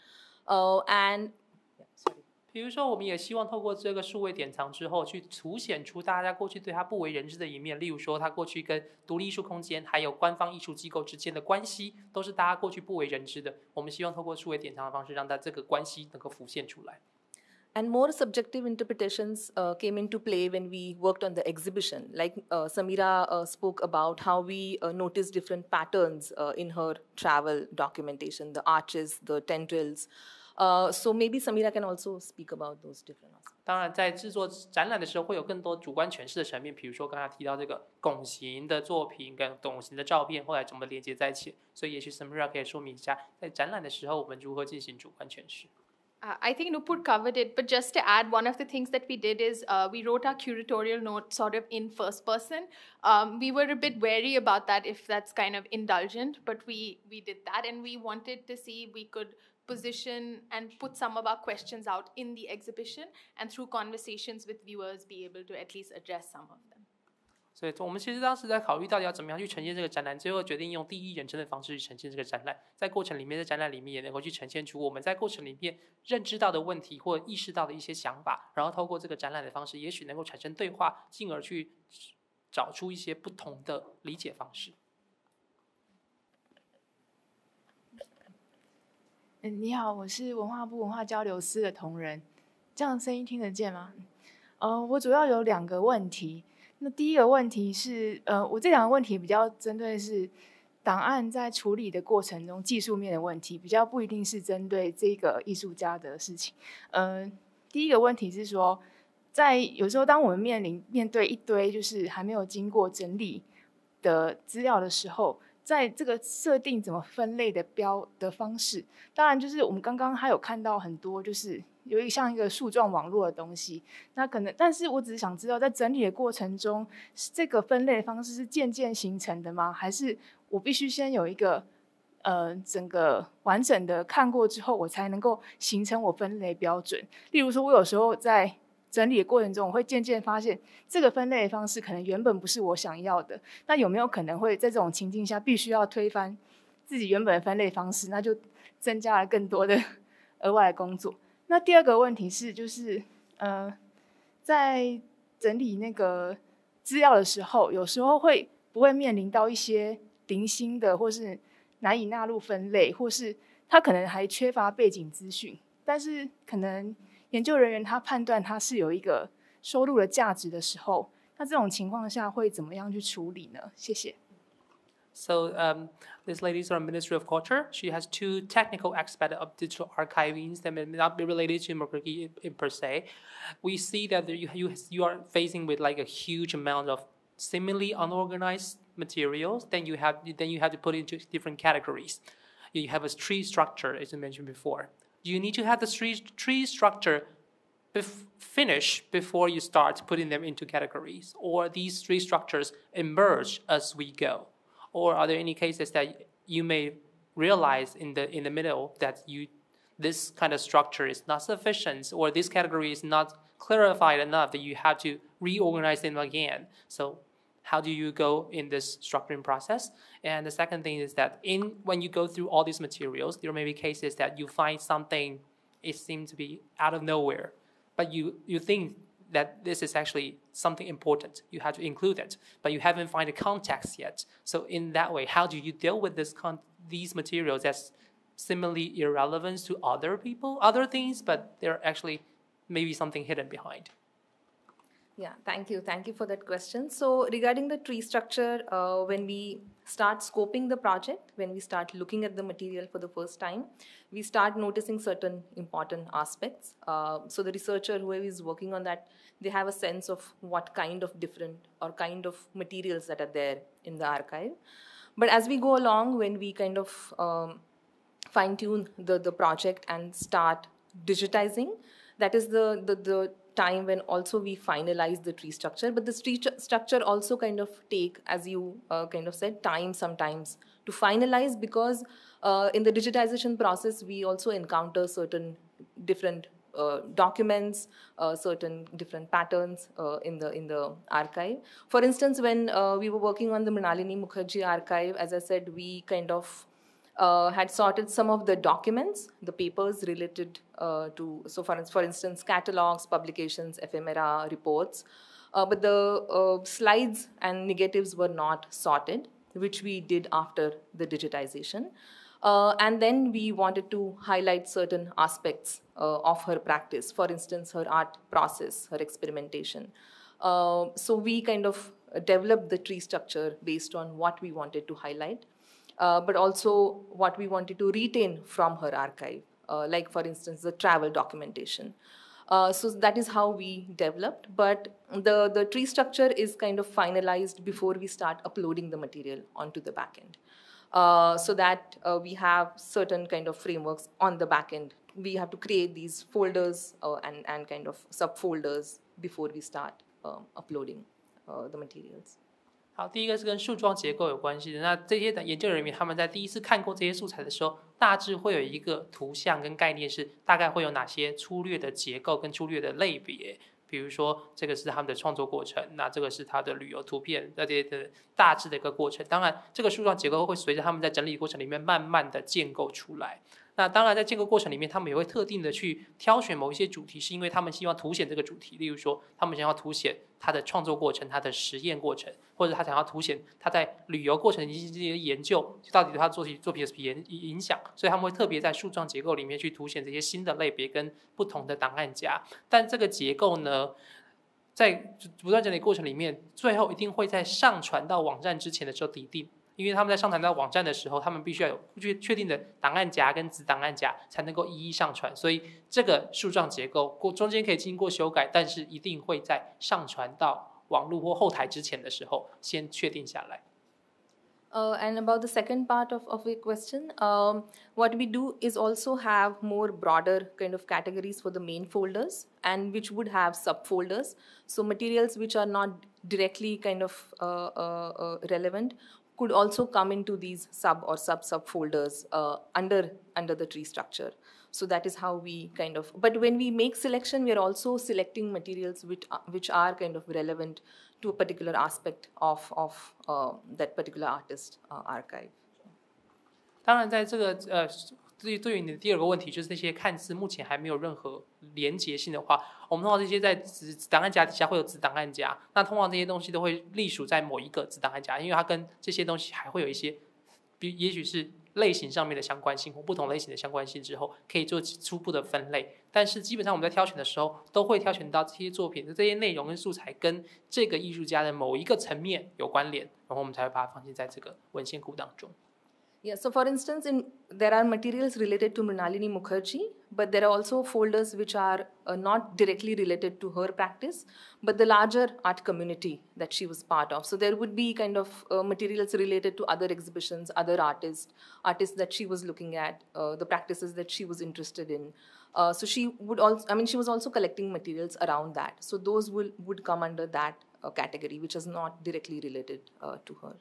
比如说，我们也希望透过这个数位典藏之后，去凸显出大家过去对他不为人知的一面。例如说，他过去跟独立艺术空间还有官方艺术机构之间的关系，都是大家过去不为人知的。我们希望透过数位典藏的方式，让它这个关系能够浮现出来。And more subjective interpretations came into play when we worked on the exhibition. Like Samira spoke about how we noticed different patterns in her travel documentation, the arches, the tendrils. So maybe Samira can also speak about those different aspects. 当然，在制作展览的时候，会有更多主观诠释的层面，比如说刚才提到这个拱形的作品跟拱形的照片，后来怎么连接在一起。所以，也许 Samira 可以说明一下，在展览的时候，我们如何进行主观诠释。I think Noopur covered it, but just to add, one of the things that we did is we wrote our curatorial note sort of in first person. We were a bit wary about that if that's kind of indulgent, but we did that, and we wanted to see if we could position and put some of our questions out in the exhibition, and through conversations with viewers be able to at least address some of them. 所以我们其实当时在考虑到底要怎么样去呈现这个展览，最后决定用第一人称的方式去呈现这个展览。在过程里面，在展览里面也能够去呈现出我们在过程里面认知到的问题或意识到的一些想法，然后透过这个展览的方式，也许能够产生对话，进而去找出一些不同的理解方式。你好，我是文化部文化交流司的同仁，这样声音听得见吗？我主要有2个问题。那第一个问题是，我这2个问题比较针对是档案在处理的过程中技术面的问题，比较不一定是针对这个艺术家的事情。第一个问题是说，在有时候当我们面对一堆就是还没有经过整理的资料的时候，在这个设定怎么分类的方式，当然就是我们刚刚还有看到很多就是有像一个树状网络的东西，那可能，但是我只是想知道，在整理的过程中，这个分类的方式是渐渐形成的吗？还是我必须先有一个整个完整的看过之后，我才能够形成我分类标准？例如说，我有时候在整理的过程中，我会渐渐发现这个分类的方式可能原本不是我想要的。那有没有可能会在这种情境下，必须要推翻自己原本的分类方式？那就增加了更多的额外的工作。那第2个问题是，就是在整理那个资料的时候，有时候不会面临到一些零星的，或是难以纳入分类，或是他可能还缺乏背景资讯，但是可能研究人员他判断他是有一个收录的价值的时候，那这种情况下会怎么样去处理呢？谢谢。So this lady is from Ministry of Culture. She has 2 technical aspects of digital archiving that may not be related to MUKHERJEE in per se. We see that you are facing with like a huge amount of seemingly unorganized materials. Then you have to put into different categories. You have a tree structure, as I mentioned before. You need to have the tree structure finish before you start putting them into categories, or these 3 structures emerge as we go. Or are there any cases that you may realize in the middle that this kind of structure is not sufficient, or this category is not clarified enough that you have to reorganize them again? So how do you go in this structuring process? And the second thing is that when you go through all these materials, there may be cases that you find something, it seems to be out of nowhere, but you think that this is actually something important. You have to include it, but you haven't found the context yet. So in that way, how do you deal with these materials that's seemingly irrelevant to other people, other things, but they're actually maybe something hidden behind? Yeah, thank you. Thank you for that question. So regarding the tree structure, when we start scoping the project, when we start looking at the material for the first time, we start noticing certain important aspects. So the researcher, whoever is working on that, they have a sense of what kind of different or kind of materials that are there in the archive. But as we go along, when we kind of fine-tune the project and start digitizing, that is the time when also we finalize the tree structure, but this tree structure also kind of take, as you kind of said, time sometimes to finalize, because in the digitization process we also encounter certain different documents, certain different patterns in the archive. For instance, when we were working on the Mrinalini MUKHERJEE archive, as I said, we kind of had sorted some of the documents, the papers related to, so for instance, catalogs, publications, ephemera, reports, but the slides and negatives were not sorted, which we did after the digitization. And then we wanted to highlight certain aspects of her practice, for instance, her art process, her experimentation. So we kind of developed the tree structure based on what we wanted to highlight, but also what we wanted to retain from her archive, like, for instance, the travel documentation. So that is how we developed, but the tree structure is kind of finalized before we start uploading the material onto the backend. So that we have certain kind of frameworks on the backend. We have to create these folders and kind of subfolders before we start uploading the materials. 好，第一个是跟树状结构有关系的。那这些研究人员他们在第一次看过这些素材的时候，大致会有一个图像跟概念，是大概会有哪些粗略的结构跟粗略的类别。比如说，这个是他们的创作过程，那这个是他的旅游图片，这些的大致的一个过程。当然，这个树状结构会随着他们在整理过程里面慢慢的建构出来。那当然，在建构过程里面，他们也会特定的去挑选某一些主题，是因为他们希望凸显这个主题。例如说，他们想要凸显他的创作过程、他的实验过程，或者他想要凸显他在旅游过程以及这些研究到底对他作品有什么影响，所以他们会特别在树状结构里面去凸显这些新的类别跟不同的档案夹。但这个结构呢，在不断整理过程里面，最后一定会在上传到网站之前的时候拟定。因为他们在上传到网站的时候，他们必须要有确定的档案夹跟子档案夹才能够一一上传，所以这个树状结构中间可以经过修改，但是一定会在上传到网络或后台之前的时候先确定下来。And about the second part of your question, what we do is also have more broader kind of categories for the main folders, and which would have subfolders. So materials which are not directly kind of relevant could also come into these sub or subfolders under the tree structure. So that is how we kind of, but when we make selection, we are also selecting materials which are kind of relevant to a particular aspect of that particular artist archive. 当然，在这个对于你的第二个问题，就是这些看似目前还没有任何连结性的话，我们通常这些在子档案夹底下会有子档案夹，那通常这些东西都会隶属在某一个子档案夹，因为它跟这些东西还会有一些，也许是类型上面的相关性或不同类型的相关性之后，可以做初步的分类。但是基本上我们在挑选的时候，都会挑选到这些作品的这些内容跟素材跟这个艺术家的某一个层面有关联，然后我们才会把它放进在这个文献库当中。Yeah, so for instance, there are materials related to Mrinalini MUKHERJEE, but there are also folders which are not directly related to her practice, but the larger art community that she was part of. So there would be kind of materials related to other exhibitions, other artists that she was looking at, the practices that she was interested in. So she would also, I mean, she was also collecting materials around that. So those would come under that category, which is not directly related to her.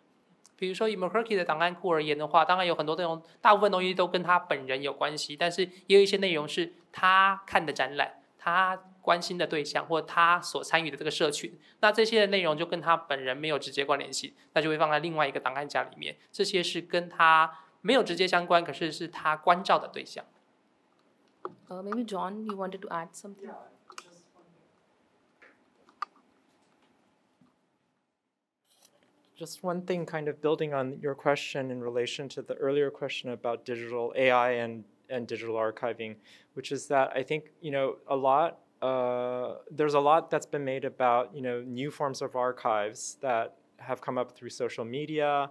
比如说以 MUKHERJEE 的档案库而言的话，当然有很多内容，大部分东西都跟他本人有关系，但是也有一些内容是他看的展览，他关心的对象或他所参与的这个社群，那这些的内容就跟他本人没有直接关联性，那就会放在另外一个档案夹里面。这些是跟他没有直接相关，可是是他关照的对象。Maybe John, you wanted to add something? Yeah. Just one thing, kind of building on your question in relation to the earlier question about digital AI and digital archiving, which is that I think, there's a lot that's been made about, new forms of archives that have come up through social media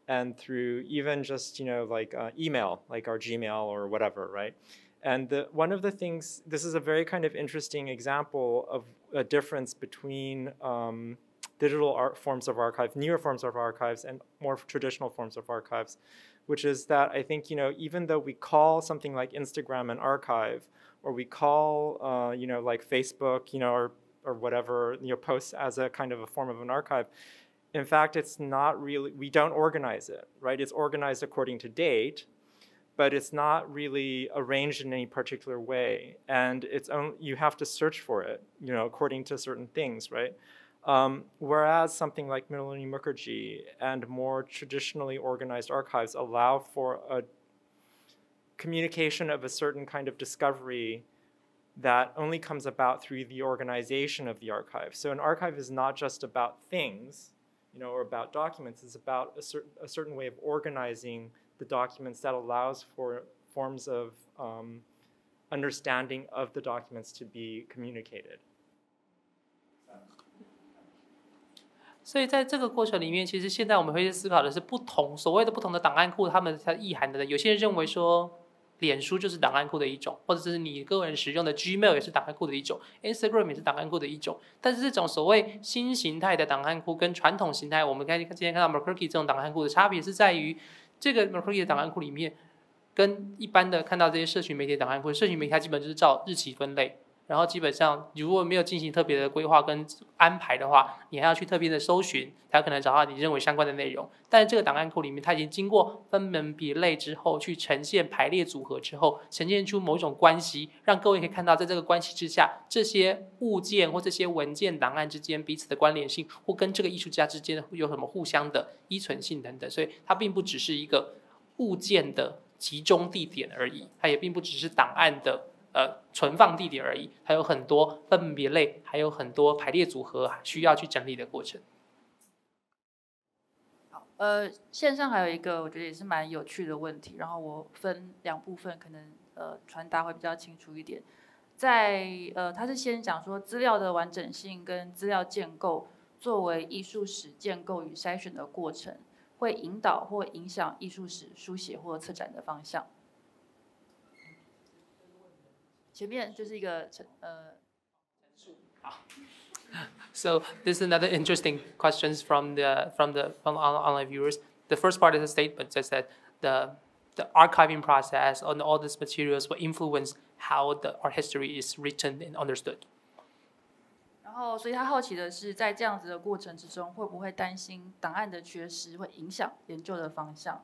and through even just, like email, like our Gmail or whatever, right? And one of the things, this is a very kind of interesting example of a difference between digital forms of archive, newer forms of archives, and more traditional forms of archives, which is that I think, even though we call something like Instagram an archive, or we call, like Facebook, or whatever, posts as a kind of a form of an archive. In fact, it's not really, we don't organize it, right? It's organized according to date, but it's not really arranged in any particular way. And you have to search for it, according to certain things, right? Whereas something like Mrinalini Mukherjee and more traditionally organized archives allow for a communication of a certain kind of discovery that only comes about through the organization of the archive. So an archive is not just about things, or about documents. It's about a certain way of organizing the documents that allows for forms of understanding of the documents to be communicated. 所以在这个过程里面，其实现在我们会思考的是所谓的不同的档案库，它们意涵的。有些人认为说，脸书就是档案库的一种，或者是你个人使用的 Gmail 也是档案库的一种 ，Instagram 也是档案库的一种。但是这种所谓新形态的档案库跟传统形态，我们今天看到 MUKHERJEE 这种档案库的差别是在于，这个 MUKHERJEE 的档案库里面，跟一般的看到这些社群媒体的档案库，社群媒体它基本就是照日期分类。然后基本上，如果没有进行特别的规划跟安排的话，你还要去特别的搜寻，才有可能找到你认为相关的内容。但是这个档案库里面，它已经经过分门别类之后，去呈现排列组合之后，呈现出某种关系，让各位可以看到，在这个关系之下，这些物件或这些文件档案之间彼此的关联性，或跟这个艺术家之间有什么互相的依存性等等。所以它并不只是一个物件的集中地点而已，它也并不只是档案的存放地点而已，还有很多分门别类，还有很多排列组合需要去整理的过程。好，线上还有一个我觉得也是蛮有趣的问题，然后我分2部分，可能传达会比较清楚一点。他是先讲说资料的完整性跟资料建构作为艺术史建构与筛选的过程，会引导或影响艺术史书写或策展的方向。前面就是一个So this is another interesting questions from online viewers. The first part of the statement says that the archiving process on all these materials will influence how the art history is written and understood. 然后，所以他好奇的是，在这样子的过程之中，会不会担心档案的缺失会影响研究的方向？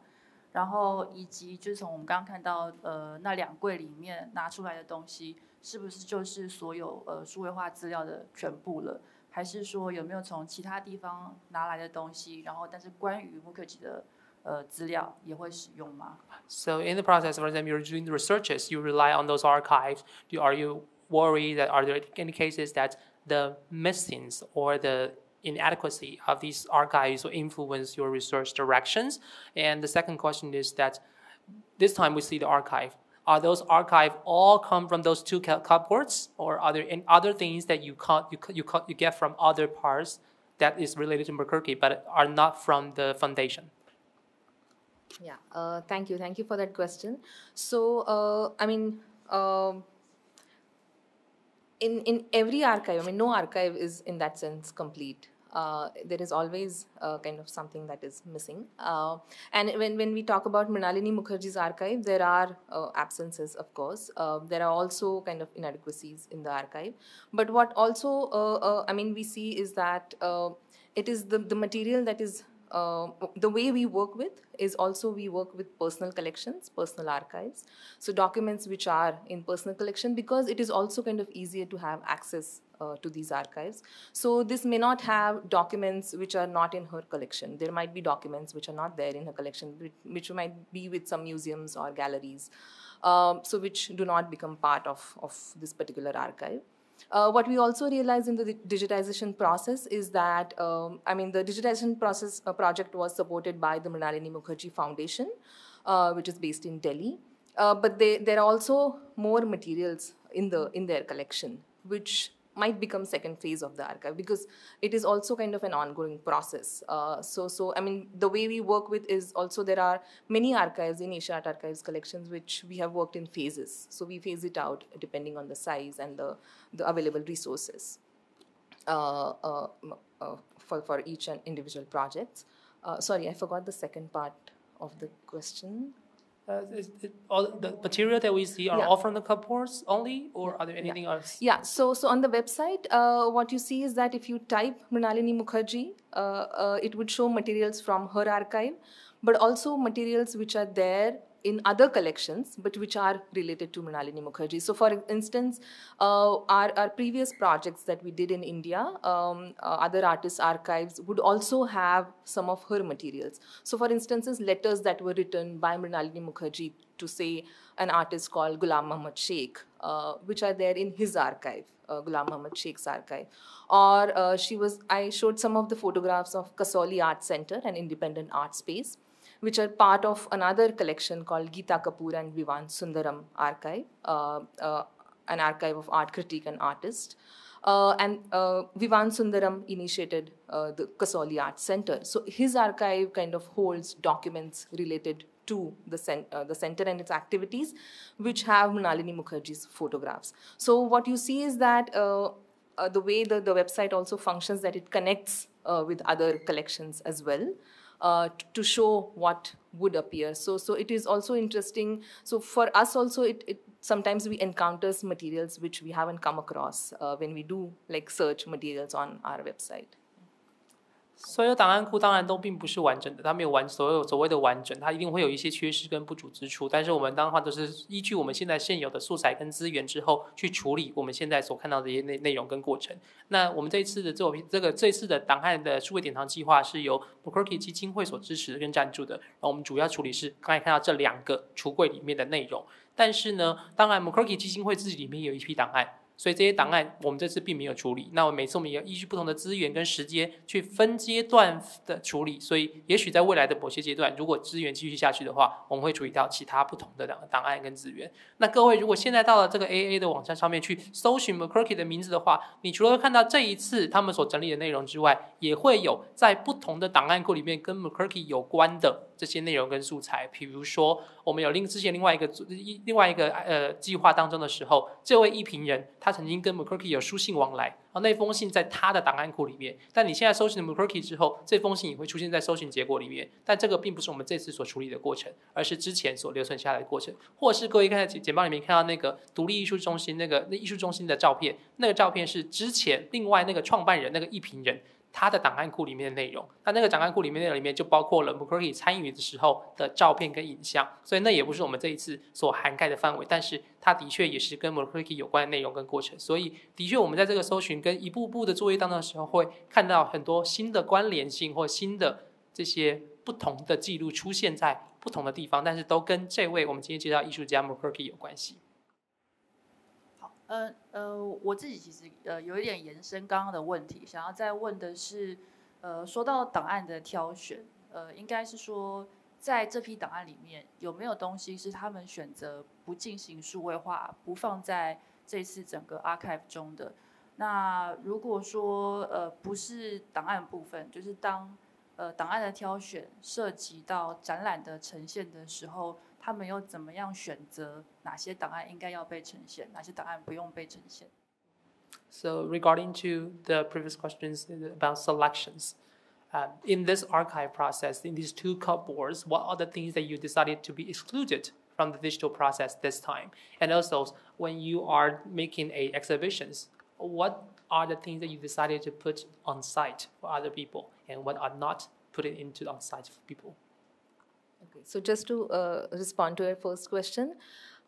然后以及就是从我们刚刚看到那2柜里面拿出来的东西，是不是就是所有数位化资料的全部了？还是说有没有从其他地方拿来的东西，然后但是关于Mukherjee的资料也会使用吗？ So in the process, for example, you're doing the researches, you rely on those archives. Are you worried that are there any cases that the missings or the inadequacy of these archives will influence your research directions? And the second question is that this time we see the archive. Are those archives all come from those 2 cupboards, or are there any other things that you get from other parts that is related to Mukherjee but are not from the foundation? Yeah, thank you for that question. So, in every archive, no archive is in that sense complete. There is always kind of something that is missing. And when we talk about Mrinalini Mukherjee's archive, there are absences, of course. There are also kind of inadequacies in the archive. But what also, we see is that it is the material that is, the way we work with is also we work with personal collections, personal archives. So documents which are in personal collection, because it is also kind of easier to have access to these archives. So this may not have documents which are not in her collection. There might be documents which are not there in her collection, which might be with some museums or galleries, so which do not become part of this particular archive. What we also realized in the digitization process is that, the digitization process project was supported by the Mrinalini Mukherjee Foundation, which is based in Delhi. But there are also more materials in their collection, which might become second phase of the archive, because it is also kind of an ongoing process. The way we work with is also there are many archives in Asia Art Archives collections which we have worked in phases. So we phase it out depending on the size and the available resources for each and individual projects. Sorry, I forgot the second part of the question. All the material that we see are all from the cupboards only, or are there anything else? Yeah, so on the website, what you see is that if you type Mrinalini MUKHERJEE, it would show materials from her archive, but also materials which are there in other collections, but which are related to Mrinalini MUKHERJEE. So for instance, our previous projects that we did in India, other artists' archives would also have some of her materials. So for instance, letters that were written by Mrinalini MUKHERJEE to, say, an artist called Ghulam Muhammad Sheikh, which are there in his archive, Ghulam Muhammad Sheikh's archive. Or I showed some of the photographs of Kasauli Art Center, an independent art space, which are part of another collection called Geeta Kapoor and Vivan Sundaram archive, an archive of art critique and artist. And Vivan Sundaram initiated the Kasauli Art Center. So his archive kind of holds documents related to the center and its activities, which have Mrinalini MUKHERJEE's photographs. So what you see is that the way the website also functions, that it connects with other collections as well. To show what would appear. So it is also interesting. So for us also, it sometimes we encounter materials which we haven't come across when we do search materials on our website. 所有档案库当然都并不是完整的，它没有所谓的完整，它一定会有一些缺失跟不足之处。但是我们当然都是依据我们现在现有的素材跟资源之后，去处理我们现在所看到的一些内容跟过程。那我们这一次的这次的档案的数位典藏计划是由 MUKHERJEE 基金会所支持跟赞助的。然后我们主要处理是刚才看到这2个橱柜里面的内容。但是呢，当然 MUKHERJEE 基金会自己里面有一批档案。所以这些档案我们这次并没有处理，那每次我们也要依据不同的资源跟时间去分阶段的处理，所以也许在未来的某些阶段，如果资源继续下去的话，我们会处理到其他不同的档案跟资源。那各位如果现在到了这个 AAA 的网站上面去搜寻 MUKHERJEE 的名字的话，你除了会看到这一次他们所整理的内容之外，也会有在不同的档案库里面跟 MUKHERJEE 有关的这些内容跟素材。比如说我们有之前另外一个计划当中的时候，这位艺评人他曾经跟 MUKHERJEE 有书信往来，那封信在他的档案库里面。但你现在搜寻了 MUKHERJEE 之后，这封信也会出现在搜寻结果里面。但这个并不是我们这次所处理的过程，而是之前所留存下来的过程。或是各位刚才简报里面看到那个独立艺术中心那艺术中心的照片，那个照片是之前另外那个创办人那个艺评人他的档案库里面的内容，那个档案库里面的内容里面就包括了 MUKHERJEE 参与的时候的照片跟影像，所以那也不是我们这一次所涵盖的范围，但是它的确也是跟 MUKHERJEE 有关的内容跟过程，所以的确我们在这个搜寻跟一步步的作业当中的时候，会看到很多新的关联性或新的这些不同的记录出现在不同的地方，但是都跟这位我们今天介绍艺术家 MUKHERJEE 有关系。我自己其实有一点延伸刚刚的问题，想要再问的是，说到档案的挑选，应该是说在这批档案里面有没有东西是他们选择不进行数位化，不放在这次整个 archive 中的？那如果说不是档案部分，就是当档案的挑选涉及到展览的呈现的时候，他们又怎么样选择哪些档案应该要被呈现，哪些档案不用被呈现？ So regarding to the previous questions about selections, in this archive process, in these 2 cupboards, what are the things that you decided to be excluded from the digital process this time? And also, when you are making exhibitions, what are the things that you decided to put on site for other people, and what are not put into on site for people? Okay, so just to respond to your first question,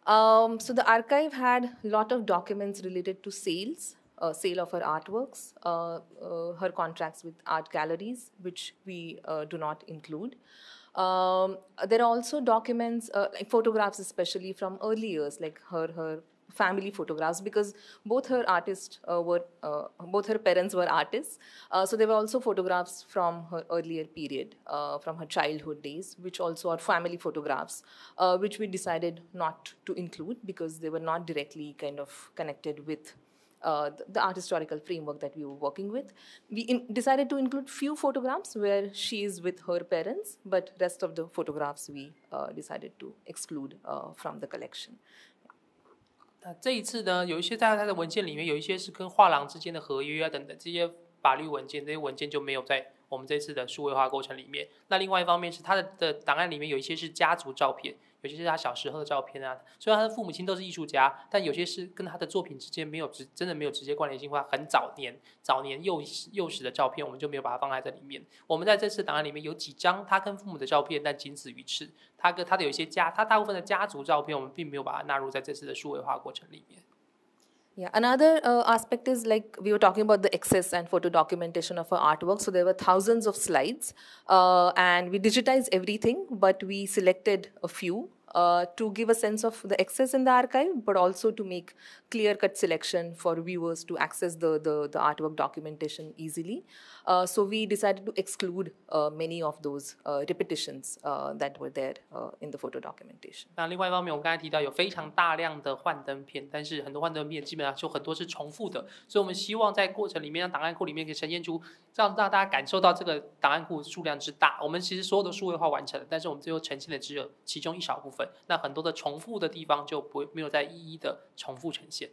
so the archive had a lot of documents related to sales, sale of her artworks, her contracts with art galleries, which we do not include. There are also documents, like photographs especially from early years, like her family photographs, because both her parents were artists. So there were also photographs from her earlier period, from her childhood days, which also are family photographs, which we decided not to include because they were not directly kind of connected with the art historical framework that we were working with. We decided to include few photographs where she is with her parents, but rest of the photographs we decided to exclude from the collection. 这一次呢，有一些在它的文件里面，有一些是跟画廊之间的合约啊等等这些法律文件，这些文件就没有在我们这次的数位化过程里面。那另外一方面是他的档案里面有一些是家族照片，有些是他小时候的照片啊。虽然他的父母亲都是艺术家，但有些是跟他的作品之间真的没有直接关联性，或很早年幼时的照片，我们就没有把它放在这里面。我们在这次档案里面有几张他跟父母的照片，但仅此于此。他的有一些他大部分的家族照片，我们并没有把它纳入在这次的数位化过程里面。Yeah, another aspect is like we were talking about the access and photo documentation of our artwork. So there were thousands of slides and we digitized everything, but we selected a few to give a sense of the access in the archive, but also to make clear-cut selection for viewers to access the artwork documentation easily. So we decided to exclude many of those repetitions that were there in the photo documentation. 那另外一方面，我们刚才提到有非常大量的幻灯片，但是很多幻灯片基本上就很多是重复的，所以我们希望在过程里面，让档案库里面可以呈现出，让大家感受到这个档案库数量之大。我们其实所有的数位化完成了，但是我们最后呈现的只有其中一小部分，那很多的重复的地方就没有再一一的重复呈现。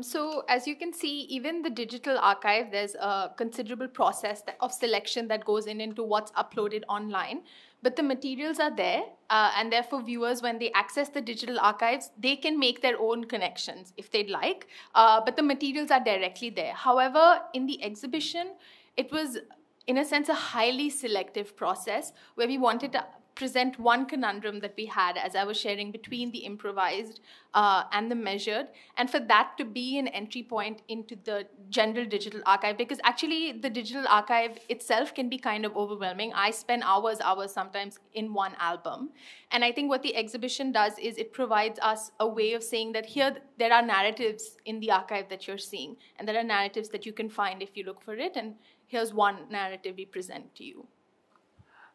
So as you can see, even the digital archive, there's a considerable process of selection that goes into what's uploaded online. But the materials are there, and therefore viewers, when they access the digital archives, they can make their own connections if they'd like, but the materials are directly there. However, in the exhibition, it was, in a sense, a highly selective process where we wanted to present one conundrum that we had, as I was sharing, between the improvised and the measured, and for that to be an entry point into the general digital archive, because actually the digital archive itself can be kind of overwhelming. I spend hours sometimes in one album, and I think what the exhibition does is it provides us a way of saying that here there are narratives in the archive that you're seeing, and there are narratives that you can find if you look for it, and here's one narrative we present to you.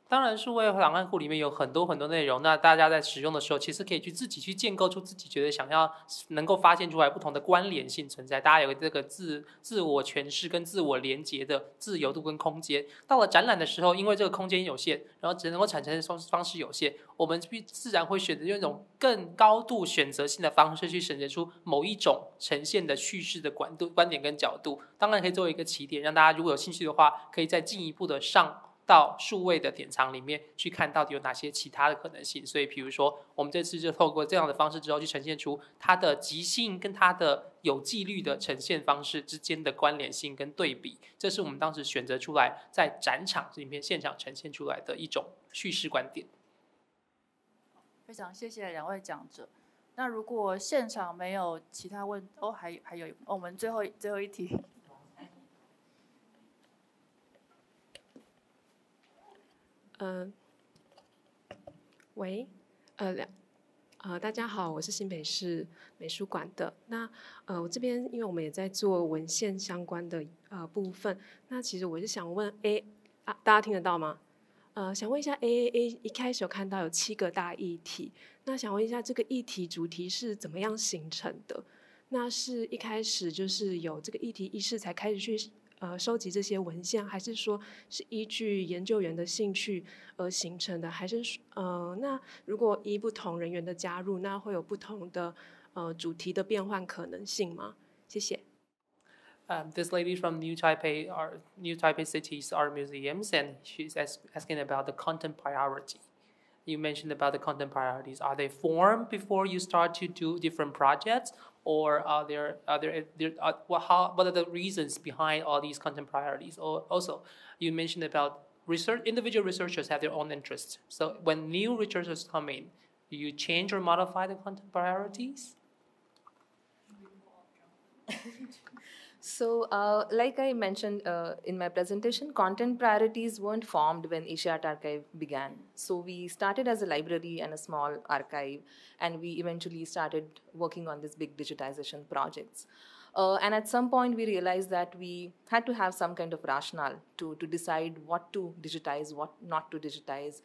当然，数位档案库里面有很多内容，那大家在使用的时候，其实可以自己去建构出自己觉得想要能够发现出来不同的关联性存在。大家有这个自我诠释跟自我连结的自由度跟空间。到了展览的时候，因为这个空间有限，然后只能够产生的方式有限，我们自然会选择用一种更高度选择性的方式去选择出某一种呈现的叙事的观点跟角度。当然可以作为一个起点，让大家如果有兴趣的话，可以再进一步的上到数位的典藏里面去看到底有哪些其他的可能性。所以比如说我们这次就透过这样的方式之后去呈现出它的即兴跟它的有纪律的呈现方式之间的关联性跟对比，这是我们当时选择出来在展场里面现场呈现出来的一种叙事观点。非常谢谢两位讲者。那如果现场没有其他问还有我们最后一题。大家好，我是新北市美术馆的。那我这边因为我们也在做文献相关的部分，那其实我是想问大家听得到吗？想问一下 AAA 一开始有看到有7个大议题，那想问一下这个议题主题是怎么样形成的？那是一开始就是有这个议题意识才开始去收集这些文献，还是说是依据研究员的兴趣而形成的？还是那如果依不同人员的加入，那会有不同的主题的变换可能性吗？谢谢。This lady from New Taipei City's art museums, and she's asking about the content priority. You mentioned about the content priorities. Are they formed before you start to do different projects, or what are the reasons behind all these content priorities? Also, you mentioned about individual researchers have their own interests. So when new researchers come in, do you change or modify the content priorities? So, like I mentioned in my presentation, content priorities weren't formed when Asia Art Archive began. So we started as a library and a small archive, and we eventually started working on these big digitization projects. And at some point, we realized that we had to have some kind of rationale to decide what to digitize, what not to digitize,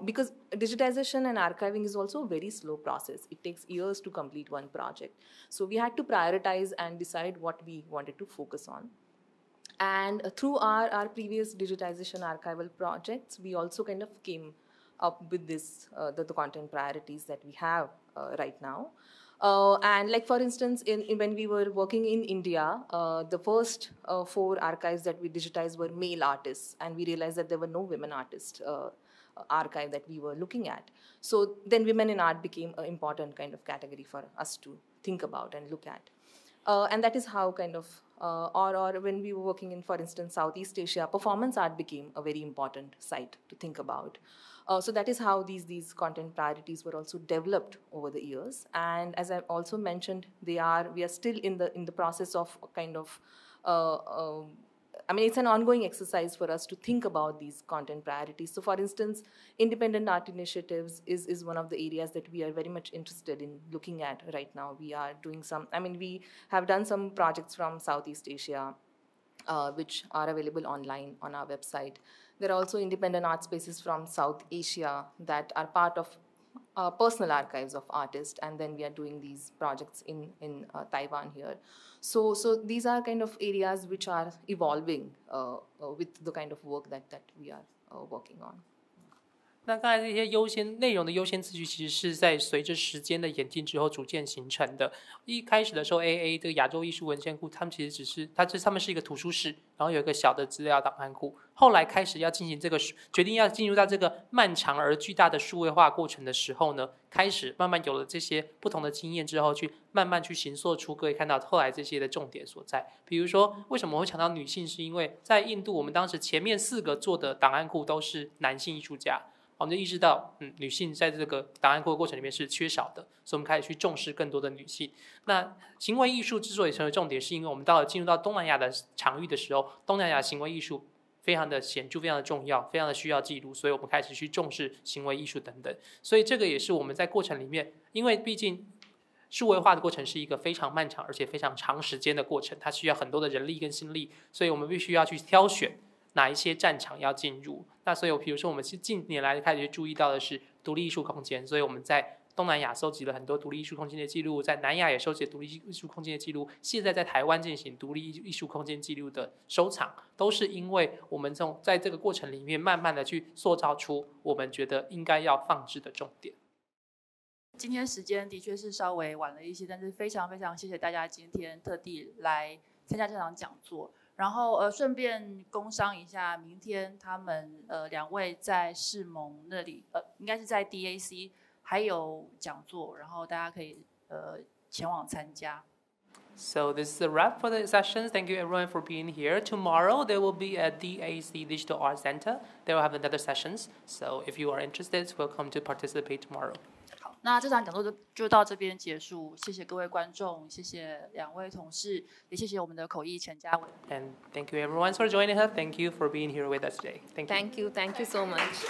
because digitization and archiving is also a very slow process. It takes years to complete one project. So we had to prioritize and decide what we wanted to focus on. And through our previous digitization archival projects, we also kind of came up with this, the content priorities that we have right now. And like, for instance, when we were working in India, the first 4 archives that we digitized were male artists, and we realized that there were no women artists archive that we were looking at. So then women in art became an important kind of category for us to think about and look at. And that is how kind of, or when we were working in, for instance, Southeast Asia, performance art became a very important site to think about. So that is how these content priorities were also developed over the years. And as I also mentioned, we are still in the process of kind of, I mean, it's an ongoing exercise for us to think about these content priorities. So for instance, independent art initiatives is one of the areas that we are very much interested in looking at right now. We are doing some, I mean, we have done some projects from Southeast Asia, which are available online on our website. There are also independent art spaces from South Asia that are part of personal archives of artists, and then we are doing these projects in Taiwan here. So these are kind of areas which are evolving with the kind of work that we are working on. 那刚才这些内容的优先次序，其实是在随着时间的演进之后逐渐形成的。一开始的时候 ，AA 这个亚洲艺术文献库，他们其实只是他们是一个图书室，然后有一个小的资料档案库。后来开始要进行这个决定要进入到这个漫长而巨大的数位化过程的时候呢，开始慢慢有了这些不同的经验之后，去慢慢去形塑出各位看到后来这些的重点所在。比如说，为什么我会强调女性，是因为在印度，我们当时前面4个做的档案库都是男性艺术家。我们就意识到，女性在这个档案库的过程里面是缺少的，所以我们开始去重视更多的女性。那行为艺术之所以成为重点，是因为我们进入到东南亚的场域的时候，东南亚行为艺术非常的显著，非常的重要，非常的需要记录，所以我们开始去重视行为艺术等等。所以这个也是我们在过程里面，因为毕竟数位化的过程是一个非常漫长而且非常长时间的过程，它需要很多的人力跟心力，所以我们必须要去挑选哪一些战场要进入。那所以比如说我们近年来开始注意到的是独立艺术空间，所以我们在东南亚收集了很多独立艺术空间的记录，在南亚也收集了独立艺术空间的记录，现在在台湾进行独立艺术空间记录的收藏，都是因为我们在这个过程里面慢慢的去塑造出我们觉得应该要放置的重点。今天时间的确是稍微晚了一些，但是非常非常谢谢大家今天特地来参加这场讲座。然后顺便工商一下，明天他们2位在世盟那里应该是在 DAC 还有讲座，然后大家可以前往参加。So this is a wrap for the sessions. Thank you everyone for being here. Tomorrow there will be a DAC Digital Art Center. They will have another sessions. So if you are interested, welcome to participate tomorrow. 好，那这场讲座就到这边结束。谢谢各位观众，谢谢2位同事，也谢谢我们的口译陈嘉文。And thank you everyone for joining us. Thank you for being here with us today. Thank you so much.